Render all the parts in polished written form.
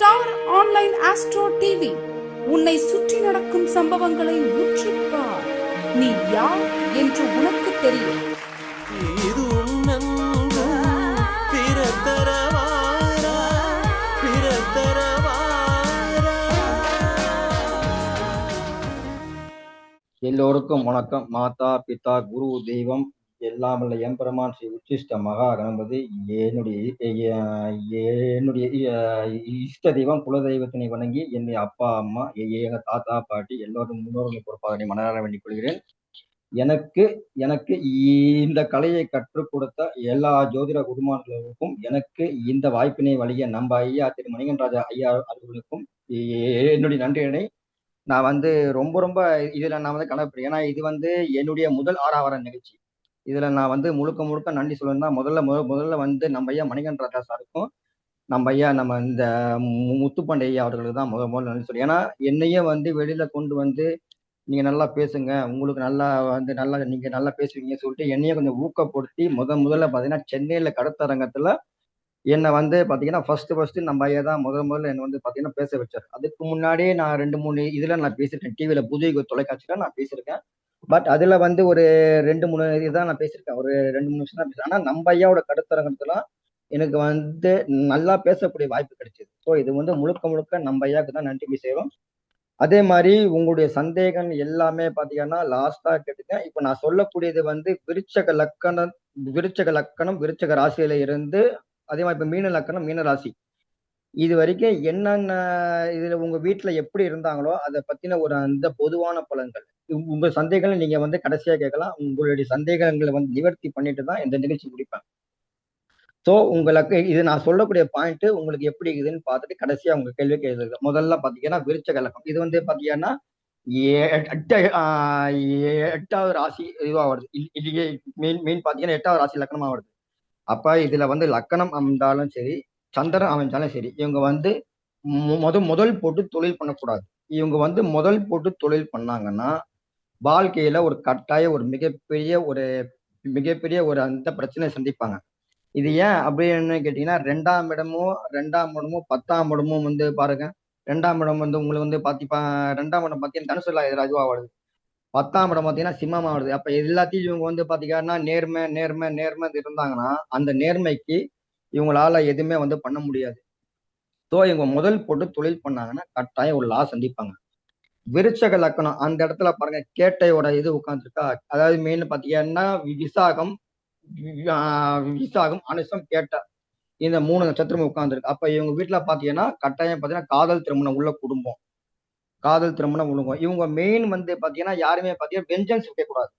Star online astro TV உன்னை சுற்றி நடக்கும் சம்பவங்களை உற்றுப்பார். நீ யார் என்று உனக்கு தெரியும். எல்லோருக்கும் வணக்கம். மாதா பிதா குரு தெய்வம் எல்லாம் வல்ல எம்பெருமான் ஸ்ரீ உச்சிஷ்ட மகா கணபதி என்னுடைய இஷ்ட தெய்வம் குல தெய்வத்தினை வணங்கி என்னுடைய அப்பா அம்மா எங்க தாத்தா பாட்டி எல்லோரும் முன்னோர்களை பொறுப்பாக மனதார வேண்டிக் கொள்கிறேன். எனக்கு எனக்கு இந்த கலையை கற்றுக் கொடுத்த எல்லா ஜோதிட குருமார்களுக்கும் எனக்கு இந்த வாய்ப்பினை வழங்கிய நம்ம ஐயா திரு மணிகண்டன் ராஜா ஐயா அவர்களுக்கும் என்னுடைய நன்றியினை நான் ரொம்ப இதுல நான் கணக்கு. ஏன்னா இது என்னுடைய முதல் ஆறாவர நிகழ்ச்சி. இதுல நான் முழுக்க முழுக்க நன்றி சொல்லணும்னா முதல்ல நம்ம ஐயா மணிகண்டன் ராஜா சாருக்கும் நம்ம ஐயா நம்ம இந்த முத்துப்பாண்டி ஐயா அவர்களுக்கு தான் முதல்ல நன்றி சொல்லி. ஏன்னா என்னையே வெளியில கொண்டு நீங்க நல்லா பேசுங்க, உங்களுக்கு நல்லா நீங்க நல்லா பேசுவீங்க சொல்லிட்டு என்னையே கொஞ்சம் ஊக்கப்படுத்தி முதல்ல பாத்தீங்கன்னா சென்னையில கருத்தரங்கத்துல என்னை பாத்தீங்கன்னா ஃபர்ஸ்ட் நம்ம ஐயா தான் முதல்ல என்ன பாத்தீங்கன்னா பேச வச்சார். அதுக்கு முன்னாடியே நான் 2-3 இதுல நான் பேசியிருக்கேன். டிவியில புதிய தொலைக்காட்சியில நான் பேசியிருக்கேன். பட் அதுல ஒரு 2-3 இதுதான் நான் பேசியிருக்கேன். ஒரு 2-3 நிமிஷம் தான் பேசுறேன். ஆனா நம்ம ஐயாவோட கருத்தரங்கத்துல எனக்கு நல்லா பேசக்கூடிய வாய்ப்பு கிடைச்சது. ஸோ இது முழுக்க முழுக்க நம்ம ஐயாவுக்கு தான் நன்றி செய்வோம். அதே மாதிரி உங்களுடைய சந்தேகம் எல்லாமே பாத்தீங்கன்னா லாஸ்டா கேட்டுங்க. இப்ப நான் சொல்லக்கூடியது விருச்சக லக்கணம் விருச்சக ராசியில இருந்து, அதே மாதிரி இப்ப மீன லக்கணம் மீன ராசி இது வரைக்கும் என்னென்ன இதுல உங்க வீட்டுல எப்படி இருந்தாங்களோ அதை பத்தின ஒரு அந்த பொதுவான பலன்கள். உங்க சந்தேகங்களை நீங்க கடைசியா கேட்கலாம். உங்களுடைய சந்தேகங்களை நிவர்த்தி பண்ணிட்டு தான் இந்த நிகழ்ச்சி முடிப்பேன். ஸோ உங்களுக்கு இது நான் சொல்லக்கூடிய பாயிண்ட் உங்களுக்கு எப்படி இருக்குதுன்னு பார்த்துட்டு கடைசியா உங்க கேள்வி கேட்குறது. முதல்ல பாத்தீங்கன்னா விருச்சக லக்கம். இது பாத்தீங்கன்னா எட்டாவது ராசி இதுவா வருது. இதுவே மெயின் பாத்தீங்கன்னா 8வது ராசி லக்கணமா வருது. அப்ப இதுல லக்கணம் அமைந்தாலும் சரி, சந்திரன் அமைஞ்சாலும் சரி, இவங்க முதல் போட்டு தொழில் பண்ணக்கூடாது. இவங்க முதல் போட்டு தொழில் பண்ணாங்கன்னா வாழ்க்கையில ஒரு கட்டாய ஒரு மிகப்பெரிய ஒரு அந்த பிரச்சனை சந்திப்பாங்க. இது ஏன் அப்படின்னு கேட்டீங்கன்னா 2ஆம் இடமும் 10ஆம் இடமும் பாருங்க. 2ஆம் இடம் உங்களுக்கு 2ஆம் இடம் பாத்தீங்கன்னா தனுசுல ராஜுவா வருது. 10ஆம் இடம் பாத்தீங்கன்னா சிம்மமா வருது. அப்ப எல்லாத்தையும் இவங்க பாத்தீங்கன்னா நேர்மை இருந்தாங்கன்னா அந்த நேர்மைக்கு இவங்களால எதுவுமே பண்ண முடியாது. ஸோ இவங்க முதல் போட்டு தொழில் பண்ணாங்கன்னா கட்டாயம் ஒரு லாஸ் சந்திப்பாங்க. விருச்சக லக்கணம் அந்த இடத்துல பாருங்க கேட்டையோட இது உட்காந்துருக்கா. அதாவது மெயின் பாத்தீங்கன்னா விசாகம் அனுசம் கேட்டை இந்த 3 நட்சத்திரம் உட்கார்ந்துருக்கு. அப்ப இவங்க வீட்டுல பாத்தீங்கன்னா கட்டாயம் பாத்தீங்கன்னா காதல் திருமணம் உள்ள குடும்பம். இவங்க மெயின் பாத்தீங்கன்னா யாருமே பாத்தீங்கன்னா வெஞ்சன்ஸ் வைக்கக்கூடாது.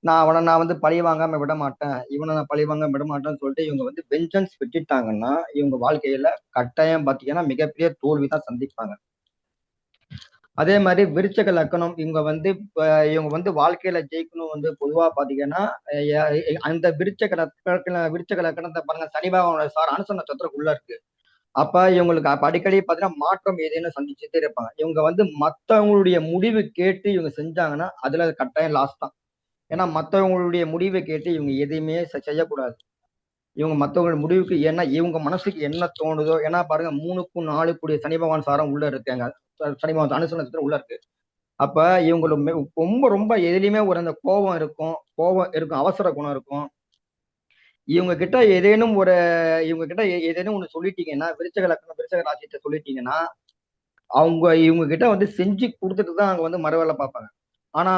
நான் பழி வாங்காம விட மாட்டேன், இவனை நான் பழி வாங்காம விட மாட்டேன்னு சொல்லிட்டு இவங்க வெஞ்சன்ஸ் விட்டுட்டாங்கன்னா இவங்க வாழ்க்கையில கட்டாயம் பாத்தீங்கன்னா மிகப்பெரிய தோல்விதான் சந்திப்பாங்க. அதே மாதிரி விருச்சக லக்கணம் இவங்க வாழ்க்கையில ஜெயிக்கணும் பொதுவா பாத்தீங்கன்னா அந்த விருச்சக லக்கணத்தை பாருங்க சனி பகவானோட சார் அனுச நட்சத்திரம் உள்ள இருக்கு. அப்ப இவங்களுக்கு அடிக்கடி பாத்தீங்கன்னா மாற்றம் ஏதேனும் சந்திச்சுட்டே இருப்பாங்க. இவங்க மத்தவங்களுடைய முடிவு கேட்டு இவங்க செஞ்சாங்கன்னா அதுல கட்டாயம் லாஸ் தான். ஏன்னா மத்தவங்களுடைய முடிவை கேட்டு இவங்க எதையுமே செய்யக்கூடாது. இவங்க மத்தவங்களோட முடிவுக்கு ஏன்னா இவங்க மனசுக்கு என்ன தோணுதோ. ஏன்னா பாருங்க 3க்கும் 4 கூடிய சனி பகவான் சாரம் உள்ள இருக்காங்க. சனி பகவான் அனுச நட்சத்திரம் உள்ள இருக்கு. அப்ப இவங்களுக்கு ரொம்ப எதுலையுமே ஒரு அந்த கோபம் இருக்கும், அவசர குணம் இருக்கும். இவங்க கிட்ட ஏதேனும் ஒண்ணு சொல்லிட்டீங்கன்னா விருச்சக லக்கணம் விருச்சக ராசியத்தை சொல்லிட்டீங்கன்னா இவங்க கிட்ட செஞ்சு கொடுத்துட்டு தான் அங்க மறுவேலை பார்ப்பாங்க. ஆனா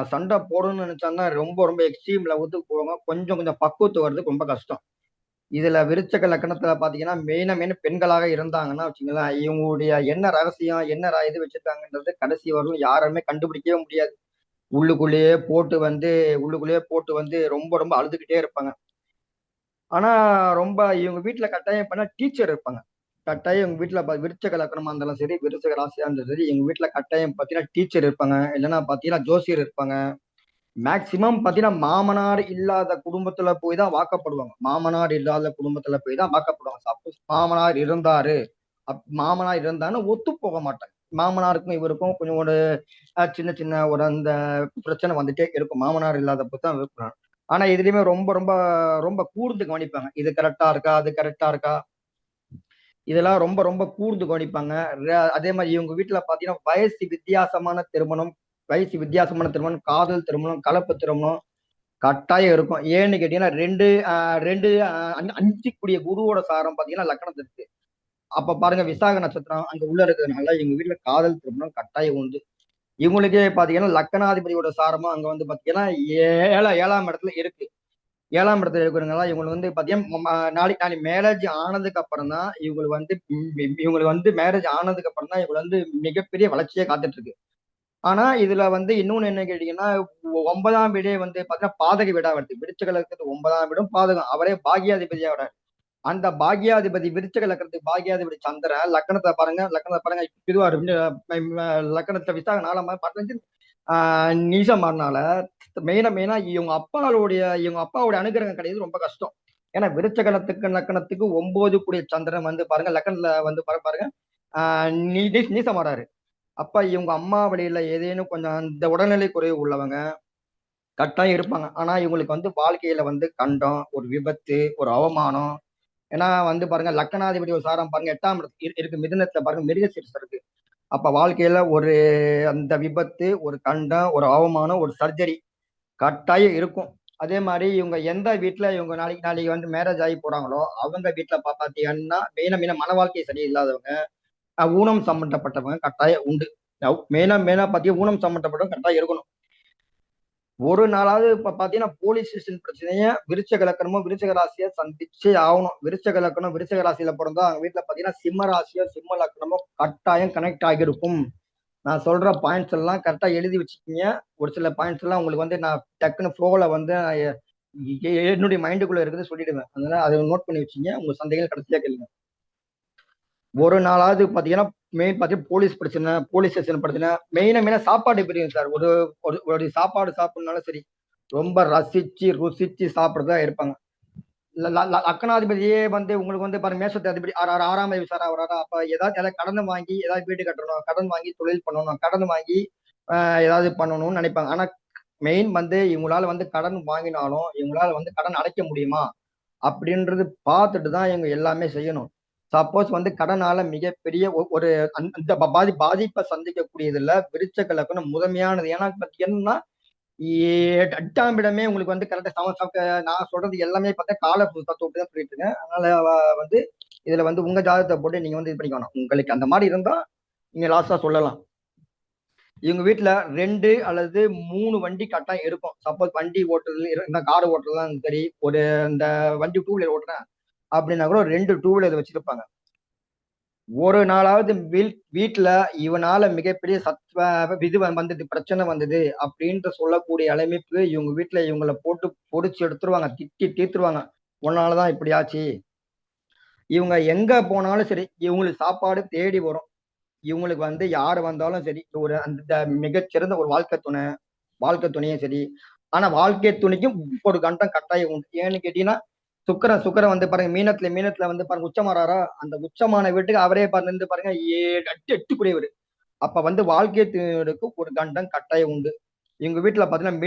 சண்டை போடணும்னு நினைச்சாங்கன்னா ரொம்ப எக்ஸ்ட்ரீம் லெவலுக்கு போவாங்க. கொஞ்சம் பக்குவத்து வர்றதுக்கு ரொம்ப கஷ்டம். இதுல விருச்சக லக்கணத்துல பாத்தீங்கன்னா மெயின் பெண்களாக இருந்தாங்கன்னா வச்சுங்களேன், இவங்களுடைய என்ன ரகசியம் என்ன இது வச்சிருக்காங்கன்றது கடைசி வரலும் யாருமே கண்டுபிடிக்கவே முடியாது. உள்ளுக்குள்ளேயே போட்டு ரொம்ப அழுதுகிட்டே இருப்பாங்க. ஆனா ரொம்ப இவங்க வீட்டுல கட்டாயம் பண்ண டீச்சர் இருப்பாங்க. கட்டாயம் இவங்க வீட்டுல விருச்சக லக்கணமா இருந்தாலும் சரி, விருச்சக ராசியா இருந்தாலும் சரி, எங்க வீட்டுல கட்டாயம் பாத்தீங்கன்னா டீச்சர் இருப்பாங்க. இல்லைன்னா பாத்தீங்கன்னா ஜோசியர் இருப்பாங்க. மேக்சிமம் பாத்தீங்கன்னா மாமனார் இல்லாத குடும்பத்துல போய் தான் வாக்கப்படுவாங்க. சப்போஸ் மாமனார் இருந்தாருன்னு ஒத்து போக மாட்டாங்க. மாமனாருக்கும் இவருக்கும் கொஞ்சம் ஒரு சின்ன ஒரு அந்த பிரச்சனை வந்துட்டே இருக்கும். மாமனார் இல்லாதப்ப தான் இருப்பாங்க. ஆனா இதுலயுமே ரொம்ப கூர்ந்து கவனிப்பாங்க. இது கரெக்டா இருக்கா, அது கரெக்டா இருக்கா. இதெல்லாம் ரொம்ப ரொம்ப கூர்ந்து கவனிப்பாங்க. அதே மாதிரி இவங்க வீட்டுல பாத்தீங்கன்னா வயசு வித்தியாசமான திருமணம், காதல் திருமணம், கலப்பு திருமணம் கட்டாயம் இருக்கும். ஏன்னு கேட்டீங்கன்னா 2 அஞ்சிக்கூடிய குருவோட சாரம் பாத்தீங்கன்னா லக்னத்துல இருக்கு. அப்ப பாருங்க விசாக நட்சத்திரம் அங்க உள்ள இருக்கிறதுனால எங்க வீட்டுல காதல் திருமணம் கட்டாயம் உண்டு. இவங்களுக்கே பாத்தீங்கன்னா லக்னாதிபதியோட சாரமும் அங்க வந்து பாத்தீங்கன்னா 7ஆம் இடத்துல இருக்கு. 7ஆம் இடத்துல இருக்கிறவங்க இவங்களுக்கு வந்து பாத்தீங்கன்னா நாளைக்கு நாளைக்கு மேரேஜ் ஆனதுக்கு அப்புறம் தான் இவங்களுக்கு வந்து மேரேஜ் ஆனதுக்கு அப்புறம் தான் இவங்க வந்து மிகப்பெரிய வளர்ச்சியே காத்துட்டு இருக்கு. ஆனா இதுல வந்து இன்னொன்னு என்ன கேட்டீங்கன்னா 9ஆம் வீடே வந்து பாத்தீங்கன்னா பாதக வீடா வருது. விருச்சிக லக்னத்துக்கு 9ஆம் வீடும் பாதகம். அவரே பாக்கியாதிபதியா வராரு. அந்த பாக்கியாதிபதி விருச்சிக லக்னத்துக்கு பாக்கியாதிபதி சந்திரன் லக்னத்தை பாருங்க இதுவாரு லக்னத்துல விசாக 4ஆம் 15 நீசம் மாறினால மெயினா இவங்க அப்பாவுடைய அனுகிரகம் கிடையாது ரொம்ப கஷ்டம். ஏன்னா விருச்ச லக்கணத்துக்கு 9 கூடிய சந்திரன் வந்து பாருங்க லக்கணத்துல வந்து பாருங்க நீசம் மாறாரு. அப்ப இவங்க அம்மா வழியில ஏதேனும் கொஞ்சம் அந்த உடல்நிலை குறைவு உள்ளவங்க கட்டாயம் இருப்பாங்க. ஆனா இவங்களுக்கு வந்து வாழ்க்கையில வந்து கண்டம், ஒரு விபத்து, ஒரு அவமானம். ஏன்னா வந்து பாருங்க லக்கணாதிபதி ஒரு சாரம் பாருங்க 8ஆம் இடத்துல இருக்கு. மிதுனத்துல பாருங்க மிருகசீரிஷம் இருக்கு. அப்ப வாழ்க்கையில ஒரு அந்த விபத்து, ஒரு கண்டம், ஒரு அவமானம், ஒரு சர்ஜரி கட்டாயம் இருக்கும். அதே மாதிரி இவங்க எந்த வீட்டுல இவங்க நாளைக்கு நாளைக்கு வந்து மேரேஜ் ஆகி போறாங்களோ அவங்க வீட்டுல பாத்தீங்கன்னா மெயினா மன வாழ்க்கை சரியில்லாதவங்க, ஊனம் சம்பந்தப்பட்டவங்க கட்டாயம் உண்டு. மெயினா பாத்தீங்கன்னா ஊனம் சம்பந்தப்பட்டவங்க கட்டாயம் இருக்கணும். ஒரு நாளாவது இப்ப பாத்தீங்கன்னா போலீஸ் ஸ்டேஷன் பிரச்சனைய விருச்சக லக்கணமோ விருச்சக ராசியை சந்திச்சே ஆகணும். விருச்சக லக்கணம் விருச்சக ராசியில பிறந்தா அவங்க வீட்டுல பாத்தீங்கன்னா சிம்ம ராசியோ சிம்ம லக்கணமோ கட்டாயம் கனெக்ட் ஆகியிருக்கும். நான் சொல்ற பாயிண்ட்ஸ் எல்லாம் கரெக்டா எழுதி வச்சுக்கீங்க. ஒரு சில பாயிண்ட்ஸ் எல்லாம் உங்களுக்கு வந்து நான் டக்குன்னு ஃப்ளோல வந்து என்னுடைய மைண்டுக்குள்ள இருக்குது சொல்லிடுவேன். அதனால அதை நோட் பண்ணி வச்சுங்க. உங்க சந்தைகள் கடைசியா கேளுங்க. ஒரு நாளாவது பாத்தீங்கன்னா மெயின் பாத்தீங்கன்னா போலீஸ் ஸ்டேஷன் பிரச்சனை மெயினா சாப்பாடு பிரியும் சார். ஒரு சாப்பாடு சாப்பிடணும்னாலும் சரி ரொம்ப ரசிச்சு ருசிச்சு சாப்பிடுறதா இருப்பாங்க. லக்கணாதிபதியே வந்து உங்களுக்கு வந்து பாருங்க மேஷத்து அதிபதி 6ஆம் அதிபதி சார் வராரா. அப்ப ஏதாவது கடன் வாங்கி ஏதாவது வீடு கட்டணும், கடன் வாங்கி தொழில் பண்ணணும், கடன் வாங்கி ஏதாவது பண்ணணும்னு நினைப்பாங்க. ஆனா மெயின் வந்து இவங்களால வந்து கடன் வாங்கினாலும் இவங்களால வந்து கடன் அடைக்க முடியுமா அப்படின்றது பார்த்துட்டு தான் இவங்க எல்லாமே செய்யணும். சப்போஸ் வந்து கடனால மிகப்பெரிய ஒரு அந்த பாதிப்பை சந்திக்கக்கூடியதுல விருச்சக லக்னம் முதன்மையானது. ஏன்னா என்னன்னா 8ஆம் இடமே உங்களுக்கு வந்து கரெக்டா நான் சொல்றது எல்லாமே பார்த்தா கால தத்துவத்தை தான் சொல்லிட்டு இருக்கேன். அதனால வந்து இதுல வந்து உங்க ஜாதகத்தை போட்டு நீங்க வந்து இது பண்ணிக்கணும். உங்களுக்கு அந்த மாதிரி இருந்தா நீங்க லாஸ்டா சொல்லலாம். இவங்க வீட்டுல 2 அல்லது 3 வண்டி கட்டாயம் இருக்கும். சப்போஸ் வண்டி ஓட்டுறது இந்த கார் ஓட்டுறதுலாம் சரி, ஒரு இந்த வண்டி 2 வீலர் ஓட்டுறேன் அப்படின்னா கூட 2 2 வீலர் வச்சிருப்பாங்க. ஒரு நாளாவது வீட்டுல இவனால மிகப்பெரிய இது வந்தது பிரச்சனை வந்தது அப்படின்ற சொல்லக்கூடிய அளமைக்கு இவங்க வீட்டுல இவங்களை போட்டு பொடிச்சு எடுத்துருவாங்க, திட்டி தீர்த்துருவாங்க. உன்னாலதான் இப்படி ஆச்சு. இவங்க எங்க போனாலும் சரி இவங்களுக்கு சாப்பாடு தேடி வரும். இவங்களுக்கு வந்து யாரு வந்தாலும் சரி ஒரு அந்த மிகச்சிறந்த ஒரு வாழ்க்கை துணையும் சரி. ஆனா வாழ்க்கை துணைக்கும் ஒரு கண்டம் கட்டாயம் உண்டு. ஏன்னு கேட்டீங்கன்னா சுக்கரன் வந்து பாருங்க மீனத்துல வந்து பாருங்க உச்சமாறாரா. அந்த உச்சமான வீட்டுக்கு அவரே இருந்து பாருங்க 8 குடையவர். அப்ப வந்து வாழ்க்கைக்கு ஒரு கண்டம் கட்டாயம் உண்டு. இவங்க வீட்டுல பாத்தீங்கன்னா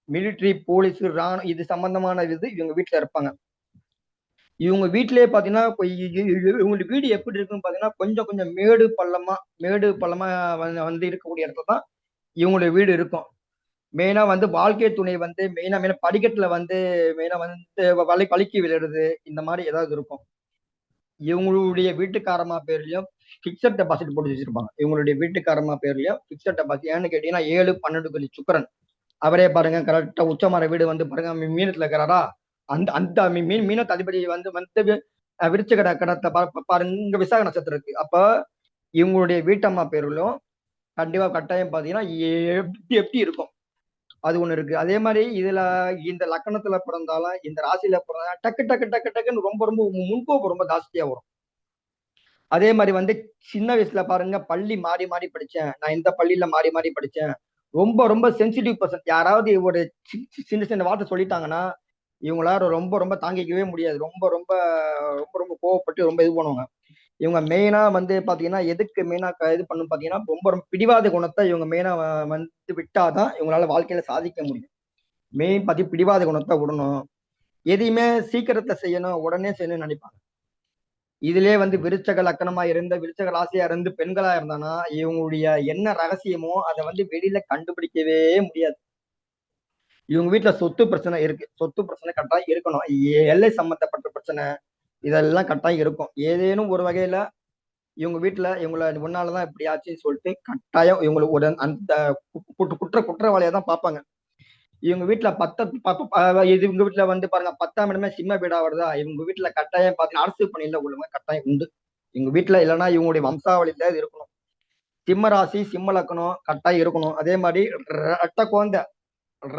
மிலிட்ரி போலீஸ் ராணுவம் இது சம்பந்தமான இது இவங்க வீட்டுல இருப்பாங்க. இவங்க வீட்டிலேயே பாத்தீங்கன்னா இவங்களுக்கு வீடு எப்படி இருக்குன்னு பாத்தீங்கன்னா கொஞ்சம் கொஞ்சம் மேடு பள்ளமா வந்து இருக்கக்கூடிய இடத்துல தான் இவங்களுடைய வீடு இருக்கும். மெயினா வந்து வாழ்க்கை துணை வந்து மெயினா படிக்கட்டுல வந்து மெயினா வந்து வழுக்கி விழுறது இந்த மாதிரி ஏதாவது இருக்கும். இவங்களுடைய வீட்டுக்காரமா பேர்லயும் பிக்சட் டெபாசிட் போட்டு வச்சிருப்பாங்க. இவங்களுடைய வீட்டுக்காரமா பேர்லயும் பிக்சட் டெபாசிட். ஏன்னு கேட்டீங்கன்னா 7 12 சுக்கரன் அவரே பாருங்க கரெக்டா உச்சமர வீடு வந்து பாருங்க மீனத்துல இருக்கிறாரா. அந்த அந்த மீனத்து அதிபதி வந்து விருச்சிக கடத்தை பாருங்க இங்க விசாக நட்சத்திரம் இருக்கு. அப்ப இவங்களுடைய வீட்டம்மா பேர்களும் கண்டிப்பா கட்டாயம் பாத்தீங்கன்னா எப்படி இருக்கும் அது ஒண்ணு இருக்கு. அதே மாதிரி இதுல இந்த லக்கணத்துல பிறந்தாலும் இந்த ராசியில பிறந்தாலும் டக்குன்னு ரொம்ப ரொம்ப முன்கோபம் ரொம்ப ஜாஸ்தியா வரும். அதே மாதிரி வந்து சின்ன வயசுல பாருங்க பள்ளி மாறி மாறி படிச்சேன், நான் இந்த பள்ளியில மாறி மாறி படிச்சேன். ரொம்ப ரொம்ப சென்சிட்டிவ் பர்சன். யாராவது ஒரு சின்ன சின்ன வார்த்தை சொல்லிட்டாங்கன்னா இவங்களால ரொம்ப ரொம்ப தாங்கிக்கவே முடியாது. ரொம்ப ரொம்ப ரொம்ப ரொம்ப கோவப்பட்டு ரொம்ப இது பண்ணுவாங்க. இவங்க மெயினா வந்து பாத்தீங்கன்னா எதுக்கு மெயினா இது பண்ணும் பாத்தீங்கன்னா ரொம்ப ரொம்ப பிடிவாத குணத்தை இவங்க மெயினா வந்து விட்டாதான் இவங்களால வாழ்க்கையில சாதிக்க முடியும். மெயின் பத்தி பிடிவாத குணத்தை விடணும். எதையுமே சீக்கிரத்தை செய்யணும், உடனே செய்யணும்னு நினைப்பாங்க. இதுலயே வந்து விருச்சக லக்கணமா இருந்து விருச்சக ராசியா இருந்து பெண்களா இருந்தானா இவங்களுடைய என்ன ரகசியமோ அதை வந்து வெளியில கண்டுபிடிக்கவே முடியாது. இவங்க வீட்டுல சொத்து பிரச்சனை இருக்கு, சொத்து பிரச்சனை கட்டாயம் இருக்கணும், எல்லை சம்பந்தப்பட்ட பிரச்சனை இதெல்லாம் கட்டாயம் இருக்கும். ஏதேனும் ஒரு வகையில இவங்க வீட்டுல இவங்கள முன்னாலதான் இப்படி ஆச்சுன்னு சொல்லிட்டு கட்டாயம் இவங்களுக்கு ஒரு அந்த குற்றவாளியா தான் பார்ப்பாங்க. இவங்க வீட்டுல இது இவங்க வீட்டுல வந்து பாருங்க 10ஆம் இடமே சிம்ம வீடா வருதா, இவங்க வீட்டுல கட்டாயம் பாத்தீங்கன்னா அரசு பணியில உள்ளவங்க கட்டாயம் உண்டு. இவங்க வீட்டுல இல்லைன்னா இவங்களுடைய வம்சாவளியில இது இருக்கணும். சிம்ம ராசி சிம்ம லக்கணம் கட்டாயம் இருக்கணும். அதே மாதிரி ரட்ட குழந்தை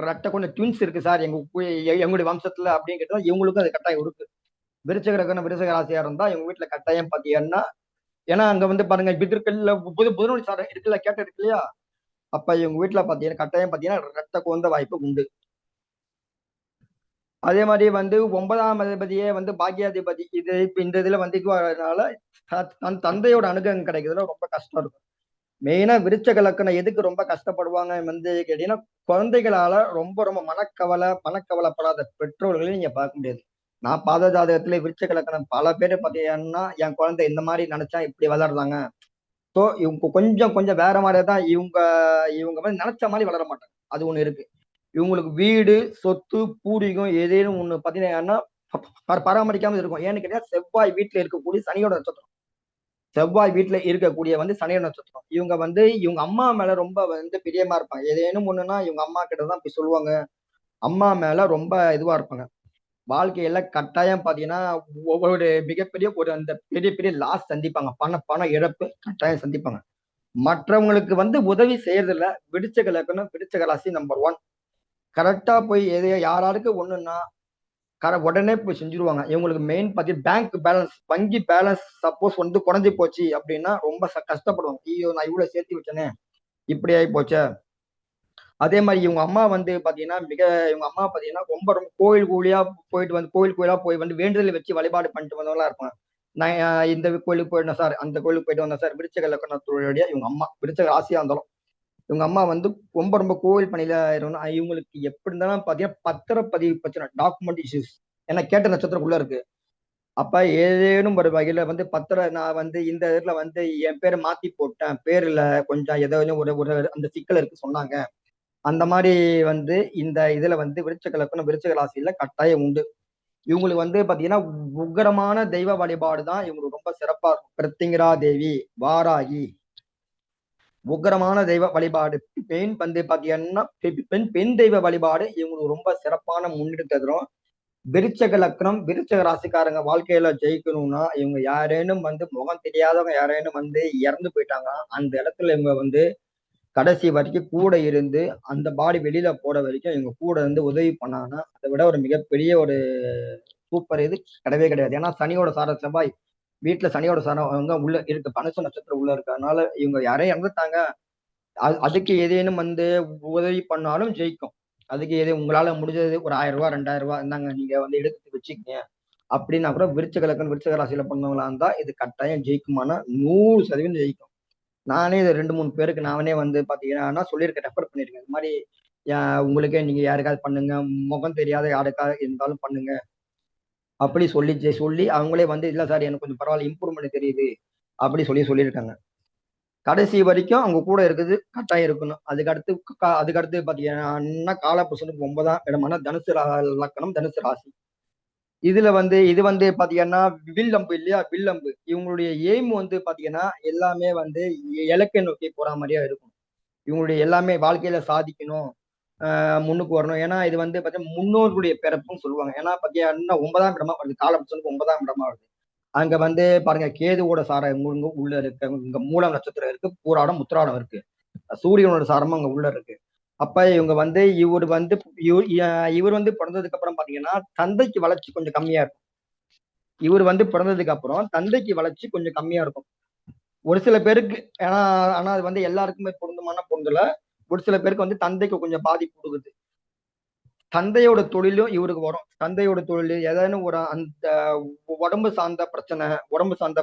ரட்ட குழந்தை ட்வின்ஸ் இருக்கு சார் எங்களுடைய வம்சத்துல அப்படிங்கிறது இவங்களுக்கும் அது கட்டாயம் இருக்கு. விருச்சக லக்கணம் விருச்சக ராசியா இருந்தா இவங்க வீட்டுல கட்டாயம் பாத்தீங்கன்னா, ஏன்னா அங்க வந்து பாருங்க பிதர்கள்ல புதனொழி சாரம் இருக்குல்ல, கேட்ட இருக்கு இல்லையா, அப்ப இவங்க வீட்டுல பாத்தீங்கன்னா கட்டாயம் பாத்தீங்கன்னா ரத்த குழந்தை வாய்ப்பு உண்டு. அதே மாதிரி வந்து 9ஆம் அதிபதியே வந்து பாக்கியாதிபதி, இது இப்ப இந்த இதுல வந்து இதுவாகிறதுனால தன் தந்தையோட அனுகிரகம் கிடைக்கிறதுல ரொம்ப கஷ்டம் இருக்கும். மெயினா விருச்சக லக்கணம் எதுக்கு ரொம்ப கஷ்டப்படுவாங்க வந்து கேட்டீங்கன்னா, குழந்தைகளால ரொம்ப ரொம்ப மனக்கவலைப்படாத பெற்றோர்களையும் நீங்க பார்க்க முடியாது. நான் பாத ஜாதகத்துல விருச்சக லக்கணம் பல பேர் பார்த்தீங்கன்னா, என் குழந்தை இந்த மாதிரி நினைச்சா இப்படி வளர்றாங்க. ஸோ இவங்க கொஞ்சம் கொஞ்சம் வேற மாதிரியே தான் இவங்க இவங்க வந்து நினைச்ச மாதிரி வளர மாட்டாங்க. அது ஒண்ணு இருக்கு. இவங்களுக்கு வீடு சொத்து பூர்வீகம் ஏதேனும் ஒண்ணு பார்த்தீங்கன்னா பராமரிக்காம இருக்கும். ஏன்னு கேட்டா செவ்வாய் வீட்டுல இருக்கக்கூடிய சனியோட நட்சத்திரம், செவ்வாய் வீட்டுல இருக்கக்கூடிய வந்து சனியோட நட்சத்திரம். இவங்க வந்து இவங்க அம்மா மேல ரொம்ப வந்து பிரியமா இருப்பாங்க. ஏதேனும் ஒண்ணுன்னா இவங்க அம்மா கிட்டதான் போய் சொல்லுவாங்க. அம்மா மேல ரொம்ப இதுவா இருப்பாங்க. வாழ்க்கையில கட்டாயம் பாத்தீங்கன்னா ஒவ்வொரு மிகப்பெரிய ஒரு அந்த பெரிய பெரிய லாஸ் சந்திப்பாங்க. பண இழப்பு கட்டாயம் சந்திப்பாங்க. மற்றவங்களுக்கு வந்து உதவி செய்யறதுல விருச்சக லக்கணம் விருச்சக ராசி நம்பர் 1. கரெக்டா போய் எதையோ யாராருக்கு ஒண்ணுன்னா உடனே போய் செஞ்சுருவாங்க. இவங்களுக்கு மெயின் பாத்தி பேங்க் பேலன்ஸ், வங்கி பேலன்ஸ் சப்போஸ் வந்து குறைஞ்சு போச்சு அப்படின்னா ரொம்ப கஷ்டப்படுவாங்க. ஐயோ நான் இவ்வளவு சேர்த்து வச்சேனே இப்படி ஆகி போச்சே. அதே மாதிரி இவங்க அம்மா வந்து பாத்தீங்கன்னா இவங்க அம்மா பாத்தீங்கன்னா ரொம்ப ரொம்ப கோயில் கோயிலா போய் வந்து வேண்டுதல் வச்சு வழிபாடு பண்ணிட்டு வந்தவங்களா இருப்பாங்க. நான் இந்த கோயிலுக்கு போயிட்டேன் சார், அந்த கோயிலுக்கு போயிட்டு வந்தேன் சார். விருச்சக லக்கணத்துடைய இவங்க அம்மா விருச்சக ராசியா இருந்தாலும் இவங்க அம்மா வந்து ரொம்ப ரொம்ப கோவில் பணியில இருக்கணும். இவங்களுக்கு எப்படி இருந்தாலும் பாத்தீங்கன்னா பத்திரப்பதிவு பிரச்சனை, டாக்குமெண்ட் இஷ்யூஸ். ஏன்னா கேட்ட நட்சத்திரம் உள்ள இருக்கு. அப்ப ஏதேனும் ஒரு வகையில வந்து நான் வந்து இந்த இதுல வந்து என் பேரை மாத்தி போட்டேன், பேர்ல கொஞ்சம் ஏதோ ஒரு ஒரு அந்த சிக்கல் இருக்கு சொன்னாங்க. அந்த மாதிரி வந்து இந்த இதுல வந்து விருச்சக லக்கணம் விருச்சக ராசியில கட்டாயம் உண்டு. இவங்களுக்கு வந்து பாத்தீங்கன்னா உக்கிரமான தெய்வ வழிபாடு தான் இவங்களுக்கு ரொம்ப சிறப்பா இருக்கும். பிரத்திங்கரா தேவி, வாராகி, உக்கிரமான தெய்வ வழிபாடு. பெண் வந்து பாத்தீங்கன்னா பெண் தெய்வ வழிபாடு இவங்களுக்கு ரொம்ப சிறப்பான முன்னெடுத்து தரும். விருச்சக லக்னம் விருச்சக ராசிக்காரங்க வாழ்க்கையில ஜெயிக்கணும்னா இவங்க யாரேனும் வந்து முகம் தெரியாதவங்க யாரேனும் வந்து இறந்து போயிட்டாங்க, அந்த இடத்துல இவங்க வந்து கடைசி வரைக்கும் கூட இருந்து அந்த பாடி வெளியில போட வரைக்கும் இவங்க கூட இருந்து உதவி பண்ணாங்கன்னா அதை விட ஒரு மிகப்பெரிய ஒரு சூப்பர் இது கிடையவே கிடையாது. ஏன்னா சனியோட சார செவ்வாய் வீட்டுல சனியோட சாரம் அவங்க உள்ள இருக்கு, பனுச நட்சத்திரம் உள்ள இருக்கு. அதனால இவங்க யாரையும் இறந்துட்டாங்க, அதுக்கு ஏதேனும் வந்து உதவி பண்ணாலும் ஜெயிக்கும். அதுக்கு எது உங்களால முடிஞ்சது ஒரு 1000 ரூபாய் 2000 ரூபாய் இருந்தாங்க நீங்க வந்து எடுத்து வச்சுக்கீங்க அப்படின்னா கூட விருச்சக லக்கணம் விருச்சக ராசியில பண்ணவங்களா இருந்தா இது கட்டாயம் ஜெயிக்குமானா 100% ஜெயிக்கும். நானே இது 2 3 பேருக்கு நானே வந்து பாத்தீங்கன்னா சொல்லியிருக்கேன், ரெஃபர் பண்ணிருக்கேன். இந்த மாதிரி உங்களுக்கே நீங்க யாருக்காவது பண்ணுங்க, முகம் தெரியாத யாருக்காவது இருந்தாலும் பண்ணுங்க அப்படி சொல்லி அவங்களே வந்து இல்ல சார் எனக்கு கொஞ்சம் பரவாயில்ல இம்ப்ரூவ்மெண்ட் தெரியுது அப்படி சொல்லியிருக்காங்க. கடைசி வரைக்கும் அவங்க கூட இருக்குது கட்டாயம் இருக்கணும். அதுக்கடுத்து பாத்தீங்கன்னா காலபுருஷனுக்கு 9ஆம் இடமான தனுசு லக்கணம் தனுசு ராசி. இது வந்து பாத்தீங்கன்னா வில்லம்பு இல்லையா, வில்லம்பு இவங்களுடைய எய்ம் வந்து பாத்தீங்கன்னா எல்லாமே வந்து இலக்கை நோக்கி போற மாதிரியா இருக்கும். இவங்களுடைய எல்லாமே வாழ்க்கையில சாதிக்கணும், முன்னுக்கு வரணும். ஏன்னா இது வந்து பாத்தீங்கன்னா முன்னோர்களுடைய பிறப்புன்னு சொல்லுவாங்க. ஏன்னா பாத்தீங்கன்னா 9ஆம் இடமா வருது, காலபுருஷனுக்கு 9ஆம் இடமா வருது. அங்க வந்து பாருங்க கேதுவோட சாரம் உள்ள இருக்கு, இங்க மூலம் நட்சத்திரம் இருக்கு, பூராடம் உத்திராடம் இருக்கு, சூரியனோட சாரமும் அங்க உள்ள இருக்கு. அப்ப இவங்க வந்து இவர் வந்து பிறந்ததுக்கு அப்புறம் பாத்தீங்கன்னா தந்தைக்கு வளர்ச்சி கொஞ்சம் கம்மியா இருக்கும். இவர் வந்து பிறந்ததுக்கு அப்புறம் தந்தைக்கு வளர்ச்சி கொஞ்சம் கம்மியா இருக்கும். ஒரு சில பேருக்கு ஆனா அது வந்து எல்லாருக்குமே பொருந்தல. ஒரு சில பேருக்கு வந்து தந்தைக்கு கொஞ்சம் பாதிப்பு கொடுக்குது. தந்தையோட தொழிலும் இவருக்கு வரும். தந்தையோட தொழில் ஏதாவது ஒரு அந்த உடம்பு சார்ந்த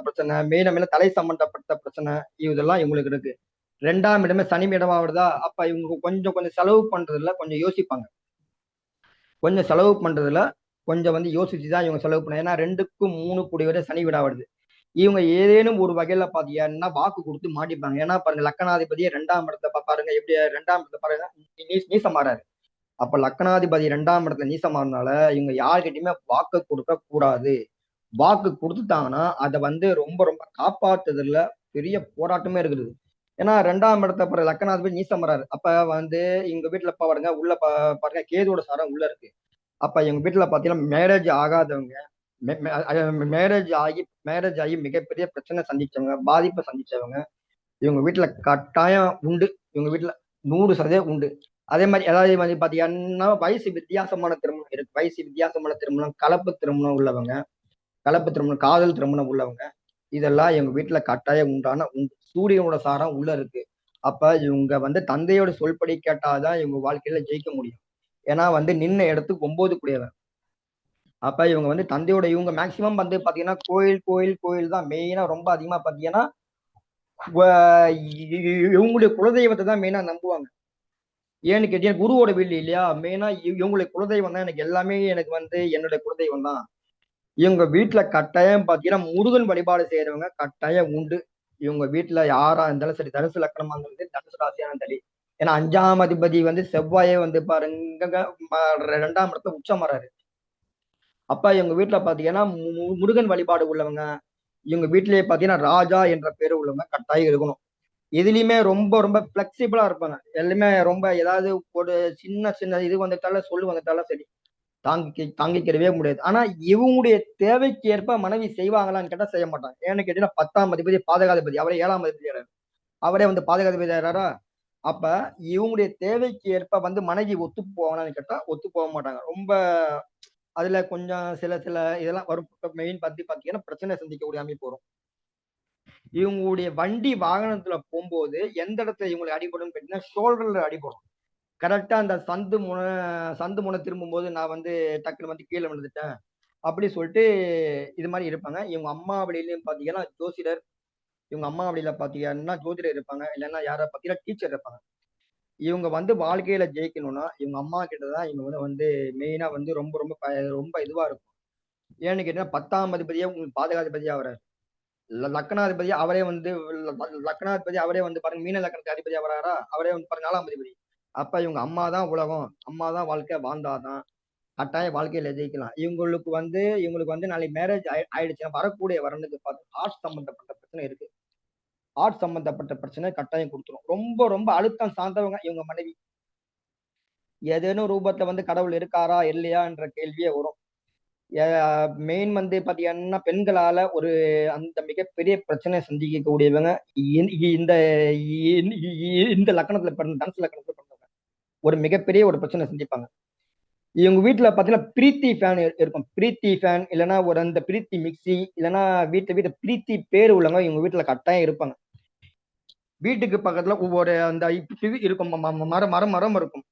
பிரச்சனை மேல தலை சம்பந்தப்பட்ட பிரச்சனை இதெல்லாம் இவங்களுக்கு இருக்கு. 2ஆம் இடமே சனி இடமா வருதா, அப்ப இவங்க கொஞ்சம் கொஞ்சம் செலவு பண்றதுல கொஞ்சம் யோசிப்பாங்க. கொஞ்சம் செலவு பண்றதுல கொஞ்சம் வந்து யோசிச்சுதான் இவங்க செலவு பண்ண. ஏன்னா 2க்கும் 3 கூடிய வரை சனி விடா வருது. இவங்க ஏதேனும் ஒரு வகையில பாத்தீங்கன்னா வாக்கு கொடுத்து மாட்டிப்பாங்க. ஏன்னா பாருங்க, லக்கணாதிபதியே 2ஆம் இடத்துல பாருங்க, எப்படி 2ஆம் இடத்துல பாருங்க நீசமாறாரு. அப்ப லக்கணாதிபதி 2ஆம் இடத்துல நீசமாறனால இவங்க யார்கிட்டயுமே வாக்கு கொடுக்க கூடாது. வாக்கு கொடுத்துட்டாங்கன்னா அதை வந்து ரொம்ப ரொம்ப காப்பாத்துறதுல பெரிய போராட்டமே இருக்குது. ஏன்னா 2ஆம் இடத்த பாரு, லக்கணாதிபதி நீசமாறாரு. அப்ப வந்து எங்க வீட்டுல பாருங்க, உள்ள பாருங்க கேதுவோட சாரம் உள்ள இருக்கு. அப்ப எங்க வீட்டுல பாத்தீங்கன்னா மேரேஜ் ஆகாதவங்க, மேரேஜ் ஆகி மிகப்பெரிய பிரச்சனை சந்திச்சவங்க, பாதிப்பை சந்திச்சவங்க இவங்க வீட்டுல கட்டாயம் உண்டு. இவங்க வீட்டுல 100% உண்டு. அதே மாதிரி ஏதாவது வந்து பாத்தீங்கன்னா வயசு வித்தியாசமான திருமணம் இருக்கு. வயசு வித்தியாசமான திருமணம், கலப்பு திருமணம் உள்ளவங்க, கலப்பு திருமணம், காதல் திருமணம் உள்ளவங்க, இதெல்லாம் எங்க வீட்டுல கட்டாயம் உண்டு. சூரியனோட சாரம் உள்ள இருக்கு. அப்ப இவங்க வந்து தந்தையோட சொல்படி கேட்டாதான் இவங்க வாழ்க்கையில ஜெயிக்க முடியும். ஏன்னா வந்து நின்ன இடத்துக்கு 9 கூடியவன். அப்ப இவங்க வந்து தந்தையோட இவங்க மேக்சிமம் வந்து பாத்தீங்கன்னா கோயில் கோயில் கோயில் தான் மெயினா. ரொம்ப அதிகமா பாத்தீங்கன்னா இவங்களுடைய குலதெய்வத்தை தான் மெயினா நம்புவாங்க. ஏன்னு கேட்டீங்கன்னா குருவோட வீடு இல்லையா, மெயினா இவங்களுடைய குலதெய்வம் தான். எனக்கு எல்லாமே எனக்கு வந்து என்னுடைய குலதெய்வம் தான். இவங்க வீட்டுல கட்டாயம் பாத்தீங்கன்னா முருகன் வழிபாடு செய்யறவங்க கட்டாயம் உண்டு. இவங்க வீட்டுல யாரா இருந்தாலும் சரி, தனுசு லக்கணமா இருந்தாலும் சரி, தனுசு ராசியான சரி. ஏன்னா 5ஆம் அதிபதி வந்து செவ்வாயே வந்து பாருங்க 2ஆம் இடத்துல உச்சம் வராரு. அப்ப இவங்க வீட்டுல பாத்தீங்கன்னா முருகன் வழிபாடு உள்ளவங்க, இவங்க வீட்டிலேயே பாத்தீங்கன்னா ராஜா என்ற பேரு உள்ளவங்க கட்டாயம் இருக்கணும். எதுலயுமே ரொம்ப ரொம்ப பிளெக்சிபிளா இருப்பாங்க. எல்லாமே ரொம்ப ஏதாவது ஒரு சின்ன சின்ன இது வந்துட்டாலும் சொல்லு வந்துட்டாலும் சரி, தாங்கிக்கிறவே முடியாது. ஆனா இவங்களுடைய தேவைக்கு ஏற்ப மனைவி செய்வாங்களான்னு கேட்டா செய்ய மாட்டாங்க. ஏன்னு கேட்டீங்கன்னா 10ஆம் அதிபதி பாதகாதிபதி, அவரே 7ஆம் அதிபதி, அவரே வந்து பாதகாதிபதி ஆறாரா. அப்ப இவங்களுடைய தேவைக்கு ஏற்ப வந்து மனைவி ஒத்து போவாங்களான்னு கேட்டா ஒத்து போக மாட்டாங்க. ரொம்ப அதுல கொஞ்சம் சில சில இதெல்லாம் வரும். மெயின் பத்தி பாத்தீங்கன்னா பிரச்சனை சந்திக்கக்கூடிய அமைப்பு வரும். இவங்களுடைய வண்டி வாகனத்துல போகும்போது எந்த இடத்துல இவங்களுக்கு அடிபடும் கேட்டீங்கன்னா ஷோல்டர்ல அடிபடும். கரெக்டா அந்த சந்து முனை திரும்பும் போது நான் வந்து டக்குனு வந்து கீழே விழுந்துட்டேன் அப்படி சொல்லிட்டு இது மாதிரி இருப்பாங்க. இவங்க அம்மா வழியிலயும் பாத்தீங்கன்னா ஜோசிடர், இவங்க அம்மா வழியில பாத்தீங்கன்னா ஜோதிடர் இருப்பாங்க. இல்லைன்னா யாரை பாத்தீங்கன்னா டீச்சர் இருப்பாங்க. இவங்க வந்து வாழ்க்கையில ஜெயிக்கணும்னா இவங்க அம்மா கிட்டதான் இவங்க வந்து மெயினா வந்து ரொம்ப ரொம்ப ரொம்ப இதுவா இருக்கும். ஏன்னு கேட்டீங்கன்னா 10ஆம் அதிபதியே உங்களுக்கு பாதகாதிபதியா வராரு. லக்னாதிபதி அவரே வந்து லக்னாதிபதி அவரே வந்து பாருங்க மீன லக்னத்துக்கு அதிபதியா வராரா, அவரே வந்து பாருங்க 4ஆம் அதிபதி. அப்ப இவங்க அம்மா தான் உலகம், அம்மா தான் வாழ்க்கை, வாழ்ந்தாதான் கட்டாய வாழ்க்கையில ஜெயிக்கலாம். இவங்களுக்கு வந்து நாளைக்கு மேரேஜ் ஆயிடுச்சுன்னா வரக்கூடிய வரனுக்கு பார்த்து ஹார்ட் சம்பந்தப்பட்ட பிரச்சனை இருக்கு. ஹார்ட் சம்பந்தப்பட்ட பிரச்சனை கட்டாயம் கொடுத்துரும். ரொம்ப ரொம்ப அழுத்தம் சார்ந்தவங்க இவங்க மனைவி. ஏதேனும் ரூபத்துல வந்து கடவுள் இருக்காரா இல்லையா என்ற கேள்வியே வரும். மெயின் வந்து பாத்தீங்கன்னா பெண்களால ஒரு அந்த மிகப்பெரிய பிரச்சனை சந்திக்கக்கூடியவங்க இந்த இந்த லக்கணத்துல பிறந்த தனுசு லக்கணத்துல பிறந்தவங்க ஒரு மிகப்பெரிய ஒரு பிரச்சனை சந்திப்பாங்க. இவங்க வீட்டுல பாத்தீங்கன்னா பிரீத்தி ஃபேன் இருக்கும். பிரீத்தி ஃபேன் இல்லைன்னா ஒரு அந்த பிரீத்தி மிக்சி இல்லைன்னா வீட்டு பிரீத்தி பேர் உள்ளவங்க இவங்க வீட்டுல கட்டாயம் இருப்பாங்க. வீட்டுக்கு பக்கத்துல ஒவ்வொரு அந்த இது இருக்கும், மரம் மரம் மரம் இருக்கும்.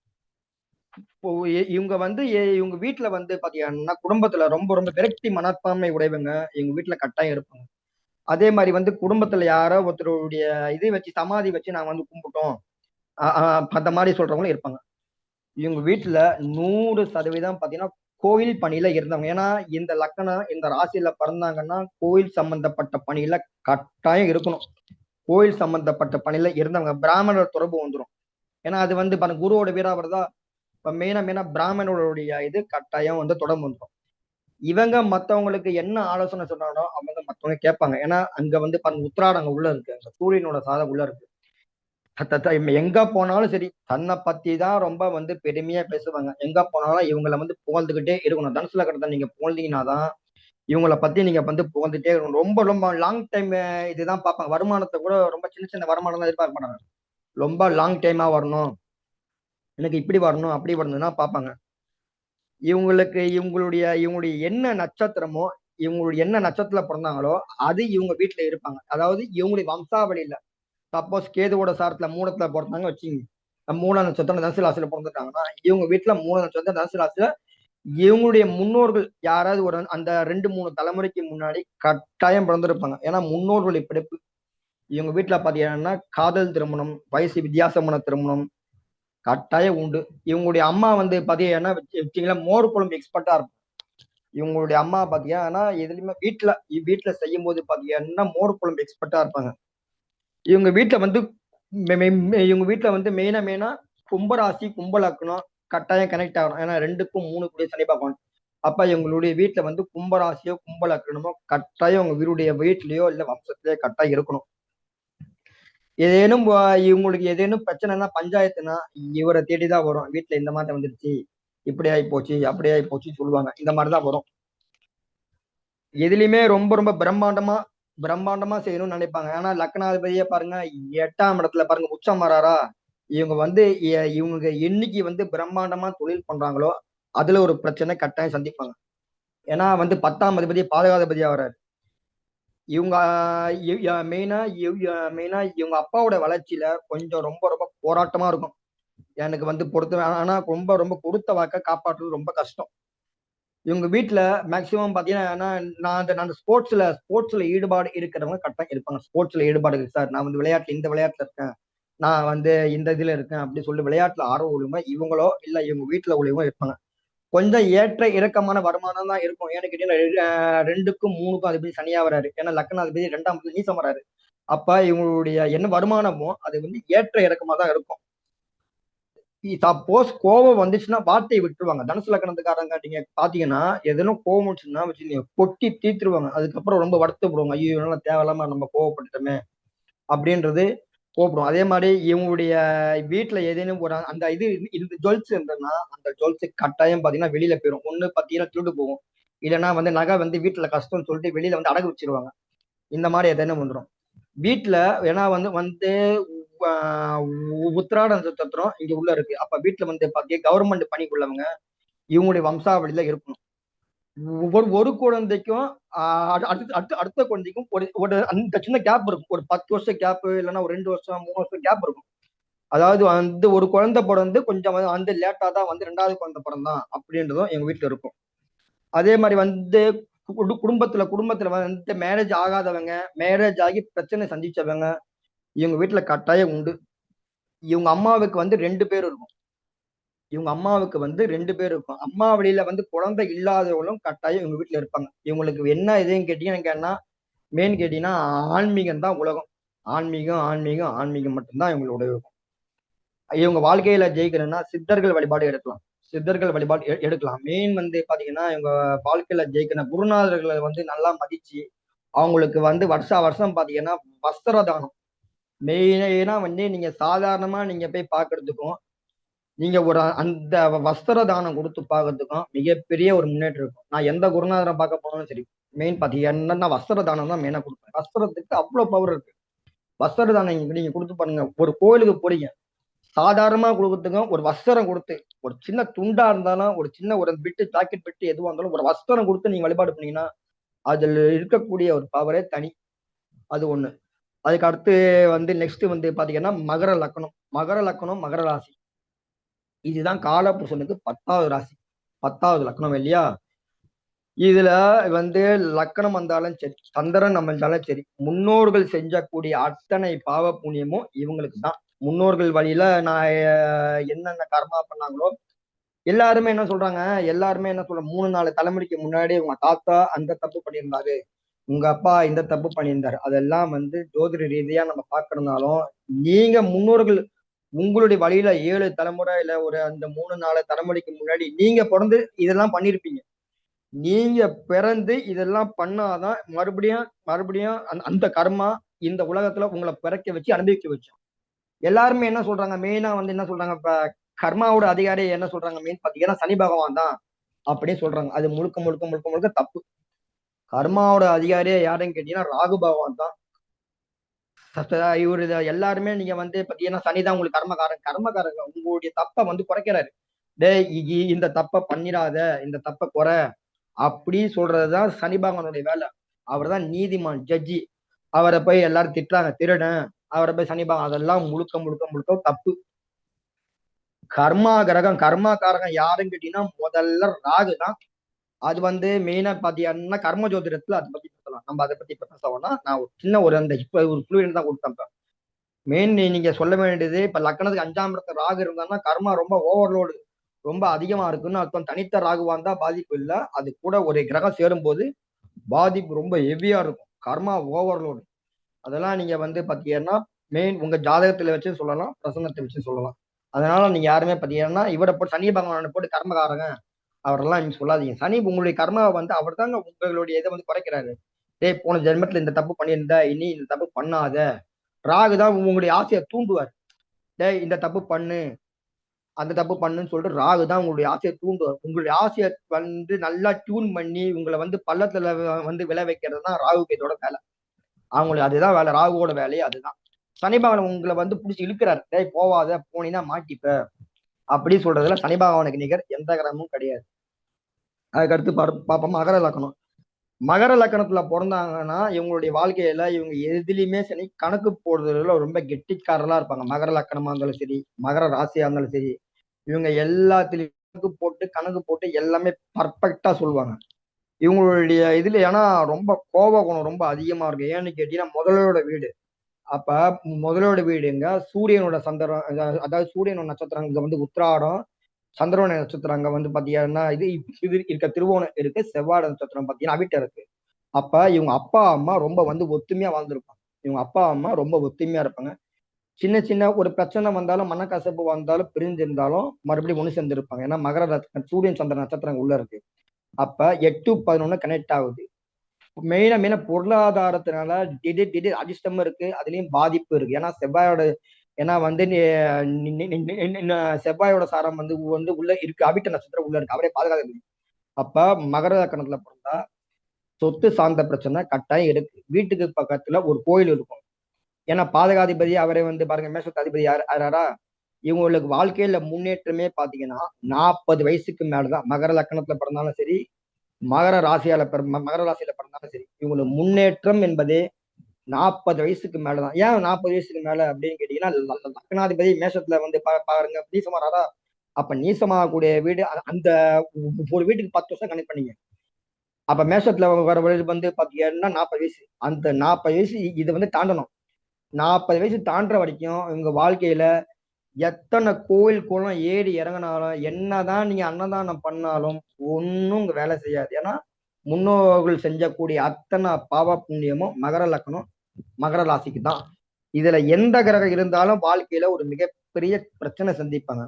இப்போ இவங்க வீட்டுல வந்து பாத்தீங்கன்னா குடும்பத்துல ரொம்ப ரொம்ப விரக்தி மனப்பான்மை உடையவங்க எங்க வீட்டுல கட்டாயம் இருப்பாங்க. அதே மாதிரி வந்து குடும்பத்துல யாரோ ஒருத்தருடைய இதை வச்சு சமாதி வச்சு நாங்க வந்து கும்பிட்டோம் அந்த மாதிரி சொல்றவங்களும் இருப்பாங்க. இவங்க வீட்டுல 100% பாத்தீங்கன்னா கோயில் பணியில இருந்தவங்க. ஏன்னா இந்த லக்கணம் இந்த ராசியில பிறந்தாங்கன்னா கோயில் சம்பந்தப்பட்ட பணியில கட்டாயம் இருக்கணும். கோயில் சம்பந்தப்பட்ட பணியில இருந்தவங்க பிராமணர் தொடர்பு வந்துடும். ஏன்னா அது வந்து குருவோட வீராவர் தான். இப்ப மெயினா பிராமணர்களுடைய இது கட்டாயம் வந்து தொடர்பு வந்துடும். இவங்க மத்தவங்களுக்கு என்ன ஆலோசனை சொன்னாலும் அவங்க மத்தவங்க கேட்பாங்க. ஏன்னா அங்க வந்து உத்திராடம் அங்க உள்ள இருக்கு, அங்க சூரியனோட சாதம் உள்ள இருக்கு. எங்க போனாலும் சரி தன்னை பத்தி தான் ரொம்ப வந்து பெருமையா பேசுவாங்க. எங்க போனாலும் இவங்களை வந்து புகழ்ந்துகிட்டே இருக்கணும். தனுசுல கடத்த நீங்க புகழ்ந்தீங்கன்னாதான் இவங்களை பத்தி நீங்க வந்து புகழ்ந்துட்டே இருக்கணும். ரொம்ப ரொம்ப லாங் டைம் இதுதான் பார்ப்பாங்க. வருமானத்தை கூட ரொம்ப சின்ன சின்ன வருமானம் தான் எதிர்பார்க்க மாட்டாங்க. ரொம்ப லாங் டைமா வரணும், எனக்கு இப்படி வரணும் அப்படி வரணும்னா பார்ப்பாங்க. இவங்களுடைய என்ன நட்சத்திரமோ, இவங்களுடைய என்ன நட்சத்திரத்துல பிறந்தாங்களோ அது இவங்க வீட்டுல இருப்பாங்க. அதாவது இவங்களுடைய வம்சாவளியில சப்போஸ் கேதுவோட சாரத்துல மூலத்துல பிறந்தாங்க வச்சுங்க, 3ஆம் நட்சத்திரம் தனுசு ராசியில பிறந்துட்டாங்கன்னா இவங்க வீட்டுல 3ஆம் நட்சத்திரம் தனுசு ராசியில இவங்களுடைய முன்னோர்கள் யாராவது ஒரு அந்த 2-3 தலைமுறைக்கு முன்னாடி கட்டாயம் பிறந்திருப்பாங்க. ஏன்னா முன்னோர்களுடைய பிறப்பு இவங்க வீட்டுல பாத்தீங்கன்னா காதல் திருமணம், வயசு வித்தியாசமான திருமணம் கட்டாயம் உண்டு. இவங்களுடைய அம்மா வந்து பாத்தீங்கன்னா வச்சீங்களா மோர் குழம்பு எக்ஸ்பர்ட்டா இருக்கும். இவங்களுடைய அம்மா பாத்தீங்கன்னா எதுலயுமே வீட்டுல செய்யும் போது பாத்தீங்கன்னா மோர் குழம்பு எக்ஸ்பர்ட்டா இருப்பாங்க. இவங்க வீட்டுல வந்து இவங்க வீட்டுல வந்து மெயினா கும்பராசி கும்ப லக்னம் கட்டாயம் கனெக்ட் ஆகணும். ஏன்னா 2க்கும் 3 கூடிய சனி பார்க்கணும். அப்ப இவங்களுடைய வீட்டுல வந்து கும்பராசியோ கும்ப லக்னமோ கட்டாயம் உங்க வீருடைய வீட்லயோ இல்ல வம்சத்திலேயோ கட்டாயம் இருக்கணும். ஏதேனும் இவங்களுக்கு ஏதேனும் பிரச்சனைனா பஞ்சாயத்துனா இவரை தேடிதான் வரும். வீட்டுல இந்த மாதிரி வந்துருச்சு, இப்படி ஆகி போச்சு அப்படி ஆகி போச்சுன்னு சொல்லுவாங்க. இந்த மாதிரிதான் வரும். எதுலையுமே ரொம்ப ரொம்ப பிரம்மாண்டமா செய்யணும்னு நினைப்பாங்க. ஆனா லக்னாதிபதியே பாருங்க 8ஆம் இடத்துல பாருங்க உச்சம் வராரா. இவங்க வந்து இவங்க என்னைக்கு வந்து பிரம்மாண்டமா தொழில் பண்றாங்களோ அதுல ஒரு பிரச்சனை கட்டாயம் சந்திப்பாங்க. ஏன்னா வந்து 10ஆம் அதிபதி பாதகாதிபதியா வர்றாரு. இவங்க மெயினா இவங்க அப்பாவோட வளர்ச்சியில கொஞ்சம் ரொம்ப ரொம்ப போராட்டமா இருக்கும். எனக்கு வந்து பொறுத்த ஆனா ரொம்ப ரொம்ப கொடுத்த வாக்க காப்பாற்றுறது ரொம்ப கஷ்டம். இவங்க வீட்டுல மேக்சிமம் பாத்தீங்கன்னா நான் அந்த ஸ்போர்ட்ஸ்ல ஈடுபாடு இருக்கிறவங்க கரெக்டா இருப்பாங்க. ஸ்போர்ட்ஸ்ல ஈடுபாடு இருக்கு சார், நான் வந்து இந்த விளையாட்டுல இருக்கேன், நான் வந்து இந்த இதுல இருக்கேன் அப்படி சொல்லி விளையாட்டுல ஆர்வம் உள்ளவங்க இவங்களோ இல்ல இவங்க வீட்டுல உள்ளவங்க இருப்பாங்க. கொஞ்சம் ஏற்ற இறக்கமான வருமானம் தான் இருக்கும். ஏன்னு கேட்டீங்கன்னா 2க்கும் 3க்கும் அதிபதி சனியா வராரு. ஏன்னா லக்னாதிபதி 2ஆம் நீசம் வராரு. அப்ப இவங்களுடைய என்ன வருமானமோ அது வந்து ஏற்ற இறக்கமா தான் இருக்கும். சப்போஸ் கோவம் வந்துச்சுன்னா வார்த்தையை விட்டுருவாங்க. தனுசு லக்னத்துக்காரங்க நீங்க பாத்தீங்கன்னா எதனும் கோவம் வந்துச்சுன்னா வச்சுக்கீங்க கொட்டி தீர்த்துருவாங்க. அதுக்கப்புறம் ரொம்ப வருத்தப்படுவாங்க. ஐயோ நல்லா தேவையில்லாம நம்ம கோவப்பட்டுட்டோமே அப்படின்றது கோபப்படும். அதே மாதிரி இவங்களுடைய வீட்டுல ஏதேனும் ஒரு அந்த இந்த ஜுவல்ஸ் இருந்ததுன்னா அந்த ஜுவல்ஸ் கட்டாயம் பாத்தீங்கன்னா வெளியில போயிடும். ஒண்ணு பாத்தீங்கன்னா திருடு போகும், இல்லைன்னா வந்து நகை வந்து வீட்டுல கஷ்டம்னு சொல்லிட்டு வெளியில வந்து அடகு வச்சிருவாங்க. இந்த மாதிரி ஏதேனும் வந்துடும் வீட்டுல. ஏன்னா வந்து வந்து உத்திராட நட்சத்திரம் இங்க உள்ள இருக்கு. அப்ப வீட்டுல வந்து பாத்தீங்கன்னா கவர்மெண்ட் பணிக்குள்ளவங்க இவங்களுடைய வம்சாவளியில இருக்கணும். ஒரு குழந்தைக்கும் அடுத்த குழந்தைக்கும் ஒரு அந்த சின்ன கேப் இருக்கும். ஒரு 10 வருஷம் கேப் இல்லைன்னா ஒரு 2 வருஷம் 3 வருஷம் கேப் இருக்கும். அதாவது வந்து ஒரு குழந்தை பிறந்து கொஞ்சம் வந்து லேட்டா தான் வந்து 2வது குழந்தை பிறந்தான் அப்படின்றதும் எங்க வீட்டுல இருக்கும். அதே மாதிரி வந்து குடும்பத்துல வந்து மேரேஜ் ஆகாதவங்க, மேரேஜ் ஆகி பிரச்சனை சந்திச்சவங்க இவங்க வீட்டுல கட்டாயம் உண்டு. இவங்க அம்மாவுக்கு வந்து 2 பேர் இருக்கும். அம்மா வழியில வந்து குழந்தை இல்லாதவங்களும் கட்டாயம் இவங்க வீட்டுல இருப்பாங்க. இவங்களுக்கு என்ன இதுன்னு கேட்டீங்கன்னா மெயின் கேட்டீங்கன்னா ஆன்மீகம் தான் உலகம். ஆன்மீகம் மட்டும்தான் இவங்களோட இருக்கும். இவங்க வாழ்க்கையில ஜெயிக்கணும்னா சித்தர்கள் வழிபாடு எடுக்கலாம். மெயின் வந்து பாத்தீங்கன்னா இவங்க வாழ்க்கையில ஜெயிக்கணும் குருநாதர்களை வந்து நல்லா மதிச்சு அவங்களுக்கு வந்து வருஷம் பாத்தீங்கன்னா வஸ்திர தானம். மெயினா வந்து நீங்க சாதாரணமா நீங்க போய் பாக்குறதுக்கும் நீங்க ஒரு அந்த வஸ்திர தானம் கொடுத்து பாக்குறதுக்கும் மிகப்பெரிய ஒரு முன்னேற்றம் இருக்கும். நான் எந்த குருநாதரை பார்க்க போனாலும் சரி மெயின் பாத்தீங்கன்னா வஸ்திர தானம் தான் மெயினா கொடுப்பேன். வஸ்திரத்துக்கு அவ்வளவு பவர் இருக்கு. வஸ்திர தானம் நீங்க கொடுத்து பாருங்க. ஒரு கோயிலுக்கு போறீங்க, சாதாரணமா கொடுக்கறதுக்கும் ஒரு வஸ்திரம் கொடுத்து ஒரு சின்ன துண்டா இருந்தாலும் ஒரு சின்ன ஒரு பிட்டு ஜாக்கெட் பிட்டு எதுவாக இருந்தாலும் ஒரு வஸ்திரம் கொடுத்து நீங்க வழிபாடு பண்ணீங்கன்னா அதுல இருக்கக்கூடிய ஒரு பவரே தனி. அது ஒண்ணு. அதுக்கு அடுத்து வந்து நெக்ஸ்ட் வந்து பாத்தீங்கன்னா மகர லக்கணம் மகர ராசி. இதுதான் காலபுருஷனுக்கு 10வது ராசி, 10வது லக்னம் இல்லையா. இதுல வந்து லக்கணம் வந்தாலும் சரி சந்திரன் அமைந்தாலும் சரி முன்னோர்கள் செஞ்சக்கூடிய அத்தனை பாவ புண்ணியமும் இவங்களுக்கு தான். முன்னோர்கள் வழியில நான் என்னென்ன கர்மா பண்ணாங்களோ எல்லாருமே என்ன சொல்றாங்க, 3-4 தலைமுறைக்கு முன்னாடி உங்க தாத்தா அந்த தப்பு பண்ணியிருந்தாரு, உங்க அப்பா இந்த தப்பு பண்ணியிருந்தாரு. அதெல்லாம் வந்து ஜோதிட ரீதியா நம்ம பார்க்கறதுனாலும் நீங்க முன்னோர்கள் உங்களுடைய வழியில 7 தலைமுறை இல்ல ஒரு அந்த 3-4 தலைமுறைக்கு முன்னாடி நீங்க பிறந்து இதெல்லாம் பண்ணிருப்பீங்க. நீங்க பிறந்து இதெல்லாம் பண்ணாதான் மறுபடியும் அந்த கர்மா இந்த உலகத்துல உங்களை பிறக்க வச்சு அனுபவிக்க வச்சோம். எல்லாருமே என்ன சொல்றாங்க, மெயினா வந்து என்ன சொல்றாங்க, இப்ப கர்மாவோட அதிகாரி என்ன சொல்றாங்க மெயின் பாத்தீங்கன்னா சனி பகவான் தான் அப்படின்னு சொல்றாங்க. அது முழுக்க முழுக்க முழுக்க முழுக்க தப்பு. கர்மாவோட அதிகாரியே யாருன்னு கேட்டீங்கன்னா ராகு பகவான் தான். இவரு எல்லாருமே நீங்க வந்து பாத்தீங்கன்னா சனிதான் உங்களுக்கு கர்மகாரங்க உங்களுடைய தப்பை வந்து குறைக்கிறாரு. இந்த தப்பை பண்ணிடாத, இந்த தப்பை குறை அப்படி சொல்றதுதான் சனி பகவானுடைய வேலை. அவர் தான் நீதிமான், ஜட்ஜி. அவரை போய் எல்லாரும் திட்டுறாங்க திருடன், அவரை போய் சனி பகவான், அதெல்லாம் முழுக்க முழுக்க முழுக்க தப்பு. கர்மாக்காரகம் யாருன்னு கேட்டீங்கன்னா முதல்ல ராகு தான். அது வந்து மெயினா பாத்தீங்கன்னா கர்ம ஜோதிடத்துல அதை பத்தி பேசலாம். நம்ம அதை பத்தி பேசணும்னா நான் ஒரு சின்ன ஒரு அந்த இப்ப ஒரு ஃப்ளூயன்ட் தான் கொடுத்தேன். மெயின் நீங்க சொல்ல வேண்டியது இப்ப லக்னத்துக்கு 5ஆம் இடத்துல ராகு இருந்தாங்கன்னா கர்மா ரொம்ப ஓவர்லோடு, ரொம்ப அதிகமா இருக்குன்னு அர்த்தம். தனித்த ராகுவா இருந்தா பாதிப்பு இல்ல. அது கூட ஒரு கிரகம் சேரும்போது பாதிப்பு ரொம்ப ஹெவியா இருக்கும். கர்மா ஓவர்லோடு. அதெல்லாம் நீங்க வந்து பாத்தீங்கன்னா மெயின் உங்க ஜாதகத்துல வச்சு சொல்லலாம், பிரசன்னத்தை வச்சு சொல்லலாம். அதனால நீங்க யாருமே பாத்தீங்கன்னா இவரை போட்டு சனி பகவானை போட்டு கர்மகாரங்க அவரெல்லாம் நீங்க சொல்லாதீங்க. சனி உங்களுடைய கர்மாவை வந்து அவர் தாங்க உங்களுடைய இதை வந்து குறைக்கிறாரு. டேய் போன ஜென்மத்துல இந்த தப்பு பண்ணியிருந்த, இனி இந்த தப்பு பண்ணாத. ராகு தான் உங்களுடைய ஆசையை தூண்டுவார். டேய் இந்த தப்பு பண்ணு, அந்த தப்பு பண்ணுன்னு சொல்லிட்டு ராகு தான் உங்களுடைய ஆசையை தூண்டுவார். உங்களுடைய ஆசையை வந்து நல்லா டியூன் பண்ணி உங்களை வந்து பள்ளத்துல வந்து விளை வைக்கிறது தான் ராகு கேதோட வேலை. அவங்களுக்கு அதுதான் வேலை. ராகுவோட வேலையே அதுதான். சனி பகவான் உங்களை வந்து பிடிச்சி இழுக்கிறாரு. டேய் போவாத, போனீங்கன்னா மாட்டிப்ப அப்படி சொல்றதுல சனி பகவானுக்கு நிகர் எந்த கிரகமும் கிடையாது. அதுக்கடுத்து பார்ப்போம் மகர லக்கணம். மகர லக்கணத்துல பிறந்தாங்கன்னா இவங்களுடைய வாழ்க்கையில இவங்க எதுலையுமே சரி கணக்கு போடுறதுல ரொம்ப கெட்டிக்காரலா இருப்பாங்க. மகர லக்கணமா இருந்தாலும் சரி, மகர ராசியா இருந்தாலும் சரி, இவங்க எல்லாத்துலயும் கணக்கு போட்டு எல்லாமே பர்ஃபெக்டா சொல்லுவாங்க. இவங்களுடைய இதுல ஏன்னா ரொம்ப கோப குணம் ரொம்ப அதிகமா இருக்கு. ஏன்னு கேட்டீங்கன்னா முதலோட வீடு. அப்ப முதலோட வீடுங்க சூரியனோட சந்திரம், அதாவது சூரியனோட நட்சத்திரம் இங்க வந்து உத்திராடம், சந்திரனோட நட்சத்திரம் அங்க வந்து பாத்தீங்கன்னா இது இருக்க திருவோணம் இருக்கு, செவ்வாய் நட்சத்திரம் பாத்தீங்கன்னா அவிட்ட இருக்கு. அப்ப இவங்க அப்பா அம்மா ரொம்ப வந்து ஒத்துமையா வாழ்ந்திருப்பாங்க. இவங்க அப்பா அம்மா ரொம்ப ஒத்துமையா இருப்பாங்க. சின்ன சின்ன ஒரு பிரச்சனை வந்தாலும் மனக்கசப்பு வந்தாலும் பிரிஞ்சிருந்தாலும் மறுபடியும் ஒண்ணு சேர்ந்திருப்பாங்க. ஏன்னா சூரியன் சந்திர நட்சத்திரம் உள்ள இருக்கு. அப்ப 8-11 கனெக்ட் ஆகுது. மெயினா பொருளாதாரத்தினால திடீர் அதிர்ஷ்டமும் இருக்கு, அதுலயும் பாதிப்பு இருக்கு. ஏன்னா செவ்வாயோட ஏன்னா வந்து செவ்வாயோட சாரம் வந்து வந்து உள்ள இருக்கு, அவிட்ட நட்சத்திரம் உள்ள இருக்கு, அவரே பாதுகாக்க. அப்ப மகர லக்கணத்துல பிறந்தா சொத்து சார்ந்த பிரச்சனை கட்டாயம் இருக்கு. வீட்டுக்கு பக்கத்துல ஒரு கோயில் இருக்கும். ஏன்னா பாதகாதிபதி அவரே வந்து பாருங்க, மேஷத்து அதிபதி யாரா இவங்களுக்கு வாழ்க்கையில முன்னேற்றமே பாத்தீங்கன்னா 40 வயசுக்கு மேலதான். மகர லக்கணத்துல பிறந்தாலும் சரி, மகர ராசியில பிறந்தாலும் சரி, இவங்களுக்கு முன்னேற்றம் என்பதே 40 வயசுக்கு மேலதான். ஏன் 40 வயசுக்கு மேல அப்படின்னு கேட்டீங்கன்னா லக்னாதிபதி மேஷத்துல வந்து பாருங்க நீசமாறாரா. அப்ப நீசமாகக்கூடிய வீடு அந்த ஒரு வீட்டுக்கு 10 வருஷம் கனெக்ட் பண்ணீங்க. அப்ப மேஷத்துல வர வந்து பாத்தீங்கன்னா 40 வயசு. அந்த 40 வயசு இது வந்து தாண்டணும். 40 வயசு தாண்டுற வரைக்கும் உங்க வாழ்க்கையில எத்தனை கோயில் குளம் ஏறி இறங்கினாலும் என்னதான் நீங்க அன்னதானம் பண்ணாலும் ஒன்னும் உங்க வேலை செய்யாது. ஏன்னா முன்னோர்கள் செஞ்சக்கூடிய அத்தனை பாவ புண்ணியமும் மகர லக்கணம் மகர ராசிக்கு தான். இதுல எந்த கிரகம் இருந்தாலும் வாழ்க்கையில ஒரு மிகப்பெரிய பிரச்சனை சந்திப்பாங்க.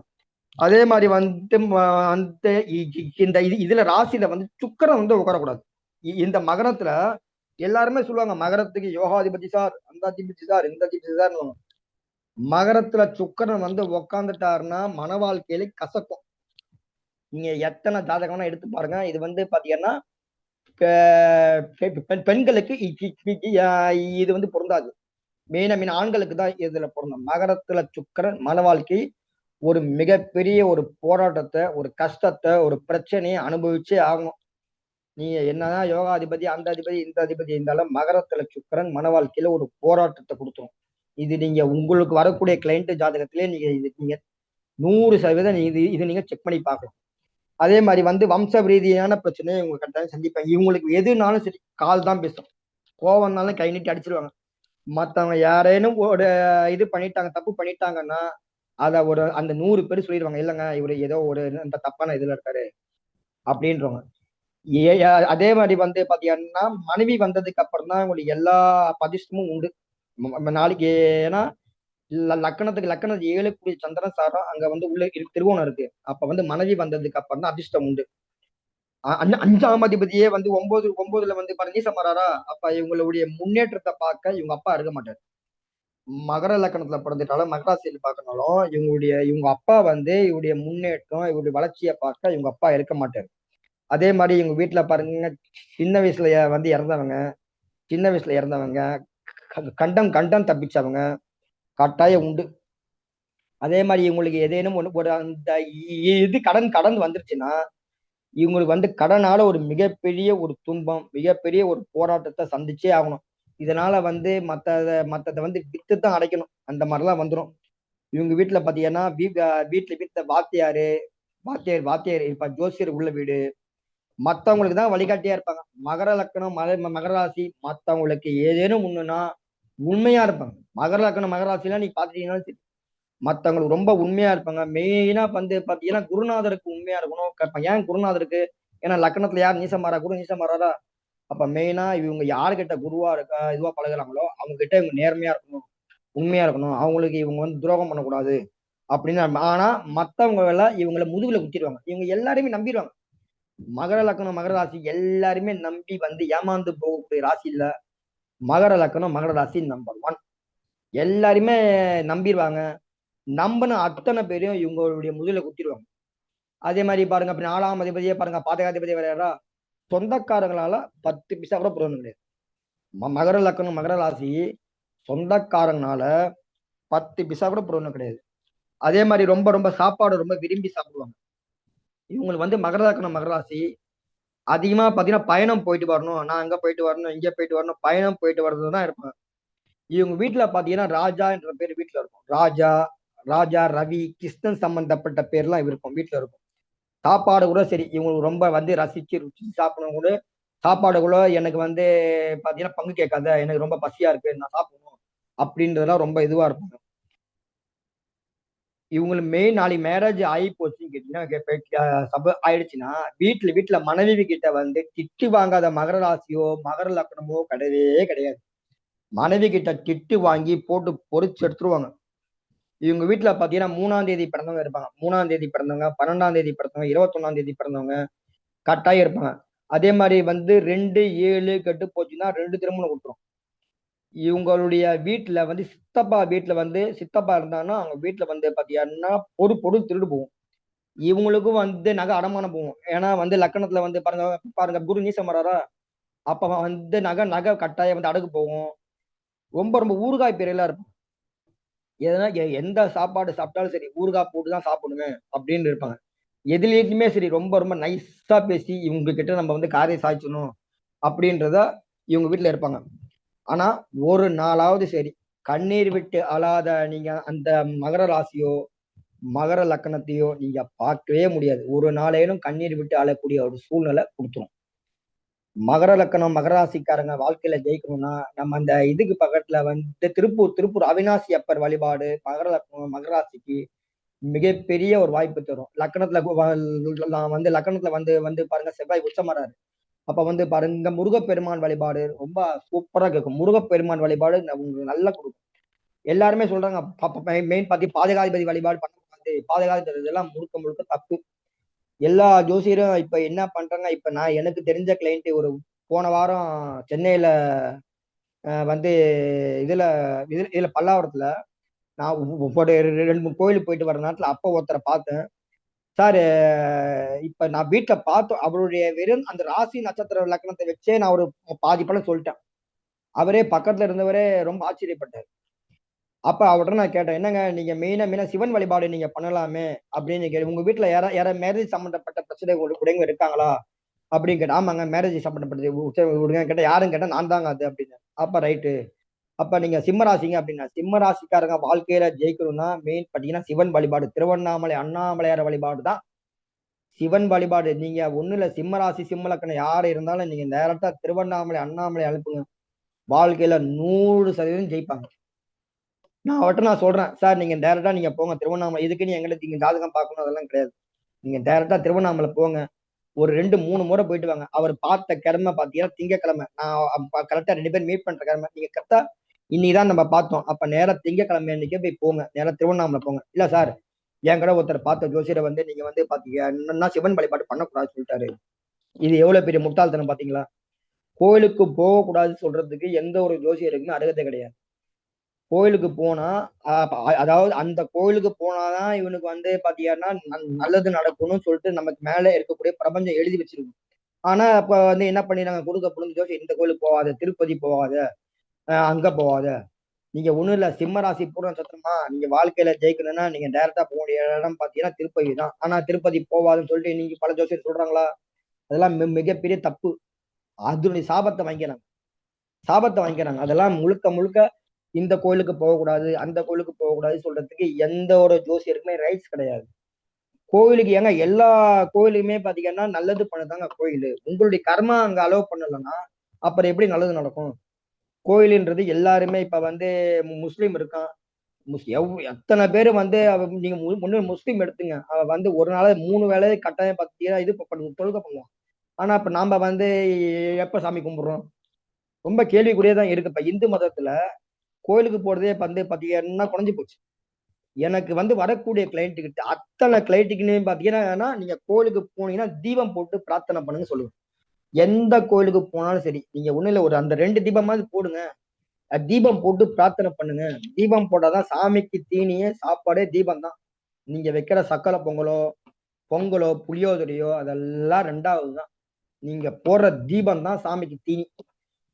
அதே மாதிரி வந்து வந்து இந்த இதுல ராசியில வந்து சுக்கிரன் வந்து உட்காரக்கூடாது. இந்த மகரத்துல எல்லாருமே சொல்லுவாங்க மகரத்துக்கு யோகாதிபதி சார், அந்த அதிபதி சார், இந்த அதிபதி சார். மகரத்துல சுக்கிரன் வந்து உக்காந்துட்டாருன்னா மன வாழ்க்கையில கசக்கும். நீங்க எத்தனை ஜாதகம்னா எடுத்து பாருங்க. இது வந்து பாத்தீங்கன்னா பெண்களுக்கு இது வந்து பொருந்தாது. மீன ஆண்களுக்கு தான் இதுல பொருந்தும். மகரத்துல சுக்கிரன் மன வாழ்க்கை ஒரு மிகப்பெரிய ஒரு போராட்டத்தை, ஒரு கஷ்டத்தை, ஒரு பிரச்சனையை அனுபவிச்சே ஆகும். நீங்க என்னதான் யோகாதிபதி, அந்த அதிபதி, இந்த அதிபதி இருந்தாலும் மகரத்துல சுக்கிரன் மன வாழ்க்கையில ஒரு போராட்டத்தை கொடுத்துரும். இது நீங்க உங்களுக்கு வரக்கூடிய கிளைண்ட் ஜாதகத்திலே நீங்க 100% இது நீங்க செக் பண்ணி பார்க்கலாம். அதே மாதிரி வந்து வம்ச ரீதியான பிரச்சனையை இவங்க கட்டாயம் சந்திப்பாங்க. இவங்களுக்கு எதுனாலும் சரி கால் தான் பேசும். கோவம்னாலும் கை நீட்டி அடிச்சிருவாங்க. மத்தவங்க யாரேனும் ஒரு இது பண்ணிட்டாங்க, தப்பு பண்ணிட்டாங்கன்னா அத ஒரு அந்த 100 பேர் சொல்லிடுவாங்க, இல்லைங்க இவரு ஏதோ ஒரு இந்த தப்பான இதுல இருக்காரு அப்படின்றவங்க. அதே மாதிரி வந்து பாத்தீங்கன்னா மனைவி வந்ததுக்கு அப்புறம் தான் உங்களுக்கு எல்லா அதிர்ஷ்டமும் உண்டு. நாளைக்கு ஏன்னா லக்கணத்துக்கு லக்கணம் 7 கூடிய சந்திரன் சாரம் அங்க வந்து உள்ள திருவோணம் இருக்கு. அப்ப வந்து மனைவி வந்ததுக்கு அப்புறம் தான் அதிர்ஷ்டம் உண்டு. 5ஆம் அதிபதியே வந்து 9ல வந்து நீசமாறாரா. அப்ப இவங்களுடைய முன்னேற்றத்தை பார்க்க இவங்க அப்பா இருக்க மாட்டாரு. மகர லக்கணத்துல பிறந்துட்டாலும் மகராசியில் பார்க்கனாலும் இவங்க அப்பா வந்து இவருடைய முன்னேற்றம் இவருடைய வளர்ச்சியை பார்க்க இவங்க அப்பா இருக்க மாட்டாரு. அதே மாதிரி இவங்க வீட்டுல பாருங்க, சின்ன வயசுல வந்து இறந்தவங்க கண்டம் கண்டம் தப்பிச்சவங்க கட்டாயம் உண்டு. அதே மாதிரி இவங்களுக்கு ஏதேனும் ஒரு அந்த இது கடன் வந்துருச்சுன்னா இவங்களுக்கு வந்து கடனால ஒரு மிகப்பெரிய ஒரு துன்பம், மிகப்பெரிய ஒரு போராட்டத்தை சந்திச்சே ஆகணும். இதனால வந்து மத்ததை வந்து வித்துதான் அடைக்கணும். அந்த மாதிரிலாம் வந்துடும். இவங்க வீட்டுல பாத்தீங்கன்னா வீட்டுல வாத்தியார் இருப்பா, ஜோசியர் உள்ள வீடு, மத்தவங்களுக்கு தான் வழிகாட்டியா இருப்பாங்க. மகர லக்கணம் மகர ராசி மத்தவங்களுக்கு ஏதேனும் ஒண்ணுன்னா உண்மையா இருப்பாங்க. மகர லக்கணம் மகர ராசிலாம் நீ பாத்துட்டீங்கன்னா மத்தவங்களுக்கு ரொம்ப உண்மையா இருப்பாங்க. மெயினா வந்து பாத்தீங்கன்னா குருநாதருக்கு உண்மையா இருக்கணும். ஏன் குருநாதருக்கு? ஏன்னா லக்னத்துல யார் நீசமாறா? குரு நீசமாறாரா? அப்ப மெயினா இவங்க யாருகிட்ட குருவா இருக்கா இதுவா பழகுறாங்களோ அவங்க கிட்ட இவங்க நேர்மையா இருக்கணும், உண்மையா இருக்கணும். அவங்களுக்கு இவங்க வந்து துரோகம் பண்ணக்கூடாது அப்படின்னு. ஆனா மத்தவங்க எல்லாம் இவங்கள முதுகுல குத்திடுவாங்க. இவங்க எல்லாரையுமே நம்பிடுவாங்க. மகர லக்னம், மகர ராசி எல்லாருமே நம்பி வந்து ஏமாந்து போகக்கூடிய ராசி இல்ல மகர லக்னம், மகர ராசி நம்பர் 1. எல்லாருமே நம்பிடுவாங்க. நம்பின அத்தனை பேரையும் இவங்களுடைய முதுகுல குத்திடுவாங்க. அதே மாதிரி பாருங்க, அப்ப 4ஆம் அதிபதியே பாருங்க, பாதகாதிபதி வரையாரா, சொந்தக்காரங்களால 10 பைசா கூட பிரயோஜனம் கிடையாது. மகர லக்னம், மகர ராசி சொந்தக்காரங்கனால 10 பைசா கூட பிரயோஜனம் கிடையாது. அதே மாதிரி ரொம்ப ரொம்ப சாப்பாடு ரொம்ப விரும்பி சாப்பிடுவாங்க. இவங்களுக்கு வந்து மகர லக்னம், மகர ராசி அதிகமா பாத்தீங்கன்னா பயணம் போயிட்டு வரணும், நான் அங்க போயிட்டு வரணும், இங்க போயிட்டு வரணும், பயணம் போயிட்டு வர்றதுதான் இருப்பாங்க. இவங்க வீட்டுல பாத்தீங்கன்னா ராஜா என்ற பேர் வீட்டுல இருக்கும். ராஜா, ராஜா, ரவி, கிருஷ்ணன் சம்பந்தப்பட்ட பேர்லாம் இருக்கும் வீட்டுல இருக்கும். சாப்பாடு கூட சரி, இவங்களுக்கு ரொம்ப வந்து ரசிச்சு ருசி சாப்பிடணும் கூட. சாப்பாடு கூட எனக்கு வந்து பாத்தீங்கன்னா பங்கு கேட்காத, எனக்கு ரொம்ப பசியா இருக்கு, நான் சாப்பிடணும் அப்படின்றதெல்லாம் ரொம்ப இதுவா இருப்பாங்க. இவங்களுக்கு மெயின் நாளைக்கு மேரேஜ் ஆகி போச்சுன்னு கேட்டீங்கன்னா, ஆயிடுச்சுன்னா வீட்டுல மனைவி கிட்ட வந்து திட்டு வாங்காத மகர ராசியோ மகர லக்னமோ கிடையவே கிடையாது. மனைவி கிட்ட திட்டு வாங்கி போட்டு பொறிச்சு எடுத்துருவாங்க. இவங்க வீட்டுல பாத்தீங்கன்னா 3ஆம் தேதி பிறந்தவங்க இருப்பாங்க. 3ஆம் தேதி பிறந்தவங்க, 12ஆம் தேதி பிறந்தவங்க, 21ஆம் தேதி பிறந்தவங்க கட்டாயம் இருப்பாங்க. அதே மாதிரி வந்து 2, 7 கெட்டு போச்சுன்னா 2 திருமணம் விட்டுரும். இவங்களுடைய வீட்டுல வந்து சித்தப்பா வீட்டுல வந்து சித்தப்பா இருந்தாங்கன்னா அவங்க வீட்டுல வந்து பாத்தீங்கன்னா பொருள் திருடு போகும். இவங்களுக்கும் வந்து நகை அடமானம் போகும். ஏன்னா வந்து லக்கணத்துல வந்து பாருங்க பாருங்க குரு நீசம் வராரா, அப்ப வந்து நகை நகை கட்டாயம் வந்து அடகு போகும். ரொம்ப ரொம்ப ஊறுகாய் பேரெல்லாம் இருக்கும். எதனா எந்த சாப்பாடு சாப்பிட்டாலும் சரி ஊறுகாய் போட்டு தான் சாப்பிடுவேன் அப்படின்னு இருப்பாங்க. எதுலேயுமே சரி ரொம்ப ரொம்ப நைஸா பேசி இவங்க கிட்ட நம்ம வந்து காரியம் சாதிச்சணும் அப்படின்றத இவங்க வீட்டுல இருப்பாங்க. ஆனா ஒரு நாளாவது சரி கண்ணீர் விட்டு அழாத நீங்க அந்த மகர ராசியோ மகர லக்கணத்தையோ நீங்க பார்க்கவே முடியாது. ஒரு நாளேனும் கண்ணீர் விட்டு அழக்கூடிய ஒரு சூழ்நிலை கொடுத்துரும். மகர லக்கணம், மகர ராசிக்காரங்க வாழ்க்கையில ஜெயிக்கணும்னா நம்ம அந்த இதுக்கு பக்கத்துல வந்து திருப்பூர் அவினாசி அப்பர் வழிபாடு மகர லக்னம், மகர ராசிக்கு மிகப்பெரிய ஒரு வாய்ப்பு தரும். லக்கணத்துல நான் வந்து லக்கணத்துல வந்து வந்து பாருங்க செவ்வாய் உச்சமாறாரு. அப்ப வந்து பாருங்க முருகப்பெருமான் வழிபாடு ரொம்ப சூப்பரா கேட்கும். முருகப்பெருமான் வழிபாடு உங்களுக்கு நல்லா கொடுக்கும். எல்லாருமே சொல்றாங்க மெயின் பாத்தி பாதகாதிபதி வழிபாடு பண்ணக்கூடாது, பாதகாதிபதி இதெல்லாம் முழுக்க முழுக்க தப்பு. எல்லா ஜோசியரும் இப்ப என்ன பண்றாங்க, இப்ப நான் எனக்கு தெரிஞ்ச கிளைண்ட் ஒரு போன வாரம் சென்னையில வந்து இதுல இதுல பல்லாவரத்துல நான் ஒரு 2, 3 கோயிலுக்கு போயிட்டு வர நேரத்துல அப்ப ஒருத்தரை பார்த்தேன். சார் இப்ப நான் வீட்டுல பார்த்தோம் அவருடைய வெறும் அந்த ராசி நட்சத்திர லக்கணத்தை வச்சே நான் ஒரு பாதி படம் சொல்லிட்டேன். அவரே பக்கத்துல இருந்தவரே ரொம்ப ஆச்சரியப்பட்டார். அப்ப அவர்கிட்ட நான் கேட்டேன், என்னங்க நீங்க மெயினா சிவன் வழிபாடு நீங்க பண்ணலாமே அப்படின்னு கேட்டேன். உங்க வீட்டுல யார மேரேஜ் சம்பந்தப்பட்ட பிரச்சனை உடையவங்க இருக்காங்களா அப்படின்னு கேட்டேன். ஆமாங்க மேரேஜ் சம்பந்தப்பட்டது விடுங்க கேட்டேன். யாருன்னு கேட்டா நான் தாங்க அது அப்படின்னு. அப்ப ரைட்டு. அப்ப நீங்க சிம்ம ராசிங்க அப்படின்னா, சிம்ம ராசிக்காரங்க வாழ்க்கையில ஜெயிக்கணும்னா மெயின் பாத்தீங்கன்னா சிவன் வழிபாடு, திருவண்ணாமலை அண்ணாமலையார் வழிபாடு தான் சிவன் வழிபாடு. நீங்க ஒண்ணு இல்ல, சிம்ம ராசி சிம்ம லக்கணம் யாரு இருந்தாலும் நீங்க டைரக்டா திருவண்ணாமலை அண்ணாமலை அனுப்புங்க, வாழ்க்கையில 100% ஜெயிப்பாங்க. நான் சொல்றேன், சார் நீங்க டைரக்டா நீங்க போங்க திருவண்ணாமலை, இதுக்கு நீ எங்களுக்கு நீங்க ஜாதகம் பார்க்கணும் அதெல்லாம் கிடையாது. நீங்க டைரக்டா திருவண்ணாமலை போங்க, ஒரு 2, 3 முறை போயிட்டு வாங்க. அவர் பார்த்த கிழமை பாத்தீங்கன்னா திங்கக்கிழமை. நான் கரெக்டா 2 பேரும் மீட் பண்ற கிழமை. நீங்க கரெக்டா இன்னைக்குதான் நம்ம பார்த்தோம். அப்ப நேரா திங்கக்கிழமை அன்னைக்கே போய் போங்க, நேரா திருவண்ணாமலை போங்க. இல்ல சார் என் கூட ஒருத்தர் பார்த்த ஜோசியரை வந்து நீங்க வந்து பாத்தீங்கன்னா சிவன் வழிபாடு பண்ணக்கூடாதுன்னு சொல்லிட்டாரு. இது எவ்வளவு பெரிய முட்டாள்தனம் பாத்தீங்களா? கோயிலுக்கு போகக்கூடாதுன்னு சொல்றதுக்கு எந்த ஒரு ஜோசியருக்குமே அருகதை கிடையாது. கோயிலுக்கு போனா அதாவது அந்த கோயிலுக்கு போனாதான் இவனுக்கு வந்து பாத்தீங்கன்னா நல்லது நடக்கணும்னு சொல்லிட்டு நமக்கு மேல இருக்கக்கூடிய பிரபஞ்சம் எழுதி வச்சிருக்கும். ஆனா அப்ப வந்து என்ன பண்ணிடுறாங்க, கொடுக்க பொழுது ஜோசி இந்த கோயிலுக்கு போகாத, திருப்பதி போகாத, அங்க போகாத. நீங்க ஒண்ணும் இல்ல, சிம்ம ராசி பூர்ண சத்திரமா நீங்க வாழ்க்கையில ஜெயிக்கணும்னா நீங்க டைரக்டா போக வேண்டிய இடம் பாத்தீங்கன்னா திருப்பதி தான். ஆனா திருப்பதி போவாதுன்னு சொல்லிட்டு இன்னைக்கு பல ஜோசியர் சொல்றாங்களா? அதெல்லாம் மிகப்பெரிய தப்பு. அதனுடைய சாபத்தை வாங்கிக்கிறாங்க. அதெல்லாம் முழுக்க முழுக்க இந்த கோயிலுக்கு போகக்கூடாது, அந்த கோயிலுக்கு போகக்கூடாது சொல்றதுக்கு எந்த ஒரு ஜோசியருக்குமே ரைட்ஸ் கிடையாது. கோயிலுக்கு ஏங்க எல்லா கோயிலுமே பாத்தீங்கன்னா நல்லது பண்ணதாங்க கோயிலு. உங்களுடைய கர்மா அங்க அலோவ் பண்ணலன்னா அப்புறம் எப்படி நல்லது நடக்கும்? கோயிலுன்றது எல்லாருமே இப்ப வந்து முஸ்லீம் இருக்கான், எத்தனை பேர் வந்து நீங்க முன்னே முஸ்லீம் எடுத்துங்க, அவ வந்து ஒரு நாள் 3 வேளை கட்டாயம் பத்தியா இது தொழுகை பண்ணுவான். ஆனா இப்ப நாம வந்து எப்ப சாமி கும்பிடுறோம்? ரொம்ப கேள்விக்குறியா தான் இருக்கு. இப்ப இந்து மதத்துல கோயிலுக்கு போறதே வந்து பாத்தீங்கன்னா குறைஞ்சு போச்சு. எனக்கு வந்து வரக்கூடிய கிளைண்ட் கிட்ட அத்தனை கிளைண்ட்டுக்குன்னு பாத்தீங்கன்னா நீங்க கோயிலுக்கு போனீங்கன்னா தீபம் போட்டு பிரார்த்தனை பண்ணுங்க சொல்லுவேன். எந்த கோயிலுக்கு போனாலும் சரி, நீங்க ஒண்ணு இல்ல, ஒரு அந்த 2 தீபமாவது போடுங்க. தீபம் போட்டு பிரார்த்தனை பண்ணுங்க. தீபம் போட்டாதான் சாமிக்கு தீனியே சாப்பாடே தீபம் தான். நீங்க வைக்கிற சக்கரை பொங்கலோ புளியோதரையோ அதெல்லாம் 2வது தான். நீங்க போடுற தீபம் தான் சாமிக்கு தீனி.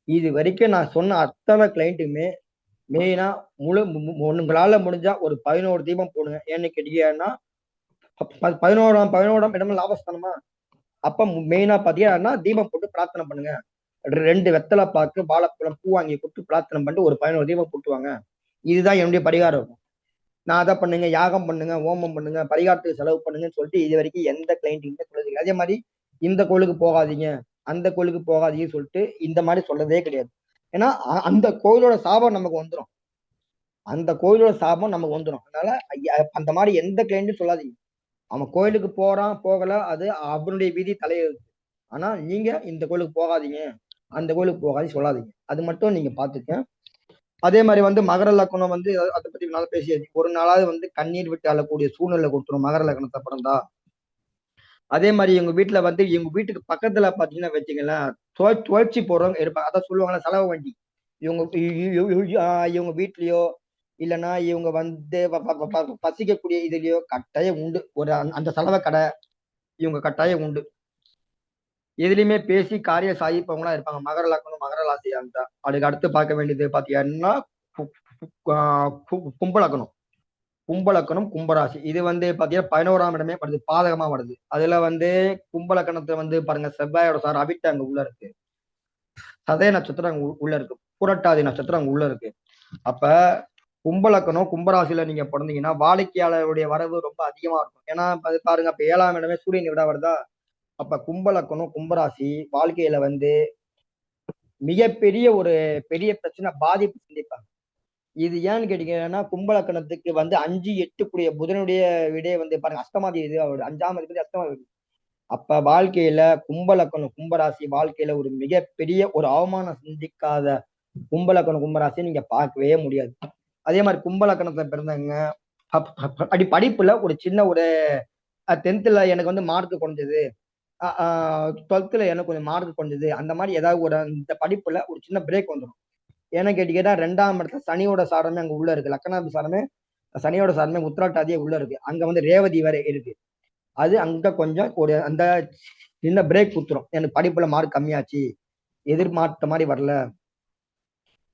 இது வரைக்கும் நான் சொன்ன அத்தனை கிளைண்ட்டுமே மெயினா உங்களால முடிஞ்சா ஒரு 11 தீபம் போடுங்க. ஏன்னு கேட்டீங்கன்னா 11ஆம் இடமே லாபஸ்தானமா. அப்ப மெயினா பாத்தீங்கன்னா தீபம் போட்டு பிரார்த்தனை பண்ணுங்க. 2 வெத்தலை பாக்கு வாழைப்பழம் பூ வாங்கி கொடுத்து பிரார்த்தனை பண்ணிட்டு ஒரு 11 தீபம் போட்டுவாங்க. இதுதான் என்னுடைய பரிகாரம் இருக்கும். நான் அதை பண்ணுங்க, யாகம் பண்ணுங்க, ஹோமம் பண்ணுங்க, பரிகாரத்துக்கு செலவு பண்ணுங்கன்னு சொல்லிட்டு இது வரைக்கும் எந்த கிளைண்ட்டுமே சொல்லுது. அதே மாதிரி இந்த கோயிலுக்கு போகாதீங்க, அந்த கோயிலுக்கு போகாதீங்கன்னு சொல்லிட்டு இந்த மாதிரி சொல்லதே கிடையாது. ஏன்னா அந்த கோயிலோட சாபம் நமக்கு வந்துடும். அந்த கோயிலோட சாபம் நமக்கு வந்துடும். அதனால அந்த மாதிரி எந்த கிளைண்ட்டும் சொல்லாதீங்க. அவன் கோயிலுக்கு போறான் போகல, அது அவனுடைய விதி தலையெழுத்து. ஆனா நீங்க இந்த கோயிலுக்கு போகாதீங்க, அந்த கோயிலுக்கு போகாதீங்க சொல்லாதீங்க. அது மட்டும் நீங்க பாத்துக்க. அதே மாதிரி வந்து மகர லக்னம் வந்து அதை பத்தி நாள் பேசியாச்சு. ஒரு நாளாவது வந்து கண்ணீர் விட்டு அழக்கூடிய சூழ்நிலை கொடுத்துரும் மகர லக்னத்தை பிறந்தா. அதே மாதிரி எங்க வீட்டுல வந்து எங்க வீட்டுக்கு பக்கத்துல பாத்தீங்கன்னா வச்சுங்களேன், துவைச்சி போறவங்க இருப்பாங்க. அதான் சொல்லுவாங்களா செலவு வண்டி. இவங்க வீட்லயோ இல்லைன்னா இவங்க வந்து பசிக்கக்கூடிய இதுலயோ கட்டாயம் உண்டு. ஒரு அந்த செலவை கடை இவங்க கட்டாயம் உண்டு. எதுலையுமே பேசி காரிய சாதிப்பவங்களா இருப்பாங்க. மகர லக்னம் மகர ராசியா இருந்தா. அதுக்கு அடுத்து பார்க்க வேண்டியது பாத்தீங்கன்னா கும்பலக்கணம். கும்பலக்கணம் கும்பராசி. இது வந்து பாத்தீங்கன்னா 11ஆம் இடமே வருது, பாதகமா வருது. அதுல வந்து கும்பலக்கணத்துல வந்து பாருங்க, செவ்வாயோட சார் அவிட்ட அங்க உள்ள இருக்கு, சதய நட்சத்திரம் அங்க உள்ள இருக்கு, புரட்டாதி நட்சத்திரம் அங்க உள்ள இருக்கு. அப்ப கும்பலக்கணம் கும்பராசியில நீங்க பிறந்தீங்கன்னா வாடிக்கையாளருடைய வரவு ரொம்ப அதிகமா இருக்கும். ஏன்னா பாருங்க, அப்ப 7ஆம் இடமே சூரியன் விட வருதா. அப்ப கும்பலக்கணம் கும்பராசி வாழ்க்கையில வந்து மிகப்பெரிய ஒரு பெரிய பிரச்சனை பாதிப்பு சந்திப்பாங்க. இது ஏன்னு கேட்டீங்கன்னா கும்பலக்கணத்துக்கு வந்து 5, 8 கூடிய புதனுடைய விடைய வந்து பாருங்க அஷ்டமாதி இது, அவர் 5ஆம் அதிபதி அஷ்டமாதி. அப்ப வாழ்க்கையில கும்பலக்கணம் கும்பராசி வாழ்க்கையில ஒரு மிகப்பெரிய ஒரு அவமானம் சந்திக்காத கும்பலக்கணம் கும்பராசி நீங்க பார்க்கவே முடியாது. அதே மாதிரி கும்பலக்கணத்துல பிறந்தவங்க படிப்புல ஒரு சின்ன ஒரு 10th எனக்கு வந்து மார்க் குறைஞ்சது, 12th எனக்கு கொஞ்சம் மார்க் குறைஞ்சது, அந்த மாதிரி ஏதாவது ஒரு இந்த படிப்புல ஒரு சின்ன பிரேக் வந்துடும். ஏன்னு கேட்டீங்கன்னா 2ஆம் இடத்துல சனியோட சாரமே அங்க உள்ள இருக்கு. லக்னாதி சாரமே சனியோட சாரமே உத்திராட்டாதியே உள்ள இருக்கு. அங்க வந்து ரேவதி வேற இருக்கு. அது அங்க கொஞ்சம் ஒரு அந்த சின்ன பிரேக் குத்துரும். எனக்கு படிப்புல மார்க் கம்மியாச்சு, எதிர்பார்த்த மாதிரி வரல,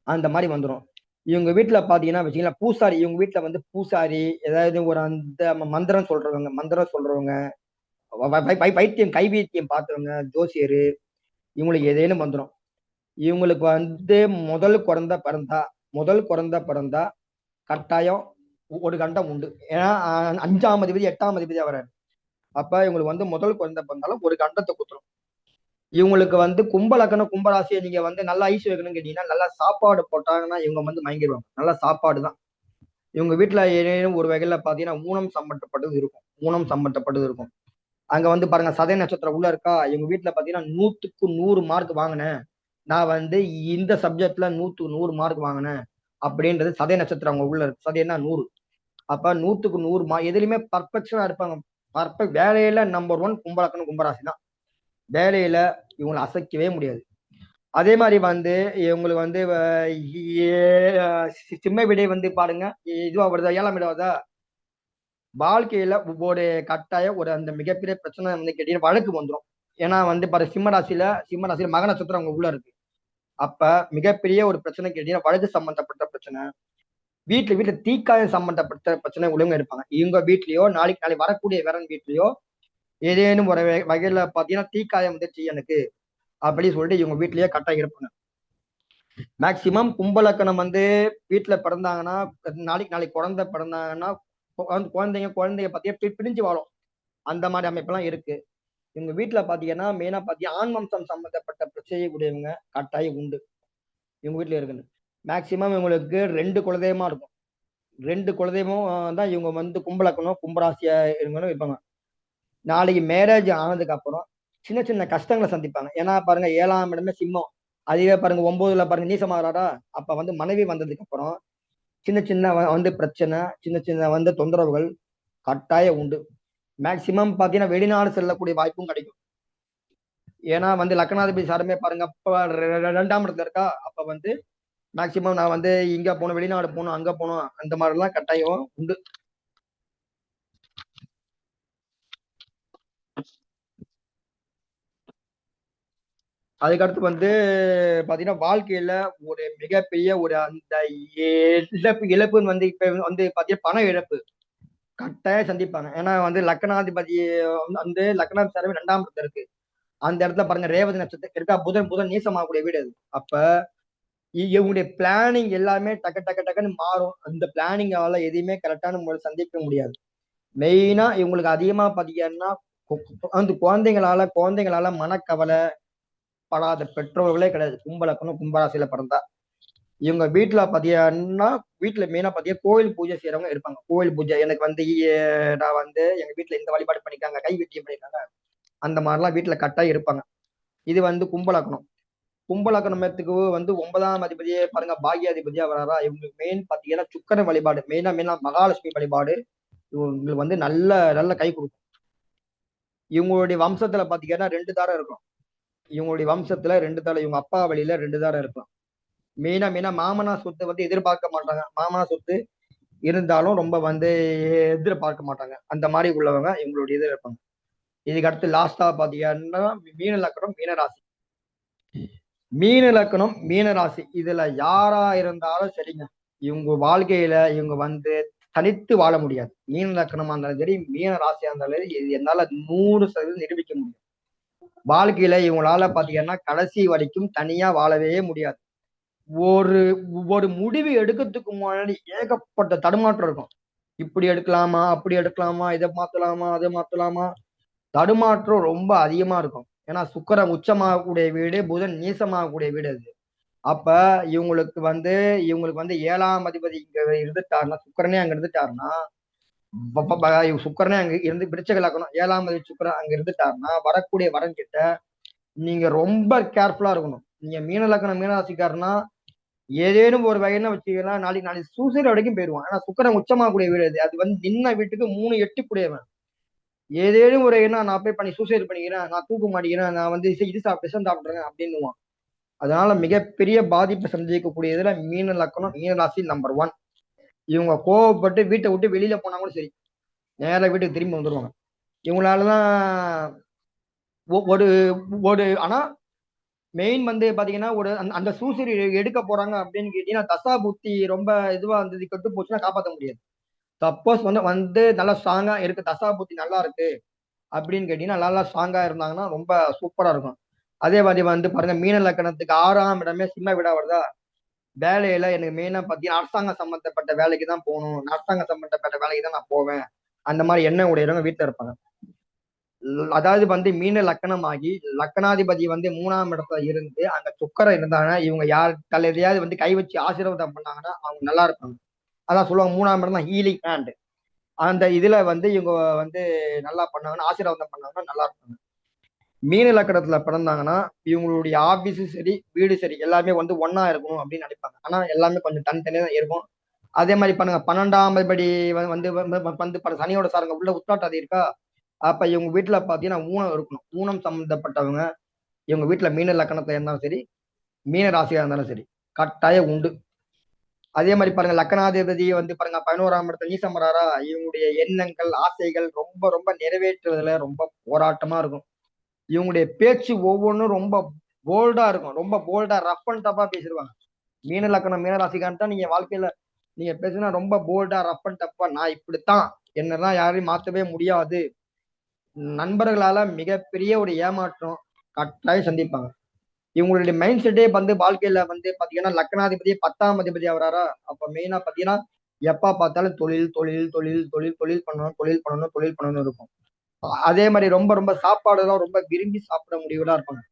அந்த மாதிரி வந்துடும். இவங்க வீட்டுல பாத்தீங்கன்னா வச்சுக்கலாம் பூசாரி. இவங்க வீட்டுல வந்து பூசாரி ஏதாவது ஒரு அந்த மந்திரம் சொல்றவங்க வைத்தியம் கைவைத்தியம் பார்த்தவங்க ஜோசியரு, இவங்களுக்கு ஏதேனும் வந்துடும். இவங்களுக்கு வந்து முதல் குழந்தை பிறந்தா கட்டாயம் ஒரு கண்டம் உண்டு. ஏன்னா 5ஆம் அதிபதி 8ஆம் அதிபதியா வராரு. அப்ப இவங்களுக்கு வந்து முதல் குழந்தை பிறந்தாலும் ஒரு கண்டத்தை குத்துரும். இவங்களுக்கு வந்து கும்பலக்கணம் கும்பராசியை நீங்க வந்து நல்லா ஐஸ் வைக்கணும்னு கேட்டீங்கன்னா நல்லா சாப்பாடு போட்டாங்கன்னா இவங்க வந்து மயங்கிடுவாங்க. நல்லா சாப்பாடு தான். இவங்க வீட்டுல ஏதேனும் ஒரு வகையில பாத்தீங்கன்னா ஊனம் சம்பந்தப்பட்டது இருக்கும். அங்க வந்து பாருங்க சதய நட்சத்திரம் உள்ள இருக்கா. இவங்க வீட்டுல பாத்தீங்கன்னா 100க்கு 100 மார்க் வாங்கினேன், நான் வந்து இந்த சப்ஜெக்ட்ல 100க்கு 100 மார்க் வாங்கினேன் அப்படின்றது சதய நட்சத்திரம் அவங்க உள்ள இருக்கு. சதயம்னா 100. அப்ப 100க்கு 100 எதுலையுமே பர்ஃபெக்ஷனா இருப்பாங்க. பர்ஃபெக்ட் வேலையில நம்பர் 1 கும்பலக்கணம் கும்பராசி தான். வேலையில இவங்களை அசைக்கவே முடியாது. அதே மாதிரி வந்து இவங்களுக்கு வந்து சிம்ம விடை வந்து பாருங்க இதுவா வருதா, 7ஆம் இடம் வருதா. வாழ்க்கையில ஒவ்வொரு கட்டாயம் ஒரு அந்த மிகப்பெரிய பிரச்சனை வந்து கேட்டீங்கன்னா வழக்கு வந்துடும். ஏன்னா வந்து பாரு சிம்மராசியில மக நட்சத்திரம் அவங்க உள்ள இருக்கு. அப்ப மிகப்பெரிய ஒரு பிரச்சனை கேட்டீங்கன்னா வழக்கு சம்பந்தப்பட்ட பிரச்சனை, வீட்டுல தீக்காயம் சம்பந்தப்பட்ட பிரச்சனை உள்ளவங்க இருப்பாங்க. இவங்க வீட்லயோ நாளைக்கு வரக்கூடிய வேறன் வீட்லயோ ஏதேனும் ஒரு வகையில பாத்தீங்கன்னா தீக்காயம் வந்துச்சு எனக்கு அப்படி சொல்லிட்டு இவங்க வீட்லயே கட்டாயம் இருப்பாங்க. மேக்சிமம் கும்பலக்கணம் வந்து வீட்டுல பிறந்தாங்கன்னா நாளைக்கு குழந்தை பிறந்தாங்கன்னா குழந்தைங்க பாத்தீங்கன்னா பிரிஞ்சு வாழும். அந்த மாதிரி அமைப்பெல்லாம் இருக்கு. இவங்க வீட்டுல பாத்தீங்கன்னா மெயினா பாத்தீங்கன்னா ஆண் வம்சம் சம்பந்தப்பட்ட பிரச்சனை உடையவங்க கட்டாயம் உண்டு இவங்க வீட்டுல இருக்குன்னு. மேக்சிமம் இவங்களுக்கு 2 குலதெய்வமா இருக்கும். 2 குலதெய்வம் தான் இவங்க வந்து கும்பலக்கணும், கும்பராசியா இருக்கணும் இருப்பாங்க. நாளைக்கு மேரேஜ் ஆனதுக்கு அப்புறம் சின்ன சின்ன கஷ்டங்களை சந்திப்பாங்க. ஏன்னா பாருங்க 7ஆம் இடமே சிம்மம். அதுவே பாருங்க 9ல பாருங்க நீசமாகறாரா, அப்ப வந்து மனைவி வந்ததுக்கு அப்புறம் சின்ன சின்ன வந்து பிரச்சனை, சின்ன சின்ன வந்து தொந்தரவுகள் கட்டாயம் உண்டு. மேக்சிமம் பாத்தீங்கன்னா வெளிநாடு செல்லக்கூடிய வாய்ப்பும் கிடைக்கும். ஏன்னா வந்து லக்னாதிபதி சாரமே பாருங்க அப்ப 2ஆம் இடத்துல இருக்கா, அப்ப வந்து மேக்சிமம் நான் வந்து இங்க போகணும், வெளிநாடு போகணும், அங்க போகணும், அந்த மாதிரி எல்லாம் கட்டாயம் உண்டு. அதுக்கடுத்து வந்து பாத்தீங்கன்னா வாழ்க்கையில ஒரு மிகப்பெரிய ஒரு அந்த இழப்புன்னு வந்து இப்ப வந்து பாத்தீங்கன்னா பண இழப்பு கட்டாயம் சந்திப்பாங்க. ஏன்னா வந்து லக்னாதிபதி வந்து லக்னாதிபதி 2ஆம் இடத்துல இருக்கு. அந்த இடத்துல பாருங்க ரேவதி நட்சத்திரம் இருக்கா, புதன் புதன் நீசமாகக்கூடிய வீடு அது. அப்ப இவங்களுடைய பிளானிங் எல்லாமே டக்கு டக்கு டக்குன்னு மாறும். அந்த பிளானிங்கால எதையுமே கரெக்டான முறையில் சந்திக்க முடியாது. மெயினா இவங்களுக்கு அதிகமா பாத்தீங்கன்னா அந்த குழந்தைங்களால மனக்கவலை படாத பெற்றோர்களே கிடையாது. கும்பலக்கணும் கும்பராசியில பிறந்தா இவங்க வீட்டுல பாத்தீங்கன்னா வீட்டுல மெயினா பாத்தீங்கன்னா கோயில் பூஜை செய்யறவங்க இருப்பாங்க. கோயில் பூஜை எனக்கு வந்து நான் வந்து எங்க வீட்டுல இந்த வழிபாடு பண்ணிக்காங்க, கை வெட்டியம் பண்ணிருக்காங்க, அந்த மாதிரிலாம் வீட்டுல கட்டாயம் இருப்பாங்க. இது வந்து கும்பலக்கணம். கும்பலக்கணத்துக்கு வந்து 9ஆம் அதிபதியே பாருங்க பாகியாதிபதியா வராரா. இவங்களுக்கு மெயின் பாத்தீங்கன்னா சுக்கர வழிபாடு, மெயினா மகாலட்சுமி வழிபாடு இவங்களுக்கு வந்து நல்ல நல்ல கை கொடுக்கும். இவங்களுடைய வம்சத்துல பாத்தீங்கன்னா 2 தாரம் இருக்கும். இவங்களுடைய வம்சத்துல 2 தாரம், இவங்க அப்பா வழியில 2 தாரம் இருக்கும். மெயினா மாமனா சொத்து வந்து எதிர்பார்க்க மாட்டாங்க. மாமனா சொத்து இருந்தாலும் ரொம்ப வந்து எதிர்பார்க்க மாட்டாங்க. அந்த மாதிரி உள்ளவங்க இவங்களுடைய இது இருப்பாங்க. இதுக்கு அடுத்து லாஸ்டா பாத்தீங்கன்னா மீன லக்கணம் மீனராசி. மீன லக்கணம் மீனராசி இதுல யாரா இருந்தாலும் சரிங்க, இவங்க வாழ்க்கையில இவங்க வந்து தனித்து வாழ முடியாது. மீன லக்கணமா இருந்தாலும் சரி, மீன ராசியா இருந்தாலும் சரி, இது என்னால 100% நிரூபிக்க முடியும். வாழ்க்கையில இவங்களால பாத்தீங்கன்னா கடைசி வரைக்கும் தனியா வாழவே முடியாது. ஒரு ஒரு முடிவு எடுக்கிறதுக்கு முன்னாடி ஏகப்பட்ட தடுமாற்றம் இருக்கும். இப்படி எடுக்கலாமா, அப்படி எடுக்கலாமா, இதை மாத்தலாமா, அதை மாத்தலாமா, தடுமாற்றம் ரொம்ப அதிகமா இருக்கும். ஏன்னா சுக்கிரன் உச்சமாகக்கூடிய வீடு, புதன் நீசமாகக்கூடிய வீடு அது. அப்ப இவங்களுக்கு வந்து 7ஆம் அதிபதி இங்க இருந்துட்டாருன்னா, சுக்கிரனே அங்க இருந்துட்டாருன்னா, சுக்கிரனே அங்க இருந்து விருச்சிக லக்னம் 7ஆம் அதிபதி சுக்கிரன் அங்க இருந்துட்டாருன்னா, வரக்கூடிய வரன் கிட்ட நீங்க ரொம்ப கேர்ஃபுல்லா இருக்கணும். நீங்க மீன லக்னம் மீனராசிக்காரனா ஏதேனும் ஒரு வகையில வச்சுக்கலாம், நாளைக்கு நாளைக்கு சூசைட் வரைக்கும் போயிடுவான். ஏன்னா சுக்கிரன் உச்சமாகக்கூடிய வீடு அது. அது வந்து நின்ன வீட்டுக்கு 3 எட்டு கூடியவன். ஏதேனும் ஒரு என்ன நான் போய் பண்ணி சூசைட் பண்ணிக்கிறேன், நான் தூக்க மாட்டேங்கிறேன், நான் வந்து இது சாப்பிட்டு விஷம் சாப்பிடுறேன் அப்படின்னுவான். அதனால மிகப்பெரிய பாதிப்பை சந்திக்கக்கூடியதுல மீன லக்கணம் மீன ராசி நம்பர் 1. இவங்க கோவப்பட்டு வீட்டை விட்டு வெளியில போனா கூட சரி, நேரா வீட்டுக்கு திரும்பி வந்துருவாங்க. இவங்களாலதான் ஒரு ஒரு ஆனா மெயின் வந்து பாத்தீங்கன்னா ஒரு அந்த சூசைட் எடுக்க போறாங்க அப்படின்னு கேட்டீங்கன்னா தசா புத்தி ரொம்ப இதுவா இருந்தது கெட்டு போச்சுன்னா காப்பாற்ற முடியாது. சப்போஸ் வந்து வந்து நல்லா ஸ்ட்ராங்கா இருக்கு, தசா புத்தி நல்லா இருக்கு அப்படின்னு கேட்டீங்கன்னா நல்லா ஸ்ட்ராங்கா இருந்தாங்கன்னா ரொம்ப சூப்பரா இருக்கும். அதே மாதிரி வந்து பாருங்க மீன லக்கணத்துக்கு 6ஆம் இடமே சிம்ம வீடா வருதா. வேலையில எனக்கு மெயினா பாத்தீங்கன்னா அரசாங்க சம்பந்தப்பட்ட வேலைக்கு தான் போகணும், அரசாங்க சம்பந்தப்பட்ட வேலைக்கு தான் நான் போவேன், அந்த மாதிரி எண்ணம் உடையவங்க வீட்டுல இருப்பாங்க. அதாவது வந்து மீன லக்கணமாகி லக்கணாதிபதி வந்து 3ஆம் இடத்துல இருந்து அங்க சுக்கரம் இருந்தாங்கன்னா இவங்க யார் எதையாவது வந்து கை வச்சு ஆசீர்வாதம் பண்ணாங்கன்னா அவங்க நல்லா இருப்பாங்க. அதான் சொல்லுவாங்க 3ஆம் இடம் தான் ஹீலிங் ஹேண்ட். அந்த இதுல வந்து இவங்க வந்து நல்லா பண்ணாங்கன்னா ஆசீர்வாதம் பண்ணாங்கன்னா நல்லா இருப்பாங்க. மீன லக்கணத்துல பிறந்தாங்கன்னா இவங்களுடைய ஆபீஸும் சரி வீடு சரி எல்லாமே வந்து ஒன்னா இருக்கணும் அப்படின்னு நினைப்பாங்க. ஆனா எல்லாமே கொஞ்சம் தனித்தனியா தான் இருக்கும். அதே மாதிரி பண்ணுங்க 12ஆம் படி வந்து சனியோட சாரங்க உள்ள உத்தாட்டாதி இருக்கா. அப்ப இவங்க வீட்டுல பாத்தீங்கன்னா ஊனம் இருக்கணும். ஊனம் சம்பந்தப்பட்டவங்க இவங்க வீட்டுல மீன லக்கணத்துல இருந்தாலும் சரி, மீன ராசியா இருந்தாலும் சரி கட்டாயம் உண்டு. அதே மாதிரி பாருங்க லக்கணாதிபதி வந்து பாருங்க 11ஆம் இடத்துல நீசமராரா. இவங்களுடைய எண்ணங்கள் ஆசைகள் ரொம்ப ரொம்ப நிறைவேற்றுவதில் ரொம்ப போராட்டமா இருக்கும். இவங்களுடைய பேச்சு ஒவ்வொன்றும் ரொம்ப போல்டா இருக்கும். ரொம்ப போல்டா ரஃப் அண்ட் டஃபா பேசிடுவாங்க. மீன லக்கணம் மீன ராசிக்காரன் தான் நீங்க வாழ்க்கையில நீங்க பேசுனா ரொம்ப போல்டா ரஃப் அண்ட் டஃபா நான் இப்படித்தான், என்னதான் யாரையும் மாத்தவே முடியாது. நண்பர்களால மிகப்பெரிய ஒரு ஏமாற்றம் கட்டாயம் சந்திப்பாங்க. இவங்களுடைய மைண்ட் செட்டே வந்து வாழ்க்கையில வந்து பாத்தீங்கன்னா லக்னாதிபதி 10ஆம் அதிபதி ஆகுறாரா. அப்ப மெயினா பாத்தீங்கன்னா எப்ப பார்த்தாலும் தொழில் தொழில் தொழில் தொழில் தொழில் பண்ணணும் தொழில் பண்ணணும் தொழில் பண்ணணும் இருக்கும். அதே மாதிரி ரொம்ப ரொம்ப சாப்பாடு எல்லாம் ரொம்ப விரும்பி சாப்பிட முடிவுலாம் இருப்பாங்க.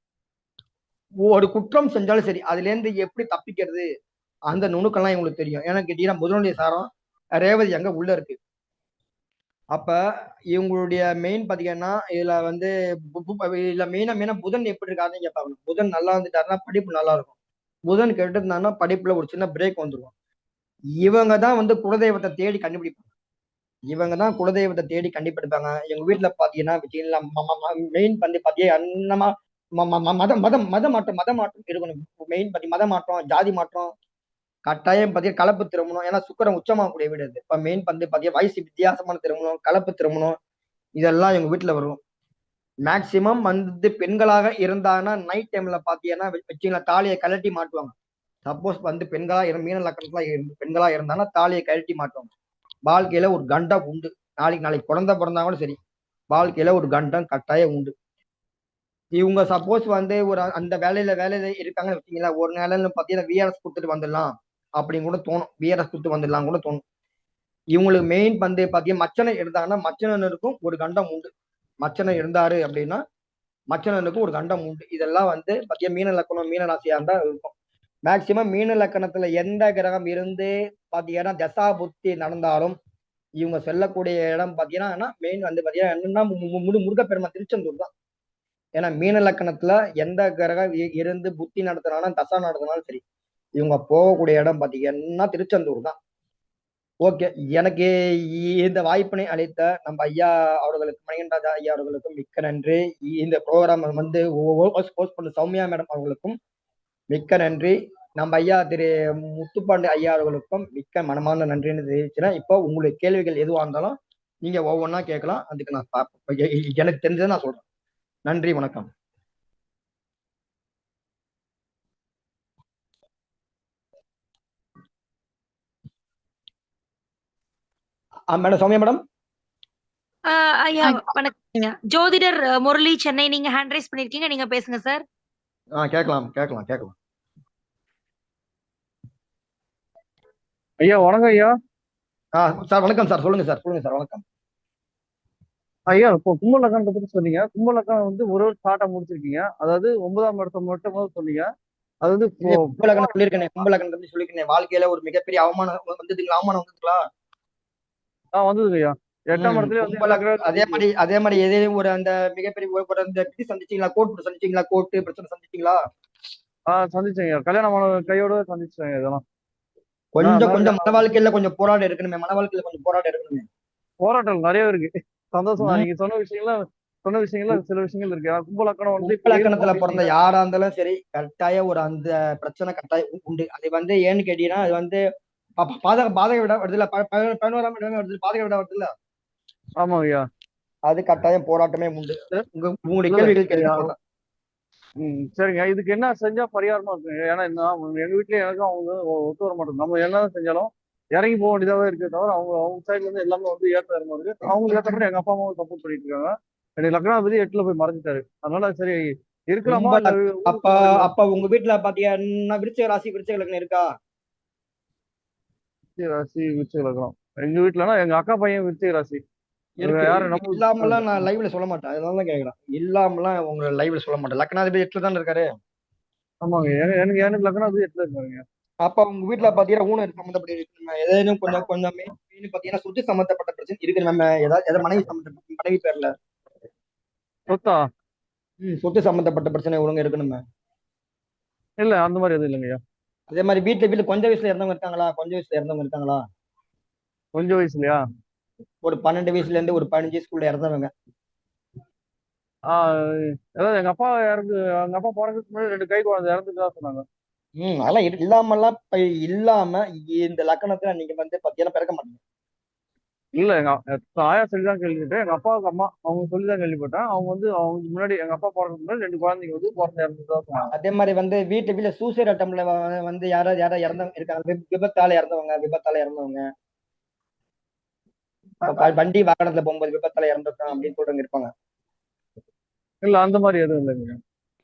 ஒரு குற்றம் செஞ்சாலும் சரி அதுல இருந்து எப்படி தப்பிக்கிறது அந்த நுணுக்கெல்லாம் இவங்களுக்கு தெரியும். ஏன்னா கேட்டீங்கன்னா புதனுடைய சாரம் ரேவதி அங்க உள்ள இருக்கு. அப்ப இவங்களுடைய மெயின் பாத்தீங்கன்னா இதுல வந்து இதுல மெயினா புதன் எப்படி இருக்காருன்னு கேட்பாங்க. புதன் நல்லா இருந்துட்டாருன்னா படிப்பு நல்லா இருக்கும். புதன் கெட்டிருந்தாங்கன்னா படிப்புல ஒரு சின்ன பிரேக் வந்துடும். இவங்க தான் வந்து குலதெய்வத்தை தேடி கண்டுபிடிப்பாங்க. இவங்க தான் குலதெய்வத்தை தேடி கண்டுபிடிப்பாங்க. எங்க வீட்டுல பாத்தீங்கன்னா மெயின் வந்து பாத்தீங்கன்னா அன்னமா மத மாற்றம் இருக்கணும். மெயின் பத்தி மத மாற்றம், ஜாதி மாற்றம், கட்டாயம் பாத்தீங்கன்னா கலப்பு திருமணம். ஏன்னா சுக்கிரன் உச்சமாகக்கூடிய வீடு அது. இப்ப மெயின் வந்து பாத்தீங்கன்னா வயசு வித்தியாசமான திருமணம், கலப்பு திருமணம், இதெல்லாம் எங்க வீட்டுல வரும். மேக்சிமம் வந்து பெண்களாக இருந்தாங்கன்னா நைட் டைம்ல பாத்தீங்கன்னா வச்சுங்களா தாலியை கழட்டி மாட்டுவாங்க. சப்போஸ் வந்து மீன லக்கணத்துல பெண்களா இருந்தாங்கன்னா தாலியை கழட்டி மாட்டுவாங்க. வாழ்க்கையில ஒரு கண்டம் உண்டு. நாளைக்கு குழந்தை பிறந்தா கூட சரி, வாழ்க்கையில ஒரு கண்டம் கட்டாயம் உண்டு. இவங்க சப்போஸ் வந்து ஒரு அந்த வேலையில இருக்காங்கன்னு வச்சீங்களா, ஒரு நாள்னு பாத்தீங்கன்னா விஆர்எஸ் கொடுத்துட்டு வந்துடலாம் அப்படின்னு கூட தோணும். விஆர்எஸ் கொடுத்து வந்துடலாம் கூட தோணும். இவங்களுக்கு மெயின் வந்து பாத்தீங்கன்னா மச்சனை இருந்தாங்கன்னா மச்சனனுக்கும் ஒரு கண்டம் உண்டு. மச்சனை இருந்தாரு அப்படின்னா மச்சனனுக்கு ஒரு கண்டம் உண்டு. இதெல்லாம் வந்து பாத்தீங்கன்னா மீன லக்கணம், மீன ராசியா இருந்தா இருக்கும். மேக்சிமம் மீன லக்கணத்துல எந்த கிரகம் இருந்து பாத்தீங்கன்னா தசா புத்தி நடந்தாலும் இவங்க செல்லக்கூடிய இடம் பாத்தீங்கன்னா மெயின் வந்து பாத்தீங்கன்னா என்னன்னா முருகப்பெருமான் திருச்செந்தூர் தான். ஏன்னா மீன லக்கணத்துல எந்த கிரகம் இருந்து புத்தி நடத்தினாலும் தசா நடத்தினாலும் சரி, இவங்க போகக்கூடிய இடம் பாத்தீங்கன்னா திருச்செந்தூர் தான். ஓகே, எனக்கு இந்த வாய்ப்பினை அளித்த நம்ம ஐயா அவர்களுக்கு, மணிகண்டராஜா ஐயா அவர்களுக்கும் மிக்க நன்றி. இந்த ப்ரோக்ராம் வந்து போஸ்ட் பண்ண சௌமியா மேடம் அவர்களுக்கும் மிக்க நன்றி. நம்ம ஐயா திரு முத்துப்பாண்டி ஐயா அவர்களுக்கும் மிக்க மனமான நன்றின்னு தெரிவிச்சுன்னா, இப்போ உங்களுக்கு கேள்விகள் எதுவாக இருந்தாலும் நீங்க ஒவ்வொன்றா கேட்கலாம். அதுக்கு நான் எனக்கு தெரிஞ்சதை நான் சொல்றேன். நன்றி, வணக்கம். Madam Soumya madam. ஐயா வணக்கங்க. ஜோதிடர் முரளி, சென்னை. நீங்க ஹேண்ட் ரைஸ் பண்ணிருக்கீங்க, நீங்க பேசுங்க சார். கேட்கலாம். ஐயா வணக்கம் ஐயா. சார் வணக்கம் சார். சொல்லுங்க சார் வணக்கம். ஐயா இப்போ கும்ப லக்கணத்தை பத்தி சொன்னீங்க. கும்ப லக்கணம் வந்து ஒரு ஸ்டார்ட்டா முடிச்சிருக்கீங்க. அதாவது 9ஆம் இடத்தை மட்டும் சொன்னீங்க. அது வந்து கும்பலக்கணம் சொல்லியிருக்கேன். வாழ்க்கையில ஒரு மிகப்பெரிய அவமானம் வந்ததுங்களா? வந்ததுங்க ஐயா. 8ஆம் இடத்துல வந்து அதே மாதிரி ஏதேனும் ஒரு அந்த மிகப்பெரிய ஒரு அந்த சந்திச்சீங்களா? கோர்ட்டு பிரச்சனை சந்திச்சீங்களா? சந்திச்சேங்க. கல்யாணமான கையோட சந்திச்சேங்க. இதெல்லாம் கொஞ்சம் மன வாழ்க்கையில கொஞ்சம் போராட்டம் இருக்கணுமே. போராட்டம் நிறைய இருக்கு. சந்தோஷமா நீங்க சொன்ன விஷயங்கள்ல சில விஷயங்கள் இருக்கு. கும்பலக்கணம் வந்து கும்பலக்கணத்துல பிறந்த யாரா இருந்தாலும் சரி, கட்டாயம் ஒரு அந்த பிரச்சனை கட்டாயம் உண்டு. அது வந்து ஏன்னு கேட்டீங்கன்னா, அது வந்து பாதக விட வருதுல்ல, 11ஆம் இடம் வருது, பாதக விட வருதுல்ல. ஆமா ஐயா. அது கட்டாயம் போராட்டமே உண்டு. உங்களுடைய கேள்விகள் கேட்க. சரிங்க. இதுக்கு என்ன செஞ்சா பரிகாரமா இருக்குங்க? ஏன்னா எங்க வீட்லயே எனக்கும் அவங்க ஒத்து வர மாட்டேங்குது. நம்ம என்ன செஞ்சாலும் இறங்கி போக வேண்டியதாவே இருக்கே தவிர, அவங்க சைட்ல இருந்து எல்லாமே வந்து ஏற்ற இறங்க இருக்கு. அவங்களுக்கு ஏற்றப்படி எங்க அப்பா அம்மாவும் சப்போர்ட் பண்ணிட்டு இருக்காங்க. எனக்கு லக்னாதிபதி 8ல போய் மறைஞ்சிட்டாரு. அதனால சரி இருக்கலாமா? அப்ப உங்க வீட்டுல பாத்தீங்கன்னா விருச்சிக லக்னம் இருக்கா? ராசி விருச்சிக லக்னம் எங்க வீட்டுலனா எங்க அக்கா பையன் விருச்சிக ராசி. இல்லாமலாம் நான் லைவ்ல சொல்ல மாட்டேன். அதனால கேக்குறேன். இல்லாமலாம் உங்க லைவ்ல சொல்ல மாட்டேன். லக்னாதிபதி 8ல தானே இருக்காரு. ஆமாங்க. எனக்கு லக்னாதிபதி 8ல இருக்காருங்க. அப்ப உங்க வீட்டுல பாத்தீங்கன்னா ஊனம் சம்பந்தப்பட்ட இருக்கு. ஏதேனும் கொஞ்சம் பாத்தீங்கன்னா சொத்து சம்பந்தப்பட்ட பிரச்சனை இருக்கு. நம்ம ஏதாவது மனைவி சம்பந்தப்பட்ட மனைவி பேர்ல சொத்து சம்பந்தப்பட்ட பிரச்சனை ஒழுங்கு இருக்கணுமே. இல்ல அந்த மாதிரி எதுவும் இல்லைங்கய்யா. அதே மாதிரி வீட்டுல கொஞ்சம் வயசுல இருந்தவங்க இருக்காங்களா? கொஞ்சம் வயசுலயா? ஒரு 12 வயசுல இருந்து ஒரு 15 வயசுக்குள்ள இறந்தவங்க. அதாவது எங்க அப்பா பிறகுக்கு முன்னாடி 2 கை குழந்தை இறந்துட்டு சொன்னாங்க. அதெல்லாம் இல்லாம இந்த லக்கணத்துல நீங்க வந்து பாத்தீங்கன்னா பிறக்க மாட்டீங்க. இல்ல எங்க ஆயா சொல்லிதான் கேள்விப்பட்டேன். எங்க அப்பாவுக்கு அம்மா அவங்க சொல்லிதான் கேள்விப்பட்டேன். அவங்க வந்து அவங்க முன்னாடி எங்க அப்பா பிறகு முன்னாடி 2 குழந்தைங்க வந்து பிறந்த இறந்துதான் சொன்னாங்க. அதே மாதிரி வந்து வீட்டுல சூசைட் அட்டம்ல வந்து யாராவது இறந்தவங்க இருக்காங்க. விபத்தால இறந்தவங்க வண்டி வாகனத்துல போகும்போது விபத்தால இறந்துருக்காங்க அப்படின்னு சொல்றவங்க இருப்பாங்க. இல்ல அந்த மாதிரி எதுவும் இல்லைங்க.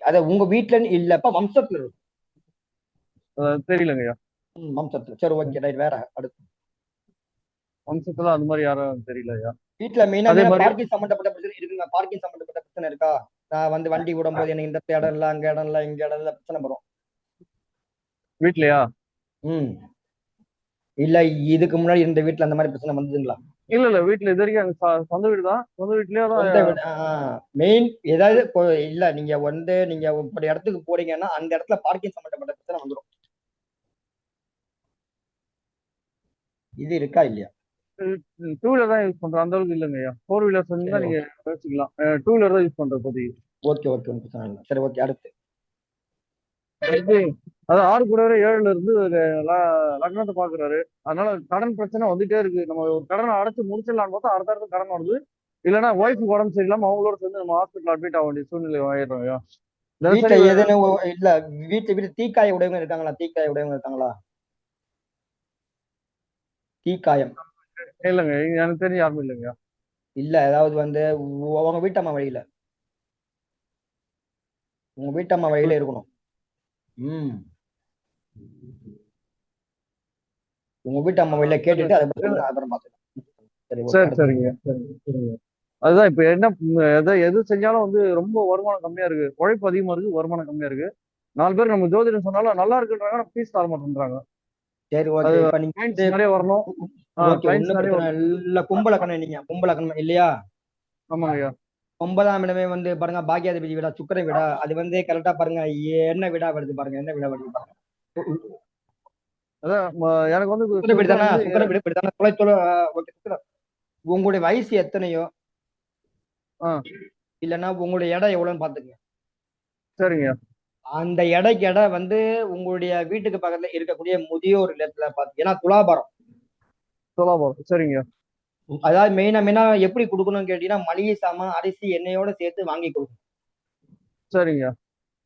அத உங்க வீட்டுல இல்லப்ப வம்சத்துல இருக்கும். தெரியலங்கய்யா. வம்சத்துல. சரி, ஓகே, ரைட். வேற அடுத்து வம்சத்துல அந்த மாதிரி யாரும் தெரியலையா? வீட்டுல மெயினா பார்க்கிங் சம்பந்தப்பட்ட பிரச்சனை இருக்குங்க. பார்க்கிங் சம்பந்தப்பட்ட பிரச்சனை இருக்கா? நான் வந்து வண்டி விடும்போது எனக்கு இந்த இடம் இல்ல, அங்க இடம் இல்ல, இங்க இடம் இல்ல பிரச்சனை வரும் வீட்லயா? இல்ல இதுக்கு முன்னாடி இந்த வீட்டுல அந்த மாதிரி பிரச்சனை வந்ததுங்களா? இல்ல வீட்டுல இது வரைக்கும் சொந்த வீடு தான், சொந்த வீட்லயே தான். சொந்த வீடு. மெயின் ஏதாவது இல்ல நீங்க வந்து நீங்க ஒரு இடத்துக்கு போறீங்கன்னா அந்த இடத்துல பார்க்கிங் சம்பந்தப்பட்ட பிரச்சனை வந்துடும். இது இருக்கா இல்லையா? டூ வீலர் தான் யூஸ் பண்றோம், அந்த அளவுக்கு இல்லைங்க ஐயா. 4 வீலர்ஸ் இருந்தா நீங்க யோசிக்கலாம். 2 வீலர் தான் யூஸ் பண்ற போது. ஓகே ஓகே ஒன்றும் பிரச்சனை இல்லை. சரி ஓகே அடுத்து. அது 6 கூடவே 7ல இருந்து லக்னத்தை பாக்குறாரு. அதனால கடன் பிரச்சனை வந்துட்டே இருக்கு. நம்ம ஒரு கடனை அடைச்சு முடிச்சிடலான்னு பார்த்தா அடுத்த கடன் வருது. இல்லைன்னா ஒய்ஃபுக்கு உடம்பு சரியில்லாம அவங்களோட சேர்ந்து நம்ம ஹாஸ்பிட்டல் அட்மிட் ஆக வேண்டிய சூழ்நிலை ஆயிடுறோம் ஐயா. வீட்டுல எதுன்னு இல்ல வீட்டு தீக்காய உடையவங்க இருக்காங்களா? தீக்காய உடையவங்க இருக்காங்களா? தீக்காயம் இல்லைங்க, எனக்கு தெரிஞ்சு யாருமே இல்லைங்க. இல்ல அதாவது வந்து உங்க வீட்டம்மா வழியில உங்க வீட்டம்மா வழியில இருக்கணும். உங்க வீட்டம்மா வழியில கேட்டுட்டு அதை அப்புறம் பாத்துக்கலாம். சரி சரிங்க சரிங்க. அதுதான் இப்ப என்ன, எது செஞ்சாலும் வந்து ரொம்ப வருமானம் கம்மியா இருக்கு, உழைப்பு அதிகமா இருக்கு, வருமானம் கம்மியா இருக்கு. 4 பேர் நம்ம ஜோதிடம் சொன்னாலும் நல்லா இருக்குன்றாங்க, பீஸ் தர மாட்டேன்றாங்க. சரி ஓகே. இப்ப நீங்க நிறைய வரணும். இல்ல கும்பலக்கணம் நீங்க கும்பலக்கணம் இல்லையா? ஆமாங்க ஐயா. 9ஆம் இடமே வந்து பாருங்க பாக்கியாதிபதி விடா, சுக்கர விடா. அது வந்து கரெக்டா பாருங்க என்ன விடா வருது பாருங்க, என்ன விடா வருது பாருங்க. அதான் எனக்கு வந்து சுக்கர வீடு தானே, சுக்கர வீடு தானே. உங்களுடைய வயசு எத்தனையோ இல்லைன்னா உங்களுடைய இடம் எவ்வளவுன்னு பாத்துக்கங்க. சரிங்க. அந்த எடைக்கு எடை வந்து உங்களுடைய வீட்டுக்கு பக்கத்துல இருக்கக்கூடிய முதியோர் இல்லத்துல பாத்தீங்கன்னா துலாபாரம். சரிங்க. அதாவது மெயினா எப்படி கொடுக்கணும்னு கேட்டீங்கன்னா மளிகை சாமான் அரிசி எண்ணெயோட சேர்த்து வாங்கி கொடுக்கணும். சரிங்க.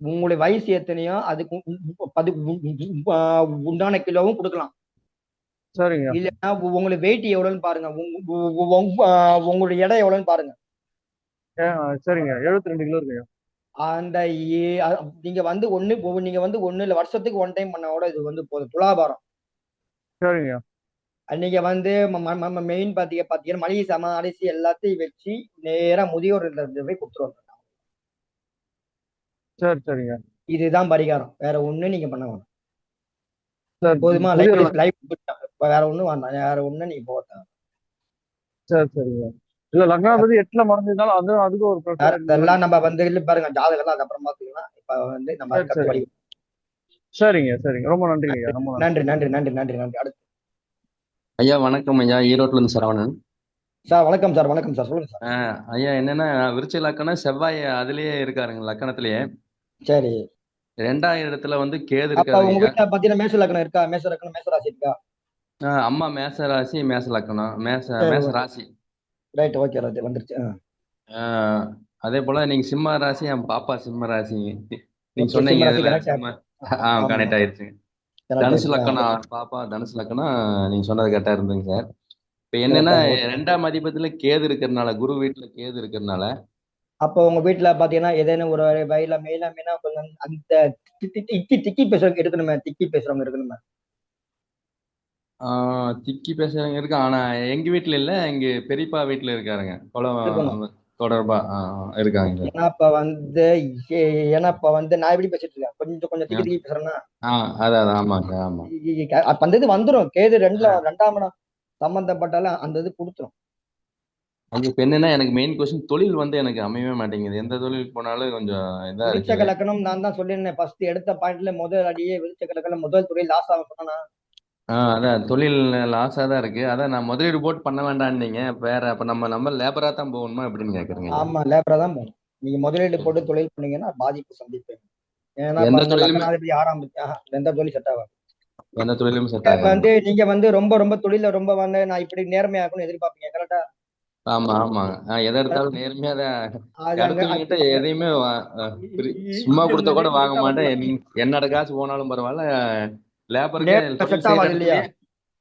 உங்களுடைய வயசு எத்தனையோ அதுக்கு உண்டான கிலோவும் கொடுக்கலாம். சரிங்க. இல்லைன்னா உங்களுக்கு வெயிட் எவ்வளவுன்னு பாருங்க, உங்களுடைய எடை எவ்வளவுன்னு பாருங்க. சரிங்க, 72 கிலோ இருக்கு. அந்த நீங்க வந்து ஒண்ணு இல்ல வருஷத்துக்கு 1 டைம் பண்ண கூட இது வந்து போதும் துலாபாரம். சரிங்க. நீங்க வந்து மெயின் பாத்தீங்கன்னா மளிகை சாமான் அரிசி எல்லாத்தையும் வச்சு நேரா முதியோர் போய் கொடுத்துருவாங்க. சரி சரிங்க. இதுதான் பரிகாரம், வேற ஒண்ணு நீங்க பண்ண வேணும். போதுமா? லைஃப் வேற ஒண்ணும் வேண்டாம், வேற ஒண்ணு நீங்க போட்டேன். சரி சரிங்க. இல்ல லக்னாதிபதி 8ல மறைஞ்சிருந்தாலும் அதுக்கு ஒரு பிரச்சனை. அதெல்லாம் நம்ம வந்து பாருங்க ஜாதகம் அதுக்கப்புறம் பாத்துக்கலாம். இப்ப வந்து நம்ம சரிங்க சரிங்க. ரொம்ப நன்றிங்க. ரொம்ப நன்றி நன்றி நன்றி நன்றி நன்றி. அடுத்து ஐயா வணக்கம் ஐயா, ஈரோட்ல இருந்து சரவணன் சார். வணக்கம் சார். வணக்கம் சார், சொல்லுங்க சார். ஐயா என்னன்னா விருச்சிக லக்கணம் செவ்வாய் அதுலயே இருக்காருங்க, லக்கணத்திலேயே. சரி. 2ஆம் இடத்துல வந்து கேது அப்ப இருக்காரு. உங்க வீட்டுல பாத்தீங்கன்னா மேச லக்னம் இருக்கா? மேச லக்னம் மேச ராசி இருக்கா? அம்மா மேச ராசி, மேச லக்கணம், மேச ராசி. ரைட் ஓகே ரைட் வந்துருச்சு. அதே போல நீங்க சிம்ம ராசி, என் பாப்பா சிம்ம ராசி. நீங்க சொன்னீங்க கனெக்ட் ஆயிருச்சுங்க. தனுசு லக்கணம் பாப்பா, தனுசு லக்கணம் நீங்க சொன்னது கரெக்டா இருந்துங்க சார். இப்ப என்னன்னா 2ஆம் அதிபதியில கேது இருக்கிறதுனால, குரு வீட்டுல கேது இருக்கிறதுனால, அப்போ உங்க வீட்டுல பாத்தீங்கன்னா ஏதேனும் ஒரு வயல மெயினா கொஞ்சம் அந்த திக்கி பேசுறவங்க இருக்கணுமே, திக்கி பேசுறவங்க இருக்கணுமே. திக்கி பேசுறவங்க இருக்கு. ஆனா எங்க வீட்டுல இல்ல, எங்க பெரியப்பா வீட்டுல இருக்காருங்க, தொடர்பா இருக்காங்க. ஏன்னா இப்ப வந்து நான் எப்படி பேசிட்டு இருக்கேன், கொஞ்சம் திக்கி பேசுறேன்னா அதான் ஆமாங்க. ஆமா அப்ப அந்த இது வந்துடும். கேது 2ஆம் இடம் சம்பந்தப்பட்டாலும் அந்த இது கொடுத்துரும். இப்ப என்னன்னா எனக்கு மெயின் கொஸ்டின், தொழில் வந்து எனக்கு அமையவே மாட்டேங்குது. எந்த தொழில் போனாலும் கொஞ்சம் இதா இருக்கு. விருச்சக லக்னம் நான் தான் சொல்லியிருந்தேன் ஃபர்ஸ்ட் எடுத்த பாயிண்ட்ல முதல் அடியே விருச்சக லக்னம் முதல் தொழில் லாஸ் ஆகும் சொன்னா. அதான் தொழில் லாஸா தான் இருக்கு. அதான் நான் முதலீடு போட்டு பண்ண வேண்டாம்னீங்க. வேற அப்ப நம்ம லேபரா தான் போகணுமா எப்படின்னு கேக்குறீங்க. ஆமா லேபரா தான் போகணும். நீங்க முதலீடு போட்டு தொழில் பண்ணீங்கன்னா பாதிப்பு சந்திப்பீங்க. ஏன்னா எந்த தொழிலுமே எந்த தொழில் செட் ஆகாது. எந்த தொழிலும் செட் ஆகாது. வந்து நீங்க வந்து ரொம்ப தொழில ரொம்ப வந்து நான் இப்படி நேர்மையாகணும்னு எதிர்பார்ப்பீங்க கரெக்டா? ஆமா ஆமா. எதை எடுத்தாலும் நேர்மையா தான். எதையுமே சும்மா கொடுத்த கூட வாங்க மாட்டேன். என்னோட காசு போனாலும் பரவாயில்ல, லேபருக்கு செட் ஆகாது இல்லையா?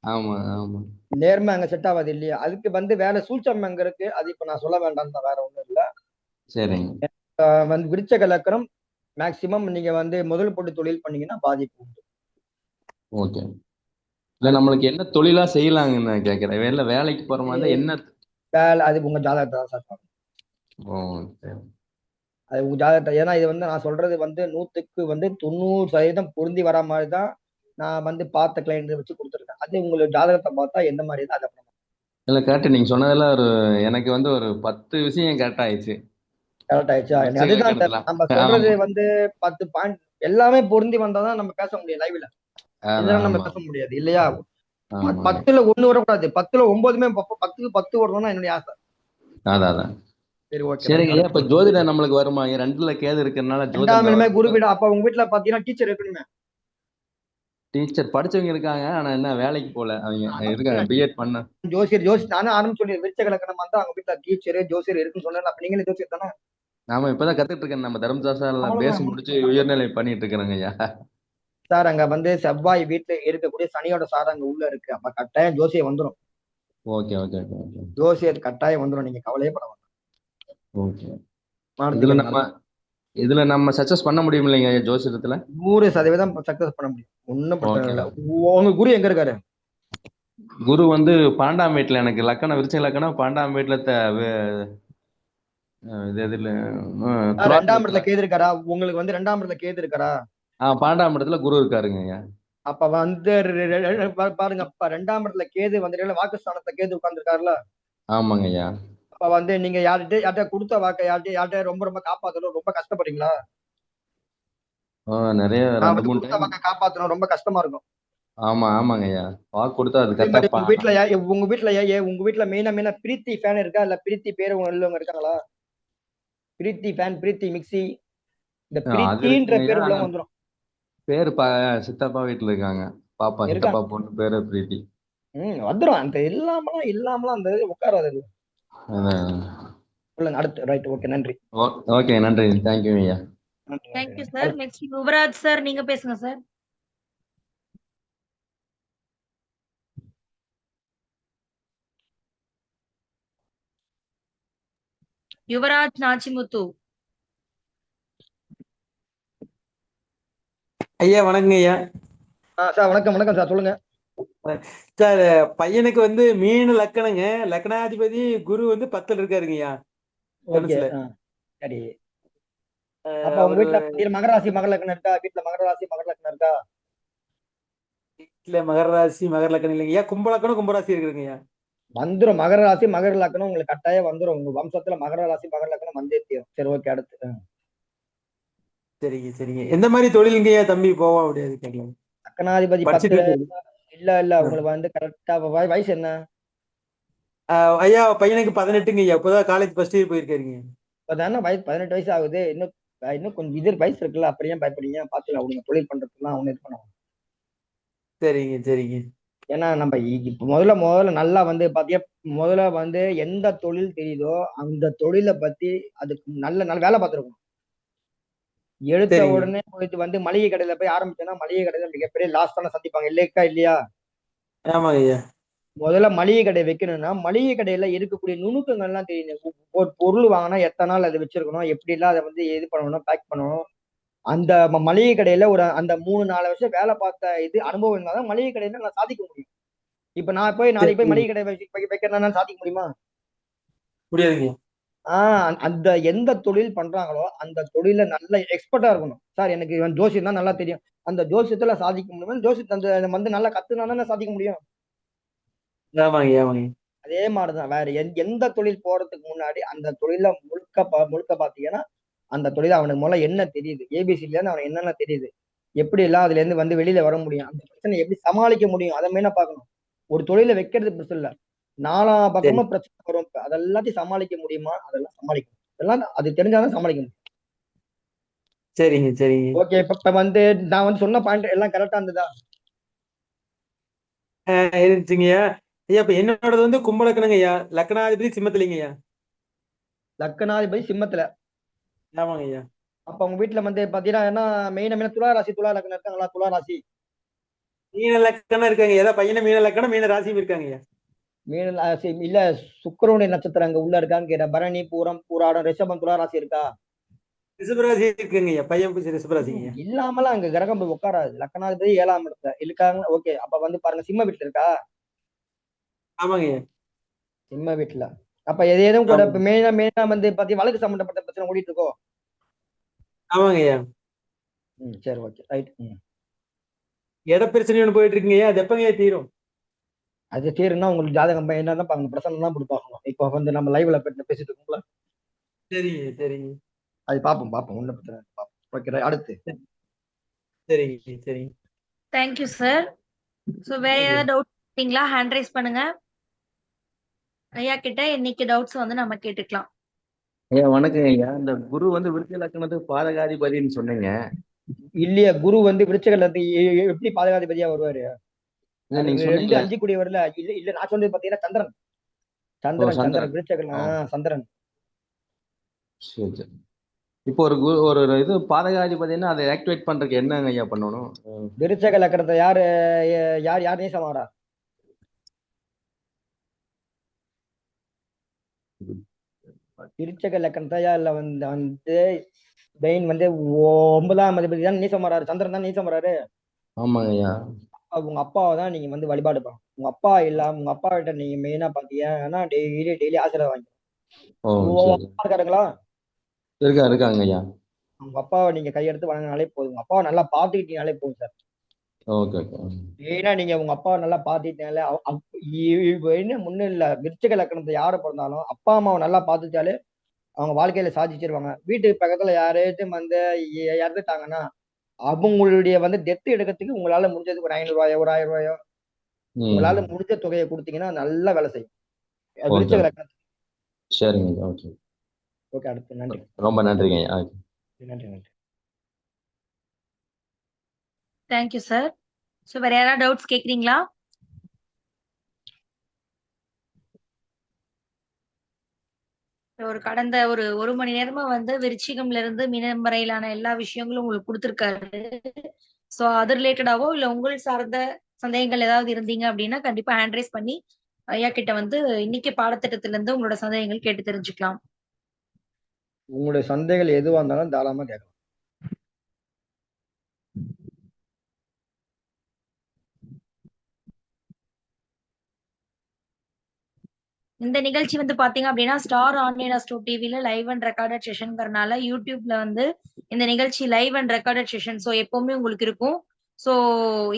ஆமா ஆமா. நேர்மை அங்க செட் ஆகாது இல்லையா? அதுக்கு வந்து வேலை சூழ்ச்சம் அங்க இருக்கு. அது இப்ப நான் சொல்ல வேண்டாம் தான், வேற ஒண்ணும் இல்ல. சரிங்க. வந்து விருச்சக லக்னம் மேக்சிமம் நீங்க வந்து முதல் போட்டு தொழில் பண்ணீங்கன்னா பாதிப்பு உண்டு. ஓகே. இல்ல நம்மளுக்கு என்ன தொழிலா செய்யலாங்கன்னு நான் கேட்கிறேன். வேலைக்கு போற மாதிரி என்ன வேலை, அது உங்க ஜாதகத்தை தான் சார். அது உங்க ஜாதகத்தை. ஏன்னா இது வந்து நான் சொல்றது வந்து 100க்கு வந்து 90% பொருந்தி வர மாதிரி தான் நான் வந்து பார்த்த கிளைண்ட் வச்சு கொடுத்துருக்கேன். அது உங்களுக்கு ஜாதகத்தை பார்த்தா எந்த மாதிரி அதை இல்ல கரெக்ட். நீங்க சொன்னதுல எனக்கு வந்து ஒரு 10 விஷயம் கரெக்ட் ஆயிடுச்சு. கரெக்ட் ஆயிடுச்சா? விருச்சிக அதுதான் லக்கணத்துல. நம்ம சொல்றது ஆமா. வந்து 10 பாயிண்ட் எல்லாமே பொருந்தி வந்தாதான் நம்ம பேச முடியும் லைவ்ல. அதான் இல்லைன்னா நம்ம ஆமா. பேச முடியாது இல்லையா? ஆமாங்க. 10ல 1 வரக்கூடாது, 10ல 9மே 10க்கு 10 வரணும்னா என்னுடைய ஆசை. அதான். சரி ஓகே. சரிங்க ஐயா. இப்ப ஜோதிடம் நம்மளுக்கு வருமா? 2ல கேது இருக்கிறதுனால ஜோதிடம் 2ஆம் இடமே குரு வருமா? வீடு. அப்ப உங்க வீட்டுல பாத்தீங்கன்னா டீச்சர் இருக்கணுமே. டீச்சர் படிச்சவங்க இருக்காங்க. ஆனா என்ன வேலைக்கு போல அவங்க இருக்காங்க. பிஎட் பண்ண. ஜோசியர் நானும் ஆரம்பிச்சு சொல்லி விருச்சக லக்கணம் வந்து அவங்க வீட்டுல டீச்சர் ஜோசியர் இருக்குன்னு சொன்னேன். அப்ப நீங்களே ஜோசியர் தானே? நாம இப்பதான் கத்துட்டு இருக்கேன். நம்ம தர்மசாஸ்திரால பேசி அவ்வளவுதான் முடிச்சு உயர்நிலை பண்ணிட்டு இருக்கிறேங்க ஐயா. சார். அங்க வந்து செவ்வாய் வீட்டுல இருக்கக்கூடிய சனியோட சாரம் அங்க உள்ள இருக்கு. அப்ப கட்டாயம் ஜோசியம் வந்துடும். ஓகே. ஜோசியர் கட்டாயம் வந்துடும், நீங்க கவலையே பட வேண்டாம். ஓகே. இதுல மானத்துக்கு நம்ம இதுல நம்ம சக்சஸ் பண்ண முடியும் இல்லைங்க ஐயா ஜோசிடத்துல? 100% சக்சஸ் பண்ண முடியும். ஒன்னும் பிரச்சனை ஓகே. இல்லை. உங்க குரு எங்க இருக்காரு? குரு வந்து 12ஆம் வீட்டுல எனக்கு லக்கணம் விருச்சிக லக்கணம் 12ஆம் வீட்டுல இது எதுல 2ஆம் துலாத்துல. இடத்துல கேது இருக்காரா? உங்களுக்கு வந்து 2ஆம் இடத்துல கேது இருக்காரா? 12ஆம் இடத்துல குரு இருக்காருங்க ஐயா. அப்ப வந்து பாருங்க, அப்ப 2ஆம் இடத்துல கேது வந்து வாக்குஸ்தானத்துல கேது உட்கார்ந்துருக்காருல. ஆமாங்க ஐயா. அப்ப வந்து நீங்க யார்கிட்ட கொடுத்த வாக்க யார்கிட்ட ரொம்ப காப்பாத்தணும், ரொம்ப கஷ்டப்படுறீங்களா? நிறைய நான் 2, வந்து 3 கொடுத்த டைம். வாக்க காப்பாத்தணும் ரொம்ப கஷ்டமா இருக்கும். ஆமாங்க ஐயா. வாக்கு கொடுத்தா அது அதே கரெக்டா மாதிரி உங்க வீட்டுல மெயினா பிரீத்தி ஃபேன் இருக்கா? இல்ல பிரீத்தி பேரு உள்ளவங்க இருக்காங்களா? பிரீத்தி ஃபேன், பிரீத்தி மிக்ஸி, இந்த அது பிரீத்தின்ற இருக்குங்க ஐயா. பேர் ஆனா உள்ளவங்க வந்துடும். பேரு சித்தப்பா வீட்டுல இருக்காங்க. சித்தப்பா இருக்காங்க. பொண்ணு பேரு பிரீத்தி. வந்துடும். அந்த இல்லாமலாம் அந்த இது உட்காராது. அதான். சொல்லுங்க அடுத்து. ரைட், ஓகே, நன்றி. ஓகே நன்றி. தேங்க்யூ ஐயா. நன்றி. Thank you sir. Next Yuvaraj sir நீங்க பேசுங்க சார். யுவராஜ் நாச்சிமுத்து. ஐயா வணக்கங்க ஐயா. சார் வணக்கம் சார், சொல்லுங்க சார். பையனுக்கு வந்து மீன் லக்கணங்க, லக்னாதிபதி குரு வந்து 10ல் இருக்காருங்கய்யா ஓகே. தனுசுல. சரி. அப்ப உங்க அவரு வீட்டுல மகர ராசி மகர லக்னம் இருக்கா? வீட்டுல மகர ராசி மகர லக்னம் இருக்கா? வீட்டுல மகர ராசி மகர லக்கணம் இல்லைங்கய்யா, கும்பலக்கணம் கும்பராசி இருக்குதுங்கய்யா. வந்துரும். மகர ராசி மகர லக்னம் உங்களுக்கு கட்டாயம் வந்துரும். உங்க வம்சத்துல மகர ராசி மகர லக்னம் வந்தே தீரும். சரி ஓகே, அடுத்து. சரிங்க. எந்த மாதிரி தொழிலுங்கய்யா தம்பி போவோம் அப்படியாது கேட்கலாம். லக்னாதிபதி 10. படிச்சுட்டு இல்ல உங்களுக்கு வந்து கரெக்டா வயசு என்ன? ஐயா பையனுக்கு 18ங்க ஐயா. இப்பதான் காலேஜ் ஃபர்ஸ்ட் இயர் போயிருக்காருங்க. இப்பதானே வயசு 18 வயசு ஆகுது. இன்னும் கொஞ்சம் வயசு இருக்குல்ல. அப்படியே பயப்படுறீங்க? பாத்துக்கலாம் விடுங்க. தொழில் பண்றதுலாம் ஒண்ணு இது பண்ணுவோம். சரிங்க. ஏன்னா நம்ம இப்ப முதல்ல நல்லா வந்து பாத்தீங்க. முதல்ல வந்து எந்த தொழில் தெரியுதோ அந்த தொழிலை பத்தி அதுக்கு நல்ல வேலை பார்த்துருக்கணும். எடுத்த சரிங்க. உடனே போயிட்டு வந்து மளிகை கடையில போய் ஆரம்பிச்சோன்னா மளிகை கடையில மிகப்பெரிய லாஸ் தானே சந்திப்பாங்க. இல்லையா? ஆமாங்க ஐயா. முதல்ல மளிகை கடை வைக்கணும்னா மளிகை கடையில இருக்கக்கூடிய நுணுக்கங்கள்லாம் தெரியணும். ஒரு பொருள் வாங்கினா எத்தனை நாள் அதை வச்சிருக்கணும், எப்படி எல்லாம் அதை வந்து இது பண்ணணும், பேக் பண்ணணும். அந்த மளிகை கடையில அந்த 3-4 வருஷம் வேலை பார்த்த இது அனுபவம் இருந்தாதான் மளிகை கடையில நான் சாதிக்க முடியும். இப்ப நான் போய் நாளைக்கு போய் மளிகை கடை வைக்கிறேன்னா சாதிக்க முடியுமா? முடியாதுங்க. அந்த எந்த தொழில் பண்றாங்களோ அந்த தொழில நல்ல எக்ஸ்பர்ட்டா இருக்கணும். சார் எனக்கு இவன் ஜோசியம் தான் நல்லா தெரியும், அந்த ஜோசியத்துல சாதிக்க முடியும். ஜோசியத்தை அந்த வந்து நல்லா கத்துனா தானே சாதிக்க முடியும். ஆமாங்க. அதே மாதிரிதான் வேற எந்த தொழில் போறதுக்கு முன்னாடி அந்த தொழில முழுக்க பாத்தீங்கன்னா அந்த தொழில அவனுக்கு முதல்ல என்ன தெரியுது, ஏபிசில இருந்து அவனுக்கு என்னென்ன தெரியுது, எப்படி எல்லாம் அதுல இருந்து வந்து வெளியில வர முடியும், அந்த பிரச்சனை எப்படி சமாளிக்க முடியும், அதை மெயினா பார்க்கணும். ஒரு தொழிலை வைக்கிறது பிரச்சனை இல்ல, 4 பக்கமும் பிரச்சனை வரும். அதெல்லாத்தையும் சமாளிக்க முடியுமா? அதெல்லாம் சமாளிக்கணும். அதெல்லாம் அது தெரிஞ்சாதான் சமாளிக்க முடியும். சரிங்க. ஓகே. இப்ப வந்து நான் வந்து சொன்ன பாயிண்ட் எல்லாம் கரெக்டா இருந்ததா? இருந்துச்சுங்கய்யா. ஐயா இப்ப என்னோடது வந்து கும்பலக்கணங்க ஐயா, லக்னாதிபதி சிம்மத்திலிங்கய்யா. லக்னாதிபதி சிம்மத்துல. ஆமாங்க ஐயா. அப்ப உங்க வீட்டுல வந்து பாத்தீங்கன்னா மெயினா துலா ராசி துலா லக்னம் இருக்காங்களா? துலா ராசி மீன லக்கணம் இருக்காங்க. ஏதாவது பையன மீன லக்கணம் மீன ராசியும் இருக்காங்க ஐயா. மீன ராசி இல்ல, சுக்கிரனுடைய நட்சத்திரம் அங்க உள்ள இருக்கான்னு கேட்ட. பரணி பூரம் பூராடம் ரிஷபம் துலா ராசி இருக்கா? ரிஷபராசி இருக்குங்க ஐயா. பையன் ரிஷபராசிங்க ஐயா. இல்லாமலாம் அங்க கிரகம் போய் உட்காராது. லக்னாதிபதி 7ஆம் இடத்துல இருக்காங்க. ஓகே. அப்ப வந்து பாருங்க சிம்ம வீட்டுல இருக்கா? ஆமாங்க ஐயா. சிம்ம வீட்டுல. அப்ப எதுவும் கூட இப்ப மெயினா வந்து பாத்தீங்கன்னா வழக்கு சம்பந்தப்பட்ட பிரச்சனை ஓடிட்டு இருக்கோ? ஆமாங்க ஐயா. சரி ஓகே ரைட். இட பிரச்சனை ஒண்ணு போயிட்டு இருக்குங்க ஐயா, அது எப்பங்க தீரும்? அது தீருன்னா உங்களுக்கு ஜாதகம் என்னதான் பாருங்க, பிரசன்னம் தான் கொடுப்பாங்க. இப்போ வந்து நம்ம லைவ்ல பேசிட்டு இருக்கோம்ல, சரிங்க சரிங்க அது பார்ப்போம் ஒன்றும் பிரச்சனை இல்லை, பார்ப்போம். ஓகே, அடுத்து. சரிங்க சரிங்க. Thank you sir. ஸோ வேற ஏதாவது டவுட் இருக்கீங்களா? ஹேண்ட் ரைஸ் பண்ணுங்க. ஐயா கிட்ட இன்னைக்கு டவுட்ஸ் வந்து நம்ம கேட்டுக்கலாம். ஐயா வணக்கம் ஐயா. இந்த குரு வந்து விருச்சிக லக்னத்துக்கு பாதகாதிபதின்னு சொன்னீங்க. இல்லையா, குரு வந்து விருச்சகத்துக்கு எப்படி பாதுகாதிபதியா வருவாரு? இல்ல நீங்க 2 சொன்னீங்களே. 5 கூடிய வரல. இல்ல நான் சொன்னது பாத்தீங்கன்னா சந்திரன். சந்திரன் சந்திரன். விருச்சகம். ஆ. சந்திரன். சரி சரி. இப்போ ஒரு ஒரு இது பாதகாதிபதினா அதை ஆக்டிவேட் பண்றதுக்கு என்னங்க ஐயா பண்ணணும்? விருச்சக லக்கணத்தை யாரு யார் நேசமாடா? விருச்சக லக்கணத்தையா இல்ல வந்து வந்து பெயின் வந்து 9ஆம் அதிபதி தான் நீசம் வராரு, சந்திரன் தான் நீசம் வராரு. ஆமாங்க ஐயா. உங்க அப்பாவை தான் நீங்க வந்து வழிபாடு பண்ணணும். உங்க அப்பா இல்லாம உங்க அப்பா கிட்ட நீங்க மெயினா பாத்தீங்கன்னா டெய்லி ஆசீர்வாதம் வாங்கி. ஓ உங்க சரி. அப்பா இருக்காருங்களா? இருக்காங்க ஐயா. உங்க அப்பாவை நீங்க கையெடுத்து வணங்கினாலே போதும். உங்க அப்பாவை நல்லா பாத்துக்கிட்டீங்கனாலே போதும் சார். Okay okay. ஏன்னா நீங்க உங்க அப்பாவை நல்லா பாத்துக்கிட்டாலே என்ன முன்னும் இல்ல, விருச்சிக லக்கணத்தை யாரு பிறந்தாலும் அப்பா அம்மாவை நல்லா பாத்துட்டாலே அவங்க வாழ்க்கையில சாதிச்சிருவாங்க. வீட்டுக்கு பக்கத்துல யாராச்சும் வந்து இறந்துட்டாங்கன்னா அவங்களுடைய வந்து டெத் எடுக்கிறதுக்கு உங்களால முடிஞ்சது ஒரு 500 ரூபாயோ ஒரு 1000 ரூபாயோ உங்களால முடிஞ்ச தொகையை கொடுத்தீங்கன்னா நல்லா வேலை செய்யும். விருச்சிக லக்கணம். சரிங்க ஐயா. ஓகே ஓகே, அடுத்து. நன்றி. ரொம்ப நன்றிங்க ஐயா. நன்றி. Thank you sir. ஸோ வேற யாராவது டவுட்ஸ் கேக்குறீங்களா? ஒரு கடந்த ஒரு மணி நேரமா வந்து விருச்சிகம்ல இருந்து மீனம் வரையிலான எல்லா விஷயங்களும் உங்களுக்கு கொடுத்துருக்காரு. ஸோ அது ரிலேட்டடாவோ இல்ல உங்கள் சார்ந்த சந்தேகங்கள் ஏதாவது இருந்தீங்க அப்படின்னா கண்டிப்பா ஹேண்ட் ரைஸ் பண்ணி ஐயா கிட்ட வந்து இன்னைக்கு பாடத்திட்டத்துல இருந்து உங்களோட சந்தேகங்கள் கேட்டு தெரிஞ்சுக்கலாம். உங்களுடைய சந்தேகங்கள் எதுவா இருந்தாலும் தாராளமா கேட்கலாம். இந்த நிகழ்ச்சி வந்து பாத்தீங்க அப்படின்னா ஸ்டார் ஆன்லைன் அஸ்ட்ரோ டிவில லைவ் அண்ட் ரெக்கார்டட் செஷன்ங்கிறனால யூடியூப்ல வந்து இந்த நிகழ்ச்சி live and recorded session so எப்பவுமே உங்களுக்கு இருக்கும். ஸோ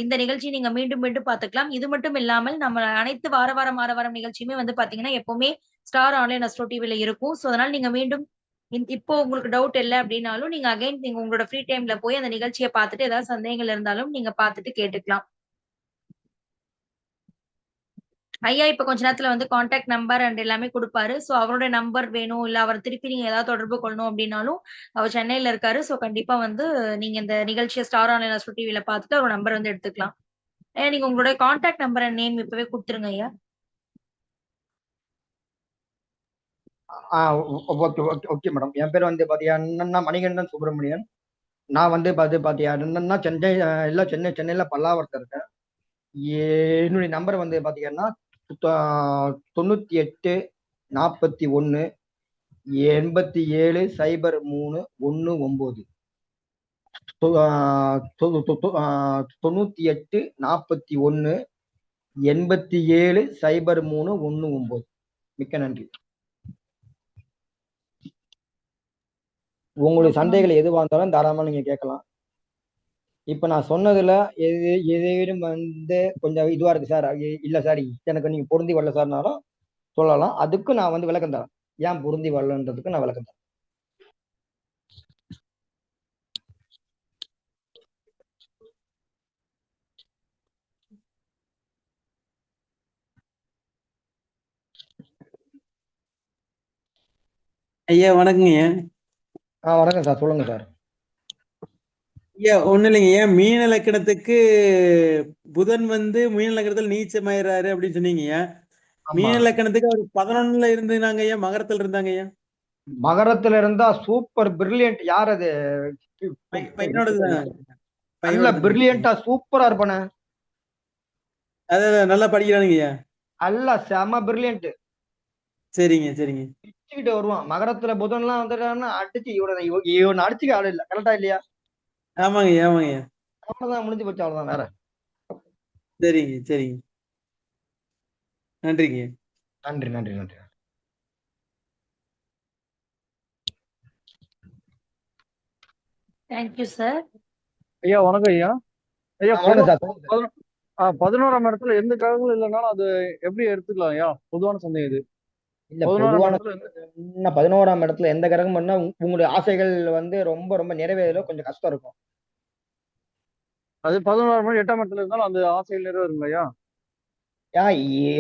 இந்த நிகழ்ச்சி நீங்க மீண்டும் மீண்டும் பார்த்துக்கலாம். இது மட்டும் இல்லாமல் நம்ம அனைத்து வாரம் நிகழ்ச்சியுமே வந்து பாத்தீங்கன்னா எப்பவுமே ஸ்டார் ஆன்லைன் அஸ்ட்ரோ டிவில இருக்கும். ஸோ அதனால நீங்க மீண்டும் இப்போ உங்களுக்கு டவுட் இல்லை அப்படின்னாலும் நீங்க அகைன் நீங்க உங்களோட ஃப்ரீ டைம்ல போய் அந்த நிகழ்ச்சியை பார்த்துட்டு ஏதாவது சந்தேகங்கள் இருந்தாலும் நீங்க பார்த்துட்டு கேட்டுக்கலாம். ஐயா இப்ப கொஞ்ச நேரத்துல வந்து கான்டாக்ட் நம்பர் அண்ட் எல்லாமே கொடுப்பாரு. சோ அவரோட நம்பர் வேணும் இல்ல அவர் திருப்பி நீங்க ஏதாவது தொடர்பு கொள்ளணும் அப்படின்னாலும் அவர் சென்னையில இருக்காரு. சோ கண்டிப்பா வந்து நீங்க இந்த நிகழ்ச்சியை ஸ்டார் ஆன்லைன் அஸ்ட்ரோ டிவில பார்த்துட்டு அவர் நம்பர் வந்து எடுத்துக்கலாம். நீங்க உங்களோட கான்டாக்ட் நம்பர் அண்ட் நேம் இப்பவே கொடுத்துருங்க ஐயா. Okay madam. என் பேர் வந்து பாத்தீங்கன்னா மணிகண்டன் சுப்பிரமணியன். நான் வந்து பாத்தீங்கன்னா சென்னையில பல்லாவரத்துல இருக்கேன். என்னுடைய நம்பர் வந்து பாத்தீங்கன்னா 98 41 87 03 19. 98 41 87 03 19. மிக்க நன்றி. உங்களுடைய சந்தேகங்கள் எதுவாக இருந்தாலும் தாராளமா நீங்க கேட்கலாம். இப்ப நான் சொன்னதுல ஏதேனும் வந்து கொஞ்சம் இதுவா இருக்கு சார், இல்ல சார் எனக்கு நீங்க பொருந்தி வரல சார்னாலும் சொல்லலாம். அதுக்கு நான் வந்து விளக்கம் தரேன். ஏன் பொருந்தி வரலன்றதுக்கு நான் விளக்கம் தரேன். ஐயா வணக்கங்க ஐயா. வணக்கம் சார், சொல்லுங்க சார். ஐயா ஒண்ணு இல்லைங்க ஐயா, மீன லக்கணத்துக்கு புதன் வந்து மீன லக்கணத்துல நீச்சமாயிராரு அப்படின்னு சொன்னீங்க ஐயா. மீன லக்கணத்துக்கு அவர் 11ல இருந்தாங்க ஐயா, மகரத்துல இருந்தாங்க ஐயா. மகரத்துல இருந்தா சூப்பர் பிரில்லியன்ட். யார் அது? பையனோடதுதான். நல்ல பிரில்லியண்டா சூப்பரா இருப்பானே. அதான் நல்லா படிக்கிறானுங்க ஐயா. அல்ல செம பிரில்லியன்ட். சரிங்க சரிங்க. பிச்சுக்கிட்டு வருவான். மகரத்துல புதன் எல்லாம் வந்துட்டான்னா அடிச்சு இவனை அடிச்சுக்க ஆள் இல்ல. கரெக்டா இல்லையா? ஆமாங்க ஐயா ஆமாங்க ஐயா. அவ்வளவுதான், முடிஞ்சு போச்சு, அவ்வளவுதான். வேற. சரிங்க சரிங்க. நன்றிங்க. நன்றி நன்றி நன்றி. Thank you sir. ஐயா வணக்கம் ஐயா. ஐயா வணக்கம் சார், சொல்லுங்க சார். 11ஆம் இடத்துல எந்த கிரகங்களும் இல்லைனாலும் அது எப்படி எடுத்துக்கலாம் ஐயா? பொதுவான சந்தேகம் இது. இல்ல 11ஆம் பொதுவான இடத்துல இன்னும் 11ஆம் இடத்துல எந்த கிரகம் பண்ணா உங்களுடைய ஆசைகள் வந்து ரொம்ப ரொம்ப நிறைவேறல கொஞ்சம் கஷ்டம் இருக்கும். அது 11ஆம் இடம் 8ஆம் இடத்துல இருந்தாலும் அந்த ஆசைகள் நிறைவேறுங்க ஐயா? ஏன்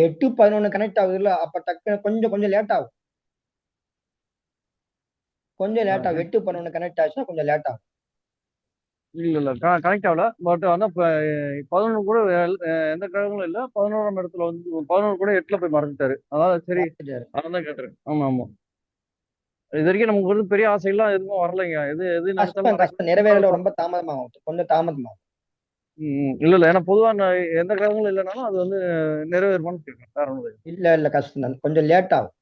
8 11 கனெக்ட் ஆகுது இல்ல, அப்ப டக்கு கொஞ்சம் கொஞ்சம் லேட் ஆகும். கொஞ்சம் லேட் ஆகும். 8 11 கனெக்ட் ஆச்சுன்னா கொஞ்சம் லேட் ஆகும். இல்ல கனெக்ட் ஆகல. பட் ஆனா இப்ப 11 கூட எந்த கிரகங்களும் இல்ல. 11ஆம் இடத்துல வந்து 11 கூட 8ல போய் மறைஞ்சிட்டாரு. அதாவது சரி, அதான் கேட்டுறேன். ஆமா ஆமா. இது வரைக்கும் நமக்கு வந்து பெரிய ஆசைகள்லாம் எதுவும் வரலைங்க. எது எது நினைச்சாலும் கஷ்டம் நிறைவேறல, ரொம்ப தாமதமாகும், கொஞ்சம் தாமதமாகும். இல்ல ஏன்னா பொதுவா எந்த கிரகங்களும் இல்லைனாலும் அது வந்து நிறைவேறுமான்னு கேட்கறேன். வேற ஒண்ணும் இல்ல. இல்ல கஷ்டம் தான், கொஞ்சம் லேட் ஆகும்.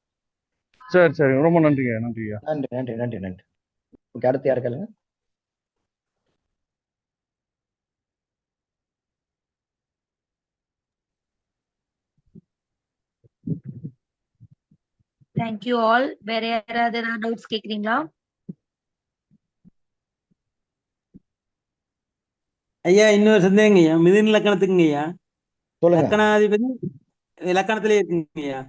சரி ரொம்ப நன்றிங்க. நன்றிங்க. நன்றி. ஓகே, அடுத்து யாரு கேளுங்க. Thank you all. வேற யாராவது ஏதாவது டவுட்ஸ் கேக்குறீங்களா? ஐயா இன்னொரு சந்தேகங்க ஐயா, மிதுன லக்கணத்துக்குங்க ஐயா. சொல்லுங்க. லக்கணாதிபதி லக்கணத்திலே இருக்குங்க ஐயா.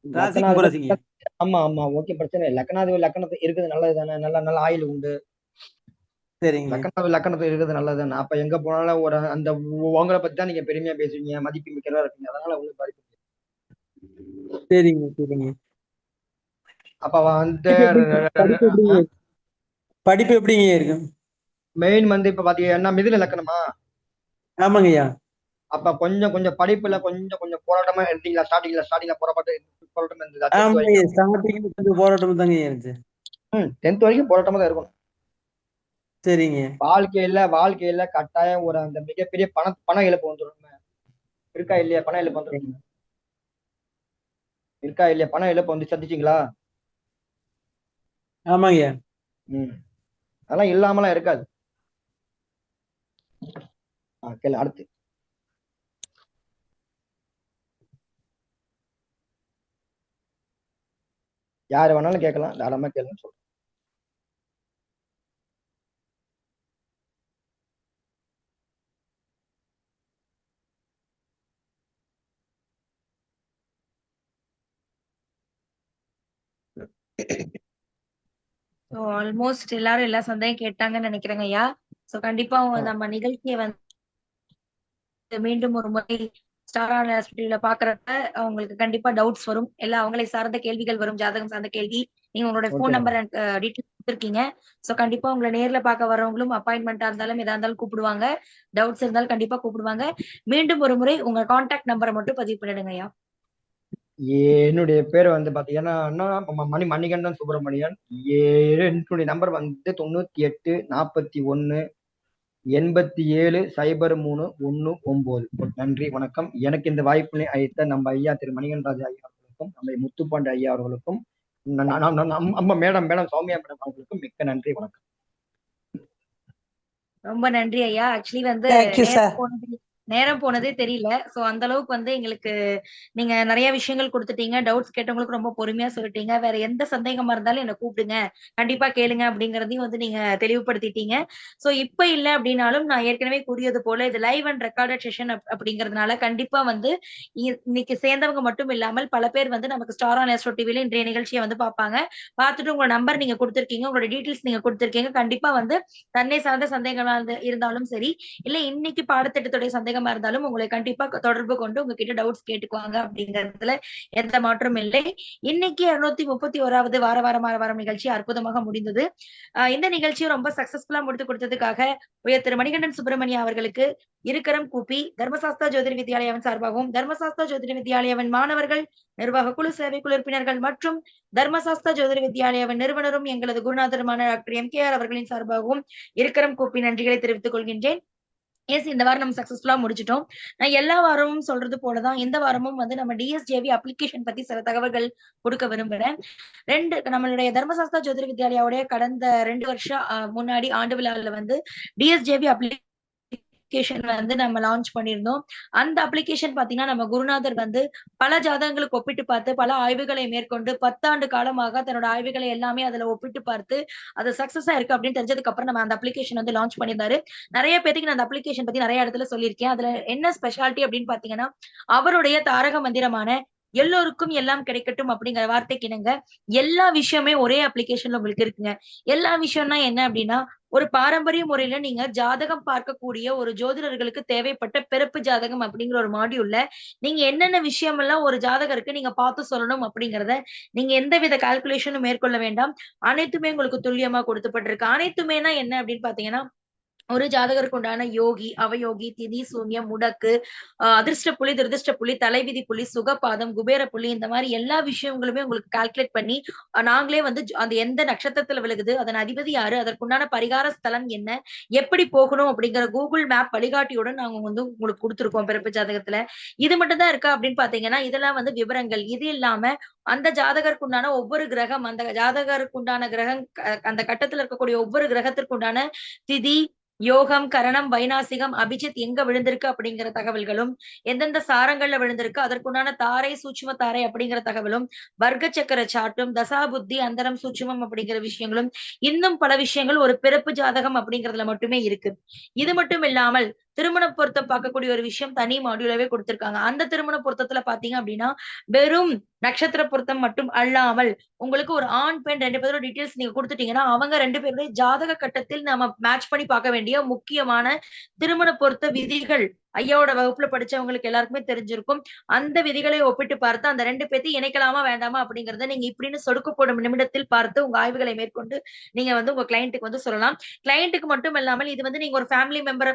ராசி கும்பராசிங்க. ஆமா ஓகே, பிரச்சனை இல்லை. லக்கணத்து இருக்குது நல்லது தானே, நல்ல ஆயுள் உண்டு. சரிங்க. லக்கணத்துல இருக்குது நல்லது தானே. அப்ப எங்க போனாலும் ஒரு அந்த உங்களை பத்தி தான் நீங்க பெருமையா பேசுவீங்க, மதிப்பு மிக்கதா இருப்பீங்க. அதனால உங்களுக்கு பாதிப்பு. சரிங்க. அப்ப வந்து படிப்பு எப்படிங்க இருக்கும்? மெயின் வந்து இப்ப பாத்தீங்கன்னா மிதுன லக்கணமா? ஆமாங்க ஐயா. அப்ப கொஞ்சம் படிப்புல கொஞ்சம் போராட்டமா இருந்தீங்களா? ஸ்டார்டிங்ல போராட்டம் இருந்ததா? ஆமாங்க, ஸ்டார்டிங்ல கொஞ்சம் போராட்டம் தாங்க இருந்துச்சு. 10th வரைக்கும் போராட்டமா தான் இருக்கும். சரிங்க. வாழ்க்கையில கட்டாயம் ஒரு அந்த மிகப்பெரிய பண இழப்பு வந்துடும். இருக்கா இல்லையா? பண இழப்பு வந்துடும். இருக்கா இல்லையா? பண இழப்பு வந்து சந்திச்சீங்களா? ஆமாங்க. அதெல்லாம் இல்லாமலாம் இருக்காது. கேளு அடுத்து. யாரு வேணாலும் கேட்கலாம், தாராளமா கேளுன்னு சொல்றேன். ஆல்மோஸ்ட் எல்லாரும் எல்லா சந்தேகம் கேட்டாங்கன்னு நினைக்கிறேங்க ஐயா. சோ கண்டிப்பா நம்ம நிகழ்ச்சியை வந்து மீண்டும் ஒரு முறை ஸ்டார் ஆஸ்ட்ரோல பாக்குறப்ப அவங்களுக்கு கண்டிப்பா டவுட்ஸ் வரும். எல்லாம் அவங்களை சார்ந்த கேள்விகள் வரும், ஜாதகம் சார்ந்த கேள்வி. நீங்க உங்களோட போன் நம்பர் டீட்டெயில்ஸ் கொடுத்துருக்கீங்க. சோ கண்டிப்பா உங்களை நேர்ல பார்க்க வரவங்களும் அப்பாயின்மெண்டா இருந்தாலும் எதா இருந்தாலும் கூப்பிடுவாங்க. டவுட்ஸ் இருந்தாலும் கண்டிப்பா கூப்பிடுவாங்க. மீண்டும் ஒரு முறை உங்க கான்டாக்ட் நம்பரை மட்டும் பதிவு பண்ணிடுங்க ஐயா. என்னுடைய பேர் வந்து பாத்தீங்கன்னா மணிகண்டன் சுப்பிரமணியன். என்னுடைய நம்பர் வந்து 98 41 87 03 19. நன்றி, வணக்கம். எனக்கு இந்த வாய்ப்பினை அளித்த நம்ம ஐயா திரு மணிகண்டராஜ் ஐயா அவர்களுக்கும், நம்ம முத்துப்பாண்டி ஐயா அவர்களுக்கும், நம்ம மேடம் சௌமியா மேடம் அவர்களுக்கும் மிக்க நன்றி, வணக்கம். ரொம்ப நன்றி ஐயா. ஆக்சுவலி வந்து நேரம் போனதே தெரியல. சோ அந்த அளவுக்கு வந்து எங்களுக்கு நீங்க நிறைய விஷயங்கள் கொடுத்துட்டீங்க. டவுட்ஸ் கேட்டவங்களுக்கு ரொம்ப பொறுமையா சொல்லிட்டீங்க. வேற எந்த சந்தேகமா இருந்தாலும் என்ன கூப்பிடுங்க, கண்டிப்பா கேளுங்க அப்படிங்கறதையும் வந்து நீங்க தெளிவுபடுத்திட்டீங்க. சோ இப்ப இல்ல அப்படின்னாலும் நான் ஏற்கனவே கூறியது போல இது லைவ் அண்ட் ரெக்கார்டட் செஷன் அப்படிங்கறதுனால கண்டிப்பா வந்து இன்னைக்கு சேர்ந்தவங்க மட்டும் இல்லாமல் பல பேர் வந்து நமக்கு ஸ்டார் ஆன் ஆஸ்ட்ரோ டிவில இன்றைய நிகழ்ச்சியை வந்து பார்ப்பாங்க. பார்த்துட்டு உங்களோட நம்பர் நீங்க கொடுத்துருக்கீங்க, உங்களோட டீட்டெயில்ஸ் நீங்க கொடுத்துருக்கீங்க. கண்டிப்பா வந்து தன்னை சார்ந்த சந்தேகமா இருந்தாலும் சரி, இல்ல இன்னைக்கு பாடத்திட்டத்துடைய சந்தேகமா இருந்தாலும் உங்களை கண்டிப்பா தொடர்பு கொண்டு உங்ககிட்ட டவுட்ஸ் கேட்டுக்குவாங்க அப்படிங்கறதுல எந்த மாற்றமும் இல்லை. இன்னைக்கு 231வது வாரம் நிகழ்ச்சி அற்புதமாக முடிந்தது. இந்த நிகழ்ச்சியை ரொம்ப சக்சஸ்ஃபுல்லா முடித்து கொடுத்ததுக்காக உயர் திரு மணிகண்டன் சுப்பிரமணியம் அவர்களுக்கு இருக்கரம் கூப்பி தர்மசாஸ்தா ஜோதிட வித்யாலயாவின் சார்பாகவும், தர்மசாஸ்தா ஜோதிட வித்யாலயாவின் மாணவர்கள், நிர்வாக குழு, சேவை குழு உறுப்பினர்கள் மற்றும் தர்மசாஸ்தா ஜோதிட வித்யாலயாவின் நிறுவனரும் எங்களது குருநாதருமான டாக்டர் MKR அவர்களின் சார்பாகவும் இருக்கரம் கூப்பி நன்றிகளை தெரிவித்துக் கொள்கின்றேன். இந்த வாரம் நம்ம சக்சஸ்ஃபுல்லா முடிச்சிட்டோம். நான் எல்லா வாரமும் சொல்றது போலதான் இந்த வாரமும் வந்து நம்ம DSJV அப்ளிகேஷன் பத்தி சில தகவல்கள் கொடுக்க விரும்புறேன். நம்மளுடைய தர்மசாஸ்தா ஜோதிட வித்யாலயாவுடைய கடந்த 2 வருஷம் முன்னாடி ஆண்டு விழாவில் வந்து DSJV அப்ளிகேஷன் வந்து நம்ம லான்ச் பண்ணியிருந்தோம். அந்த அப்ளிகேஷன் பாத்தீங்கன்னா நம்ம குருநாதர் வந்து பல ஜாதகங்களுக்கு ஒப்பிட்டு பார்த்து பல ஆய்வுகளை மேற்கொண்டு 10 ஆண்டு காலமாக தன்னோட ஆய்வுகளை எல்லாமே அதுல ஒப்பிட்டு பார்த்து அது சக்சஸா இருக்கு அப்படின்னு தெரிஞ்சதுக்கு அப்புறம் நம்ம அந்த அப்ளிகேஷன் வந்து லான்ச் பண்ணியிருந்தாரு. நிறைய பேருக்கு நான் அந்த அப்ளிகேஷன் பத்தி நிறைய இடத்துல சொல்லியிருக்கேன். அதுல என்ன ஸ்பெஷாலிட்டி அப்படின்னு பாத்தீங்கன்னா அவருடைய தாரக மந்திரமான எல்லோருக்கும் எல்லாம் கிடைக்கட்டும் அப்படிங்கிற வார்த்தைக்கு இணங்க எல்லா விஷயமே ஒரே அப்ளிகேஷன்ல உங்களுக்கு இருக்குங்க. எல்லா விஷயம்னா என்ன அப்படின்னா ஒரு பாரம்பரிய முறையில நீங்க ஜாதகம் பார்க்கக்கூடிய ஒரு ஜோதிடர்களுக்கு தேவைப்பட்ட பிறப்பு ஜாதகம் அப்படிங்கிற ஒரு மாடியூல்ல நீங்க என்னென்ன விஷயம் எல்லாம் ஒரு ஜாதகருக்கு நீங்க பார்த்து சொல்லணும் அப்படிங்கறத நீங்க எந்தவித கால்குலேஷனும் மேற்கொள்ள வேண்டாம். அனைத்துமே உங்களுக்கு துல்லியமா கொடுக்கப்பட்டிருக்கு. அனைத்துமேனா என்ன அப்படின்னு பாத்தீங்கன்னா ஒரு ஜாதகருக்கு உண்டான யோகி, அவயோகி, திதி, சூன்யம், முடக்கு, அதிர்ஷ்ட புள்ளி, துரதிர்ஷ்ட புள்ளி, தலைவிதி புள்ளி, சுகபாதம், குபேர புள்ளி இந்த மாதிரி எல்லா விஷயங்களுமே உங்களுக்கு கால்குலேட் பண்ணி நாங்களே வந்து அந்த எந்த நட்சத்திரத்துல விழுகுது, அதன் அதிபதி யாரு, அதற்குண்டான பரிகார ஸ்தலம் என்ன, எப்படி போகணும் அப்படிங்கிற கூகுள் மேப் வழிகாட்டியுடன் நாங்க வந்து உங்களுக்கு கொடுத்துருக்கோம் பிறப்பு ஜாதகத்துல. இது மட்டும் தான் இருக்கா அப்படின்னு பாத்தீங்கன்னா இதெல்லாம் வந்து விவரங்கள். இது இல்லாம அந்த ஜாதகருக்கு உண்டான ஒவ்வொரு கிரகம், அந்த ஜாதகருக்கு உண்டான கிரகம், அந்த கட்டத்துல இருக்கக்கூடிய ஒவ்வொரு கிரகத்திற்கு உண்டான திதி, யோகம், கரணம், வைநாசிகம், அபிஜித் எங்க விழுந்திருக்கு அப்படிங்கிற தகவல்களும், எந்தெந்த சாரங்கள்ல விழுந்திருக்கு அதற்குண்டான தாரை, சூட்சும தாரை அப்படிங்கிற தகவலும், வர்க்க சக்கர சாட்டும், தசா புத்தி, அந்தரம், சூட்சுமம் அப்படிங்கிற விஷயங்களும், இன்னும் பல விஷயங்கள் ஒரு பிறப்பு ஜாதகம் அப்படிங்கிறதுல மட்டுமே இருக்கு. இது மட்டும் இல்லாமல் திருமண பொருத்தம் பார்க்கக்கூடிய ஒரு விஷயம் தனி மாடியூலாவே கொடுத்திருக்காங்க. அந்த திருமண பொருத்தத்துல பாத்தீங்க அப்படின்னா வெறும் நட்சத்திர பொருத்தம் மட்டும் அல்லாமல் உங்களுக்கு ஒரு ஆண் பெண் 2 பேரோட டீடைல்ஸ் நீங்க கொடுத்துட்டீங்கன்னா அவங்க 2 பேருடைய ஜாதக கட்டத்தில் நாம மேட்ச் பண்ணி பார்க்க வேண்டிய முக்கியமான திருமண பொருத்த விதிகள் ஐயாவோட வகுப்புல படிச்சவங்களுக்கு எல்லாருக்குமே தெரிஞ்சிருக்கும். அந்த விதிகளை ஒப்பிட்டு பார்த்து அந்த 2 பேத்தையும் இணைக்கலாமா வேண்டாமா அப்படிங்கறத நீங்க இப்படின்னு சொடுக்கு போடும் நிமிடத்தில் பார்த்து உங்க ஆய்வுகளை மேற்கொண்டு நீங்க வந்து உங்க கிளையண்ட்டுக்கு வந்து சொல்லலாம். கிளையண்ட்டுக்கு மட்டும் இல்லாமல் இது வந்து நீங்க ஒரு ஃபேமிலி மெம்பர்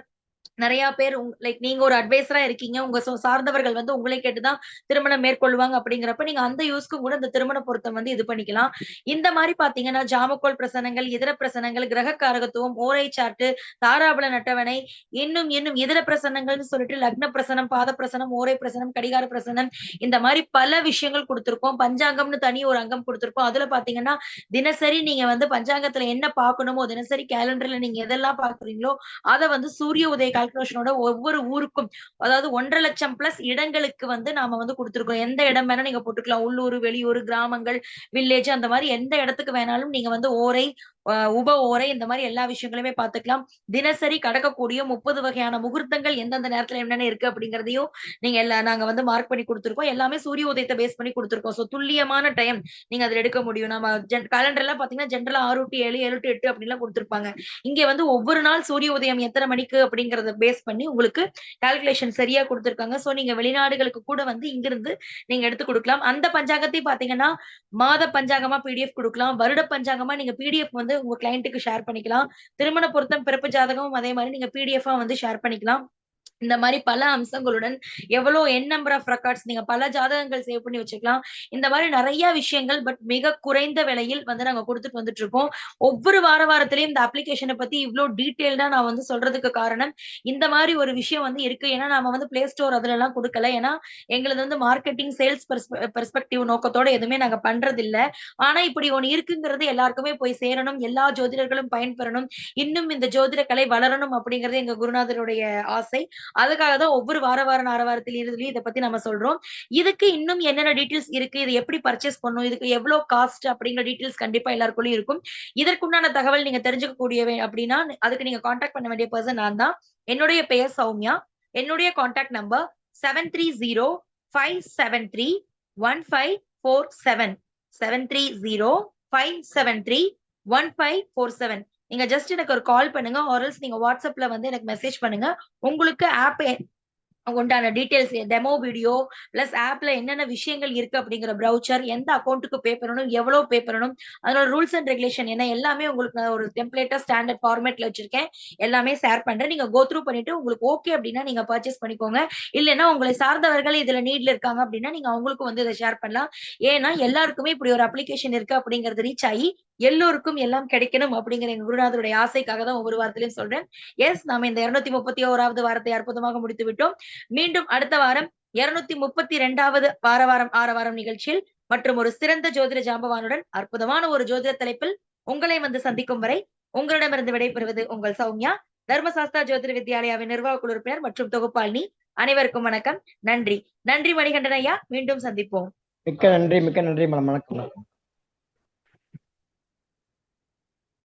நிறைய பேர் லைக் நீங்க ஒரு அட்வைசரா இருக்கீங்க, உங்க சார்ந்தவர்கள் வந்து உங்களை கேட்டுதான் திருமணம் மேற்கொள்வாங்க அப்படிங்கிறப்ப நீங்க அந்த யூஸ்க்கும் கூட இந்த திருமண பொருத்தம் வந்து இது பண்ணிக்கலாம். இந்த மாதிரி பாத்தீங்கன்னா ஜாமக்கோல் பிரசனங்கள், இதர பிரசனங்கள், கிரக காரகத்துவம், ஓரை சாட்டு, தாராபலன் அட்டவணை, இன்னும் இன்னும் இதர பிரசனங்கள்னு சொல்லிட்டு லக்ன பிரசனம், பாத பிரசனம், ஓரை பிரசனம், கடிகார பிரசனம் இந்த மாதிரி பல விஷயங்கள் கொடுத்திருக்கோம். பஞ்சாங்கம்னு தனி ஒரு அங்கம் கொடுத்திருக்கோம். அதுல பாத்தீங்கன்னா தினசரி நீங்க வந்து பஞ்சாங்கத்துல என்ன பார்க்கணுமோ தினசரி கேலண்டர்ல நீங்க எதெல்லாம் பாக்குறீங்களோ அதை வந்து சூரிய உதய கால்குலேஷனோட ஒவ்வொரு ஊருக்கும் அதாவது 1.5 லட்சம் பிளஸ் இடங்களுக்கு வந்து நாம வந்து கொடுத்திருக்கோம். எந்த இடம் வேணா நீங்க போட்டுக்கலாம். உள்ளூர், வெளியூர், கிராமங்கள், வில்லேஜ் அந்த மாதிரி எந்த இடத்துக்கு வேணாலும் நீங்க வந்து ஓரை, உப ஓரை இந்த மாதிரி எல்லா விஷயங்களுமே பார்த்துக்கலாம். தினசரி கடக்கக்கூடிய 30 வகையான முகூர்த்தங்கள் எந்தெந்த நேரத்துல என்னென்ன இருக்கு அப்படிங்கறதையும் நீங்க நாங்க வந்து மார்க் பண்ணி கொடுத்திருக்கோம். எல்லாமே சூரிய உதயத்தை பேஸ் பண்ணி கொடுத்திருக்கோம். சோ துல்லியமான டைம் நீங்க அதுல எடுக்க முடியும். நம்ம கேலண்டர்ல பாத்தீங்கன்னா ஜென்ரலா 6 to 7, 7 to 8 அப்படின்லாம் கொடுத்திருப்பாங்க. இங்க வந்து ஒவ்வொரு நாள் சூரிய உதயம் எத்தனை மணிக்கு அப்படிங்கறத பேஸ் பண்ணி உங்களுக்கு கால்குலேஷன் சரியா கொடுத்திருக்காங்க. சோ நீங்க வெளிநாடுகளுக்கு கூட வந்து இங்கிருந்து நீங்க எடுத்து கொடுக்கலாம். அந்த பஞ்சாங்கத்தை பாத்தீங்கன்னா மாத பஞ்சாங்கமா பிடிஎஃப் கொடுக்கலாம். வருட பஞ்சாங்கமா நீங்க பிடிஎஃப் வந்து உங்க கிளையண்ட்டுக்கு ஷேர் பண்ணிக்கலாம். திருமண பொருத்தம், பிறப்பு ஜாதகமும் அதே மாதிரி நீங்க பிடிஎஃப் வந்து ஷேர் பண்ணிக்கலாம். இந்த மாதிரி பல அம்சங்களுடன் எவ்வளவு என் நம்பர் ஆஃப் ரெக்கார்ட்ஸ் நீங்க பல ஜாதகங்கள் சேவ் பண்ணி வச்சுக்கலாம். இந்த மாதிரி நிறைய விஷயங்கள் பட் மிக குறைந்த விலையில் வந்து நாங்க கொடுத்துட்டு வந்துட்டு இருக்கோம். ஒவ்வொரு வாரத்திலயும் இந்த அப்ளிகேஷனை பத்தி இவ்வளவு டீட்டெயில்டா நான் வந்து சொல்றதுக்கு காரணம் இந்த மாதிரி ஒரு விஷயம் வந்து இருக்கு. ஏன்னா நாம வந்து பிளே ஸ்டோர் அதுல எல்லாம் கொடுக்கல. ஏன்னா எங்களது வந்து மார்க்கெட்டிங் சேல்ஸ் பெர்ஸ்பெக்டிவ் நோக்கத்தோட எதுவுமே நாங்க பண்றது இல்ல. ஆனா இப்படி ஒண்ணு இருக்குங்கிறது எல்லாருக்குமே போய் சேரணும், எல்லா ஜோதிடர்களும் பயன்பெறணும், இன்னும் இந்த ஜோதிட கலை வளரணும் அப்படிங்கிறது எங்க குருநாதருடைய ஆசை. அதுக்காக தான் ஒவ்வொரு வாரத்தில் இறுதியில இதை பத்தி நம்ம சொல்றோம். இதுக்கு இன்னும் என்னென்ன டீடைல்ஸ் இருக்கு, இது எப்படி பர்ச்சேஸ் பண்ணணும், இதுக்கு எவ்வளவு காஸ்ட் அப்படிங்கிற டீடைல்ஸ் கண்டிப்பா எல்லாருக்குள்ளயும் இருக்கும். இதற்குண்டான தகவல் நீங்க தெரிஞ்சுக்க கூடியவை அப்படின்னா அதுக்கு நீங்க கான்டாக்ட் பண்ண வேண்டிய பர்சன் நான் தான். என்னுடைய பெயர் சௌமியா. என்னுடைய கான்டாக்ட் நம்பர் 7305731547 7305731547. நீங்க ஜஸ்ட் எனக்கு ஒரு கால் பண்ணுங்க ஆர்எல்ஸ் நீங்க வாட்ஸ்அப்ல வந்து எனக்கு மெசேஜ் பண்ணுங்க. உங்களுக்கு ஆப் உண்டான டீடைல்ஸ், டெமோ வீடியோ பிளஸ் ஆப்ல என்னென்ன விஷயங்கள் இருக்கு அப்படிங்கிற ப்ரௌச்சர், எந்த அக்கௌண்ட்டுக்கு பே பண்ணணும், எவ்வளவு பே பண்ணணும், அதோட ரூல்ஸ் அண்ட் ரெகுலேஷன் என்ன எல்லாமே உங்களுக்கு நான் ஒரு டெம்ப்ளேட்டா ஸ்டாண்டர்ட் ஃபார்மேட்ல வச்சிருக்கேன். எல்லாமே ஷேர் பண்றேன். நீங்க கோ த்ரூ பண்ணிட்டு உங்களுக்கு ஓகே அப்படின்னா நீங்க பர்ச்சேஸ் பண்ணிக்கோங்க. இல்லைன்னா உங்களை சார்ந்தவர்கள் இதுல நீட்ல இருக்காங்க அப்படின்னா நீங்க அவங்களுக்கும் வந்து இதை ஷேர் பண்ணலாம். ஏன்னா எல்லாருக்குமே இப்படி ஒரு அப்ளிகேஷன் இருக்கு அப்படிங்கிறது ரீச் ஆகி எல்லோருக்கும் எல்லாம் கிடைக்கணும் அப்படிங்கிற எங்க குருநாதருடைய ஆசைக்காக தான் ஒவ்வொரு வாரத்திலையும் சொல்றேன். எஸ், நாம இந்த 231வது வாரத்தை அற்புதமாக முடித்து விட்டோம். மீண்டும் அடுத்த வாரம் 232வது ஆரவாரம் நிகழ்ச்சியில் மற்றும் ஒரு சிறந்த ஜோதிட ஜாம்பவானுடன் அற்புதமான ஒரு ஜோதிட தலைப்பில் உங்களை வந்து சந்திக்கும் வரை உங்களிடமிருந்து விடைபெறுவது உங்கள் சௌமியா. தர்மசாஸ்தா ஜோதிட வித்யாலயாவின் நிர்வாக குழு உறுப்பினர் மற்றும் தொகுப்பாளினி. அனைவருக்கும் வணக்கம். நன்றி. நன்றி மணிகண்டன் ஐயா. மீண்டும் சந்திப்போம். மிக்க நன்றி, மிக்க நன்றி. வணக்கம்.